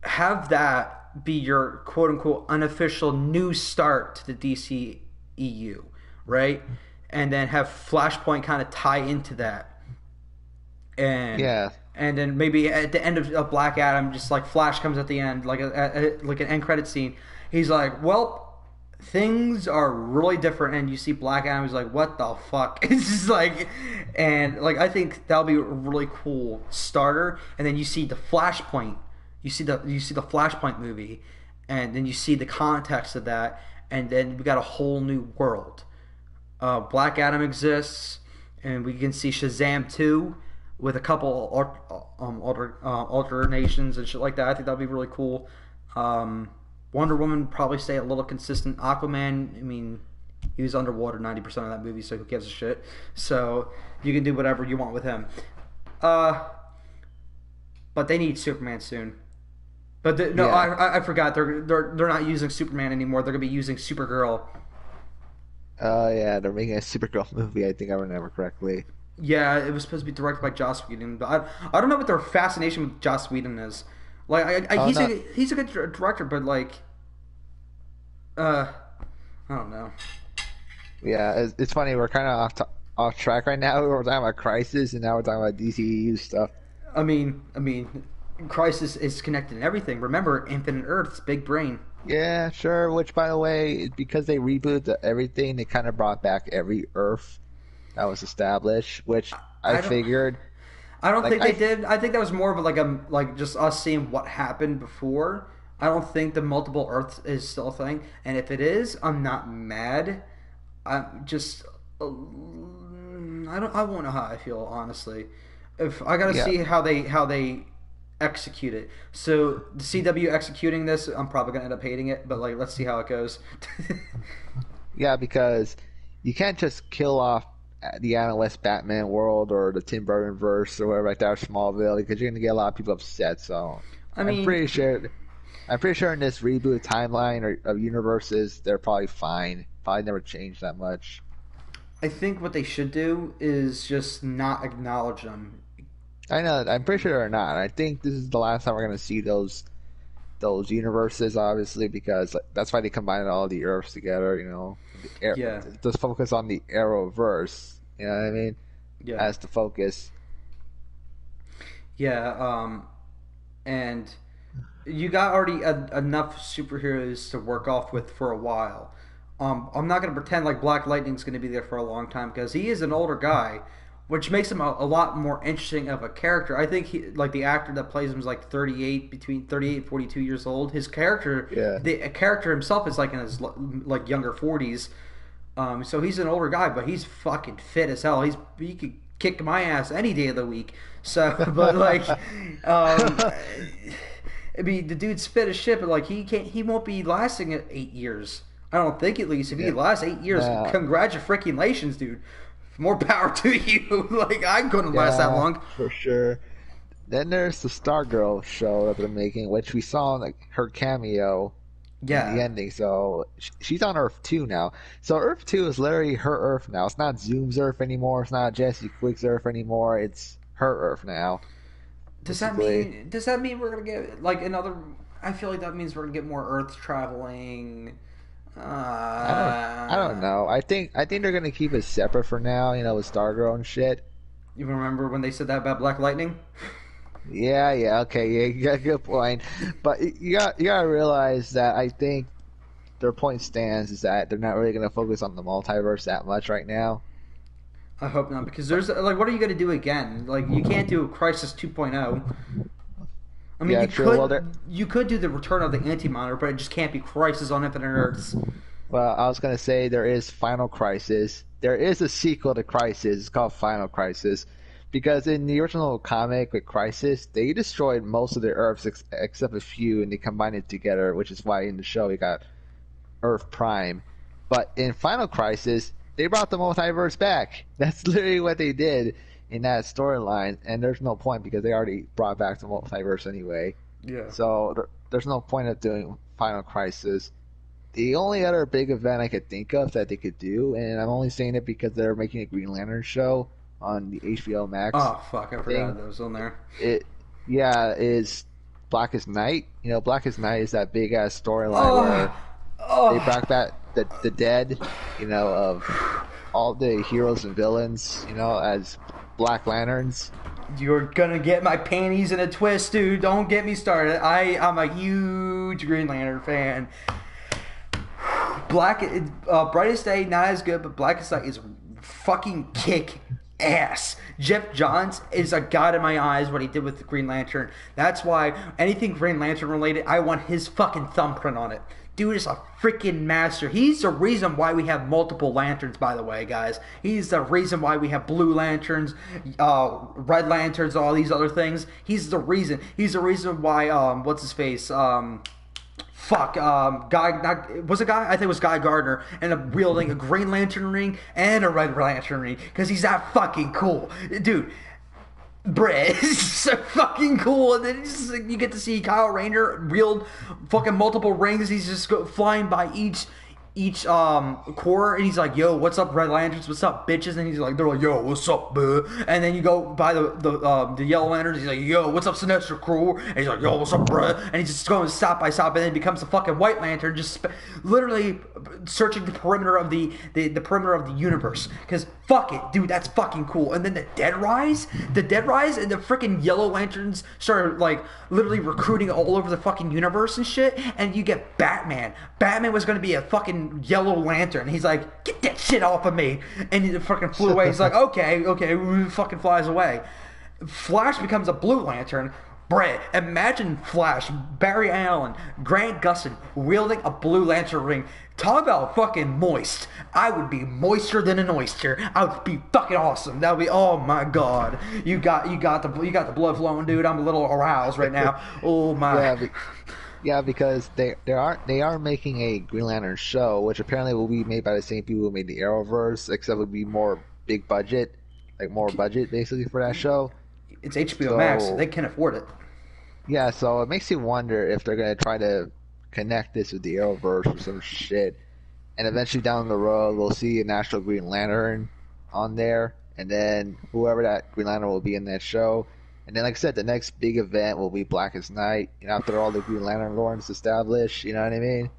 have that be your quote unquote unofficial new start to the DC EU, right? And then have Flashpoint kind of tie into that, and yeah, and then maybe at the end of Black Adam, just like Flash comes at the end, like like an end credit scene. He's like, "Well, things are really different," and you see Black Adam. He's like, "What the fuck?" It's just like, and like I think that'll be a really cool starter. And then you see the Flashpoint. You see the Flashpoint movie, and then you see the context of that, and then we got a whole new world. Black Adam exists, and we can see Shazam 2 with a couple alternations and shit like that. I think that'd be really cool. Wonder Woman probably stay a little consistent. Aquaman, I mean, he was underwater 90% of that movie, so who gives a shit? So you can do whatever you want with him. Uh, but they need Superman soon. But no, yeah. I forgot. They're not using Superman anymore. They're gonna be using Supergirl. Oh yeah, they're making a Supergirl movie. I think I remember correctly. Yeah, it was supposed to be directed by Joss Whedon, but I don't know what their fascination with Joss Whedon is. Like, Oh no, he's a good director, but like, uh, I don't know. yeah, it's funny. We're kind of off track right now. We were talking about Crisis, and now we're talking about DCEU stuff. I mean, Crisis is connected in everything. Remember, Infinite Earths, big brain. Yeah, sure. Which, by the way, because they rebooted everything, they kind of brought back every Earth that was established. Which I I don't. figured, I don't like think they did. I think that was more of like just us seeing what happened before. I don't think the multiple Earths is still a thing, and if it is, I'm not mad. I'm just I don't. I won't know how I feel honestly. If I gotta yeah, see how they execute it. So the CW executing this, I'm probably gonna end up hating it. But like, let's see how it goes. yeah, because you can't just kill off the Adam West Batman world or the Tim Burton verse or whatever like that, or Smallville, because you're gonna get a lot of people upset. So I I'm mean, pretty sure. I'm pretty sure in this reboot timeline of universes, they're probably fine. Probably never changed that much. I think what they should do is just not acknowledge them. I know. I'm pretty sure they're not. I think this is the last time we're gonna see those universes, obviously, because that's why they combined all the Earths together. You know, Yeah, just focus on the Arrowverse. You know what I mean? yeah, As the focus. yeah. And you got already enough superheroes to work off with for a while. I'm not going to pretend like Black Lightning's going to be there for a long time because he is an older guy. which makes him a lot more interesting of a character. I think like the actor that plays him is like 38, between 38 and 42 years old. His character, Yeah. the character himself is like in his like younger 40s. So he's an older guy, but he's fucking fit as hell. He could kick my ass any day of the week. So, but like, I mean, the dude's fit as shit, but like he won't be lasting 8 years. I don't think at least. If he lasts 8 years, congratulations, dude. More power to you. Like I couldn't last that long for sure. Then there's the Stargirl show that they're making, which we saw like her cameo in the ending. So she's on Earth 2 now. So Earth 2 is literally her Earth now. It's not Zoom's Earth anymore. It's not Jesse Quick's Earth anymore. It's her Earth now. Does that mean we're gonna get like another? I feel like that means we're gonna get more Earth traveling. I don't know. I think they're gonna keep it separate for now. You know, with Stargirl and shit. You remember when they said that about Black Lightning? Yeah, okay, yeah, you got a good point. But you gotta realize that I think their point stands is that they're not really gonna focus on the multiverse that much right now. I hope not, because there's like, what are you gonna do again? Like, you can't do Crisis 2.0. I mean, you could do the Return of the Anti-Monitor, but it just can't be Crisis on Infinite Earths. Well, I was gonna say there is Final Crisis. There is a sequel to Crisis. It's called Final Crisis, because in the original comic with Crisis, they destroyed most of the Earths except a few, and they combined it together, which is why in the show we got Earth Prime. But in Final Crisis, they brought the multiverse back. That's literally what they did in that storyline, and there's no point because they already brought back the multiverse anyway. Yeah. So there's no point of doing Final Crisis. The only other big event I could think of that they could do, and I'm only saying it because they're making a Green Lantern show on the HBO Max. Oh fuck! I forgot that was on there. Is Blackest Night. You know, Blackest Night is that big ass storyline where they brought back the dead. You know, of all the heroes and villains. You know, as Black Lanterns. You're gonna get my panties in a twist, dude. Don't get me started. I'm a huge Green Lantern fan. Brightest Day, not as good, but Blackest Night is fucking kick ass. Jeff Johns is a god in my eyes, what he did with the Green Lantern. That's why anything Green Lantern related, I want his fucking thumbprint on it. Dude is a freaking master. He's the reason why we have multiple lanterns, by the way, guys. He's the reason why we have blue lanterns, red lanterns, all these other things. He's the reason. He's the reason why, what's his face? Was it Guy? I think it was Guy Gardner, and wielding a Green Lantern ring and a Red Lantern ring, because he's that fucking cool. Dude, bruh, it's so fucking cool. And then you get to see Kyle Rayner wield fucking multiple rings. He's just flying by each core, and he's like, yo, what's up, Red Lanterns, what's up, bitches? And they're like, yo, what's up, buh? And then you go by the Yellow Lanterns, he's like, yo, what's up, Sinestro Crew? And he's like, yo, what's up, bruh? And he's just going stop by stop, and then becomes a fucking White Lantern, just literally searching the perimeter of the perimeter of the universe. Because fuck it, dude, that's fucking cool. And then the Dead Rise, and the freaking Yellow Lanterns started like literally recruiting all over the fucking universe and shit. And you get Batman. Batman was going to be a fucking Yellow Lantern. He's like, get that shit off of me. And he fucking flew away. He's like, okay, fucking flies away. Flash becomes a Blue Lantern. Bruh, imagine Flash, Barry Allen, Grant Gustin wielding a Blue Lantern ring. Talk about fucking moist. I would be moister than an oyster. I would be fucking awesome. That would be, oh my god. You got the blood flowing, dude. I'm a little aroused right now. Oh my. Yeah, because they are making a Green Lantern show, which apparently will be made by the same people who made the Arrowverse, except it would be more big budget, like more budget basically for that show. It's HBO Max, so they can afford it. Yeah, so it makes you wonder if they're gonna try to connect this with the Arrowverse or some shit, and eventually down the road we'll see a National Green Lantern on there, and then whoever that Green Lantern will be in that show. And then, like I said, the next big event will be Blackest Night. You know, after all the Green Lantern lore is established, you know what I mean?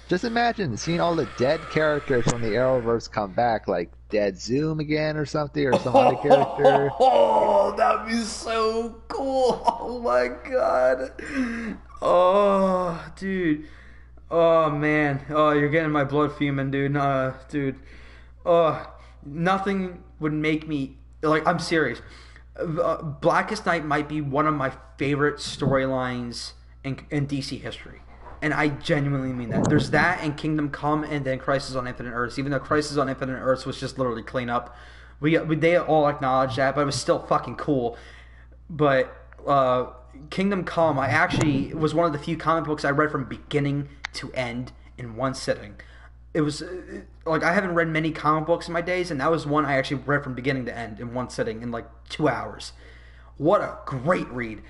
Just imagine seeing all the dead characters from the Arrowverse come back, like Dead Zoom again or something, or some other character. Oh, that'd be so cool! Oh my god! Oh, dude! Oh man! Oh, you're getting my blood fuming, dude. Dude. Oh. Nothing would make me like. I'm serious. Blackest Night might be one of my favorite storylines in DC history. And I genuinely mean that. There's that and Kingdom Come and then Crisis on Infinite Earths. Even though Crisis on Infinite Earths was just literally clean up. They all acknowledged that, but it was still fucking cool. But Kingdom Come, I actually was one of the few comic books I read from beginning to end in one sitting. It was like I haven't read many comic books in my days, and that was one I actually read from beginning to end in one sitting in like 2 hours. What a great read!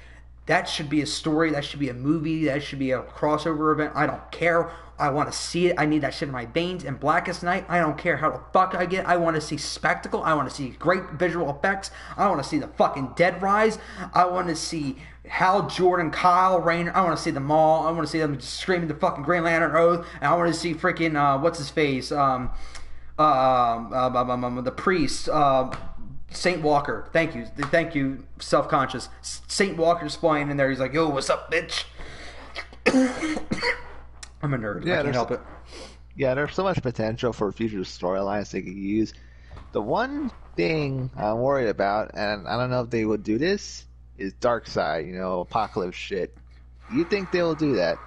That should be a story. That should be a movie. That should be a crossover event. I don't care. I want to see it. I need that shit in my veins. And Blackest Night, I don't care how the fuck I get. I want to see spectacle. I want to see great visual effects. I want to see the fucking dead rise. I want to see Hal Jordan, Kyle Rayner. I want to see them all. I want to see them just screaming the fucking Green Lantern oath. And I want to see freaking what's his face, the priest, Saint Walker. Thank you. Self-conscious. Saint Walker's flying in there. He's like, "Yo, what's up, bitch?" I'm a nerd. I can't help it. Yeah, there's so much potential for future storylines they could use. The one thing I'm worried about, and I don't know if they would do this, is Darkseid. Apocalypse shit. You think they will do that?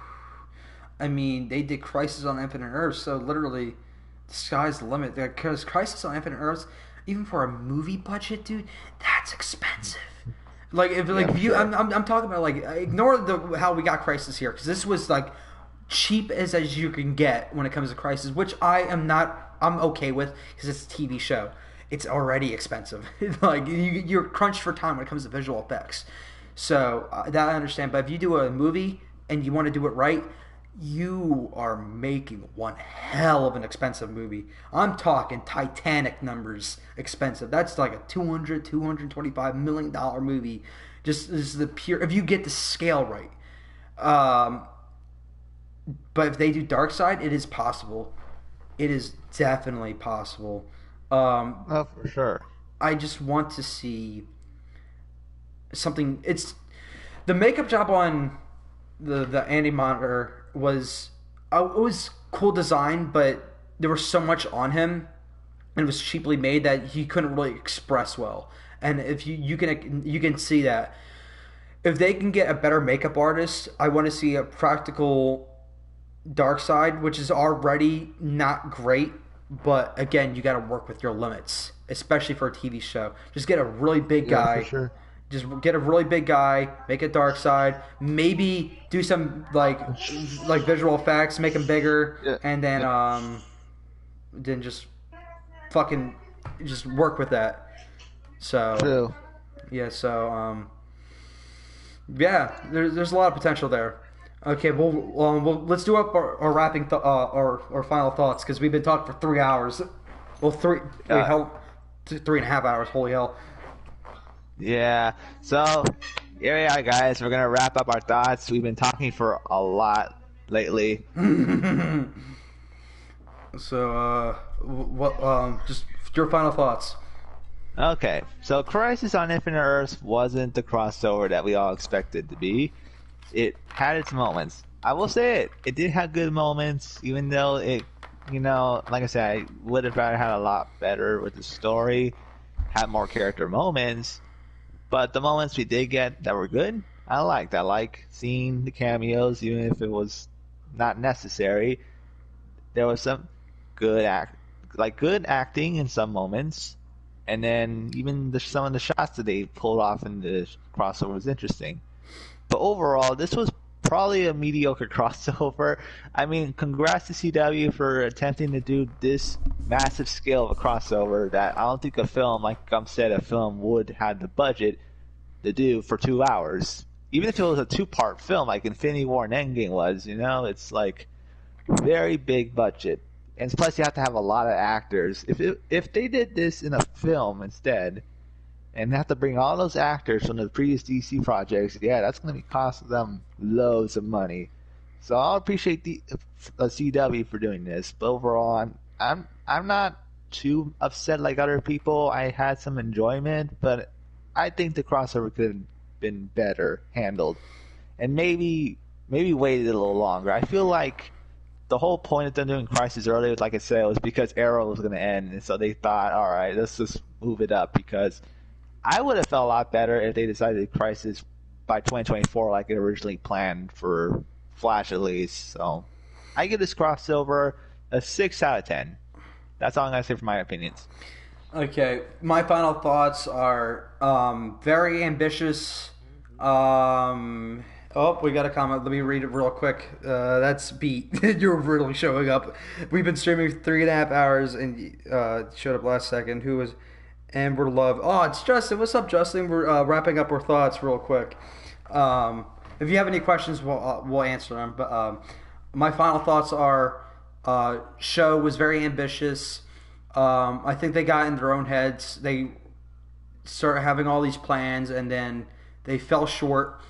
I mean, they did Crisis on Infinite Earths, so literally, the sky's the limit. Because Crisis on Infinite Earths, even for a movie budget, dude, that's expensive. Like Sure. I'm talking about like ignore how we got Crisis here because this was like cheap as you can get when it comes to Crisis, which I'm okay with because it's a TV show. It's already expensive. Like you're crunched for time when it comes to visual effects. So that I understand. But if you do a movie and you want to do it right, you are making one hell of an expensive movie. I'm talking Titanic numbers expensive. That's like a $225 million movie. Just this is the pure. If you get the scale right. But if they do Darkseid, it is possible. It is definitely possible. Oh, for sure. I just want to see something. It's the makeup job on the Andy Monitor was it was cool design, but there was so much on him, and it was cheaply made that he couldn't really express well. And if you can see that if they can get a better makeup artist, I want to see a practical Darkseid, which is already not great. But again, you got to work with your limits, especially for a TV show. Just get a really big Yeah, for guy. sure. Just get a really big guy, make it Darkseid. Maybe do some like visual effects, make him bigger, Yeah. and then just fucking just work with that. So True. yeah, yeah, there's a lot of potential there. Okay, let's do up our wrapping our final thoughts because we've been talking for 3 hours. Well, wait, hell, 3.5 hours. Holy hell! Yeah. So here we are, guys. We're gonna wrap up our thoughts. We've been talking for a lot lately. So, just your final thoughts. Okay. So Crisis on Infinite Earths wasn't the crossover that we all expected to be. It had its moments. I will say it. It did have good moments, even though it, like I said, I would have rather had a lot better with the story, had more character moments. But the moments we did get that were good, I liked. I like seeing the cameos, even if it was not necessary. There was some good good acting in some moments, and then even some of the shots that they pulled off in the crossover was interesting. But overall, this was probably a mediocre crossover. I mean, congrats to CW for attempting to do this massive scale of a crossover that I don't think a film, like Gump said, a film would have the budget to do for 2 hours. Even if it was a two-part film like Infinity War and Endgame was, it's like very big budget. And plus you have to have a lot of actors. If they did this in a film instead, and have to bring all those actors from the previous DC projects, yeah, that's going to be costing them loads of money. So I'll appreciate the CW for doing this. But overall, I'm not too upset like other people. I had some enjoyment, but I think the crossover could have been better handled, and maybe waited a little longer. I feel like the whole point of them doing Crisis earlier, like I said, was because Arrow was going to end, and so they thought, all right, let's just move it up. Because I would have felt a lot better if they decided Crisis by 2024, like it originally planned for Flash at least. So I give this crossover a 6 out of 10. That's all I'm gonna say for my opinions. Okay, my final thoughts are very ambitious. Oh, we got a comment. Let me read it real quick. That's Beat. You're really showing up. We've been streaming 3.5 hours and showed up last second. Who was Amber Love? Oh, it's Justin. What's up, Justin? We're wrapping up our thoughts real quick. If you have any questions, we'll answer them. But my final thoughts are show was very ambitious. I think they got in their own heads. They started having all these plans, and then they fell short.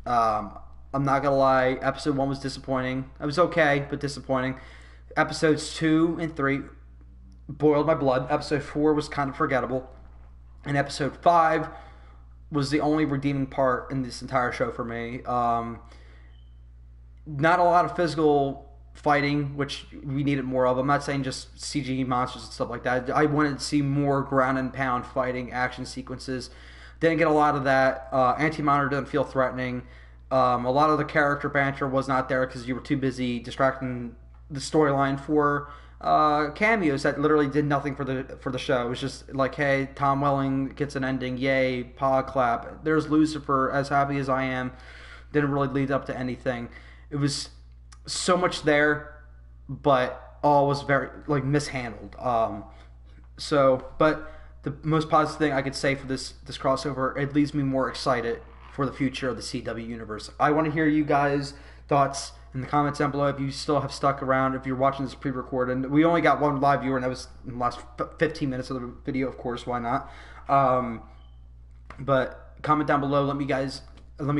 I'm not gonna lie. Episode 1 was disappointing. It was okay, but disappointing. Episodes 2 and 3 boiled my blood. Episode 4 was kind of forgettable, and episode 5 was the only redeeming part in this entire show for me. Not a lot of physical fighting, which we needed more of. I'm not saying just CG monsters and stuff like that. I wanted to see more ground and pound fighting action sequences. Didn't get a lot of that. Anti-Monitor didn't feel threatening. A lot of the character banter was not there because you were too busy distracting the storyline for cameos that literally did nothing for the show. It was just like, hey, Tom Welling gets an ending, yay, paw clap. There's Lucifer, as happy as I am. Didn't really lead up to anything. It was so much there, but all was very like mishandled. But the most positive thing I could say for this crossover, it leaves me more excited for the future of the CW universe. I want to hear you guys' thoughts in the comments down below. If you still have stuck around, if you're watching this pre-recorded, we only got one live viewer, and that was in the last 15 minutes of the video. Of course, why not? But comment down below. Let me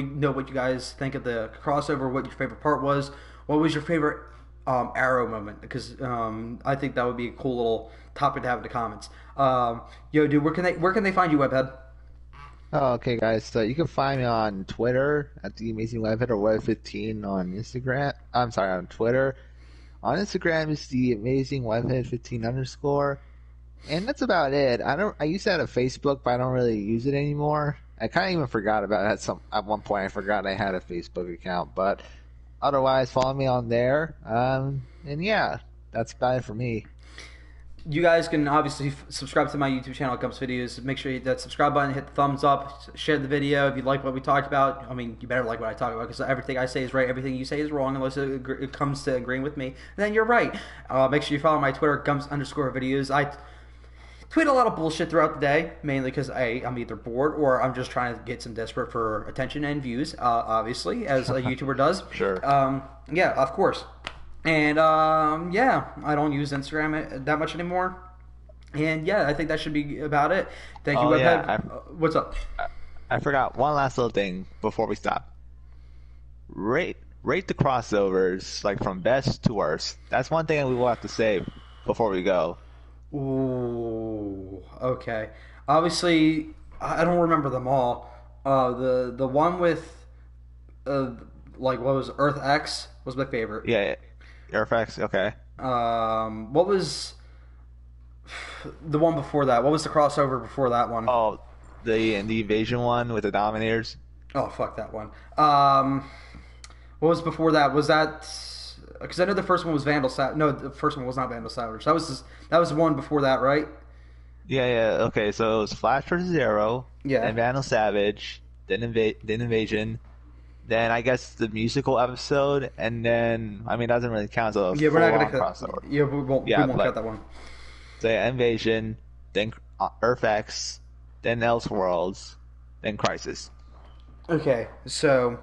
know what you guys think of the crossover. What your favorite part was. What was your favorite Arrow moment? Because I think that would be a cool little topic to have in the comments. Yo, dude, where can they find you, Webhead? Oh, okay, guys. So you can find me on Twitter at the Amazing Webhead or Web15 on Instagram. I'm sorry, on Twitter. On Instagram is the Amazing Webhead 15 underscore, and that's about it. I used to have a Facebook, but I don't really use it anymore. I kind of even forgot about it. At one point, I forgot I had a Facebook account, but otherwise, follow me on there. And yeah, that's about it for me. You guys can obviously subscribe to my YouTube channel, Gump's Videos. Make sure you hit that subscribe button, hit the thumbs up, share the video if you like what we talked about. I mean, you better like what I talk about because everything I say is right, everything you say is wrong unless it comes to agreeing with me. And then you're right. Make sure you follow my Twitter, Gumps_videos. I tweet a lot of bullshit throughout the day, mainly because I'm either bored or I'm just trying to get some desperate for attention and views, obviously, as a YouTuber does. Sure. Yeah, of course. And yeah, I don't use Instagram that much anymore. And yeah, I think that should be about it. Thank you, Webhead. Yeah, What's up? I forgot one last little thing before we stop. Rate the crossovers like from best to worst. That's one thing we will have to say before we go. Ooh, okay. Obviously, I don't remember them all. The one with like what was Earth X was my favorite. Yeah, Airfax. Okay. What was the one before that? What was the crossover before that one? Oh, the invasion one with the Dominators. Oh, fuck that one. What was before that? Was that because I know the first one was Vandal Savage. No, the first one was not Vandal Savage. That was the one before that, right? Yeah. Okay, so it was Flash versus Arrow. Yeah. Then Vandal Savage. Then Invasion. Then I guess the musical episode, and then I mean it doesn't really count as a Yeah, we're not gonna crossover. Yeah, we won't cut that one. So yeah, Invasion, then Earth X, then Elseworlds, then Crisis. Okay, so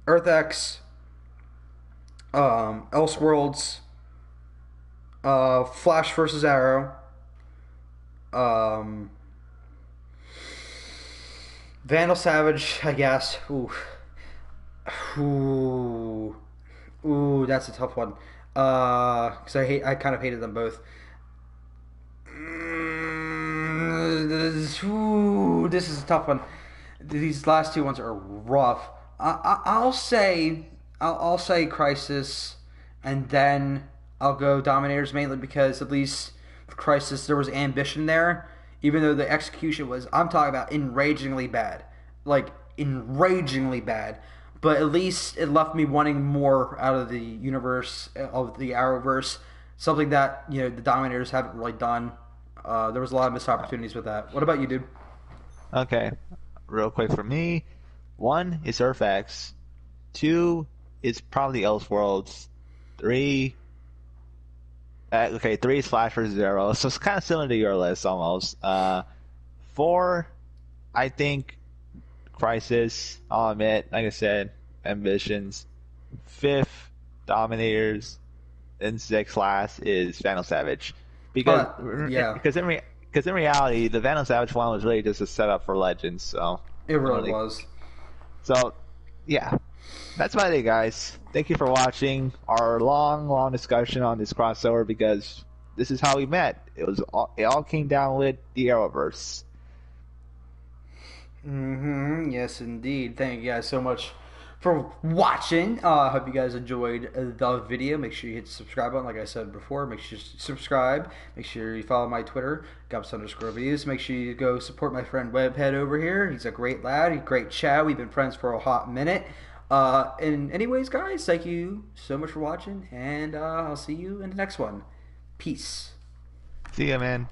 Earth X, Elseworlds, Flash versus Arrow, Vandal Savage, I guess. Ooh, that's a tough one. Because I kind of hated them both. This is a tough one. These last two ones are rough. I'll say Crisis and then I'll go Dominators mainly because at least with Crisis there was ambition there, even though the execution was, I'm talking about enragingly bad, like enragingly bad. But at least it left me wanting more out of the universe of the Arrowverse, something that the Dominators haven't really done. There was a lot of missed opportunities with that. What about you, dude? Okay, real quick for me. One is Earthx. Two is probably Elseworlds. Three, okay, three is Flash vs. Zero, so it's kind of similar to your list almost. Four, I think Crisis. I'll admit, like I said, ambitions. Fifth, Dominators. And sixth last is Vandal Savage, because Yeah, because in reality, the Vandal Savage one was really just a setup for Legends. So it really really, was. so yeah, that's about it, guys. Thank you for watching our long discussion on this crossover because this is how we met. It all came down with the Arrowverse. Yes, indeed. Thank you guys so much for watching. I hope you guys enjoyed the video. Make sure you hit the subscribe button, like I said before. Make sure you subscribe. Make sure you follow my Twitter, Gumps_videos. Make sure you go support my friend Webhead over here. He's a great lad. He's a great chat. We've been friends for a hot minute. And anyways, guys, thank you so much for watching, and I'll see you in the next one. Peace. See ya, man.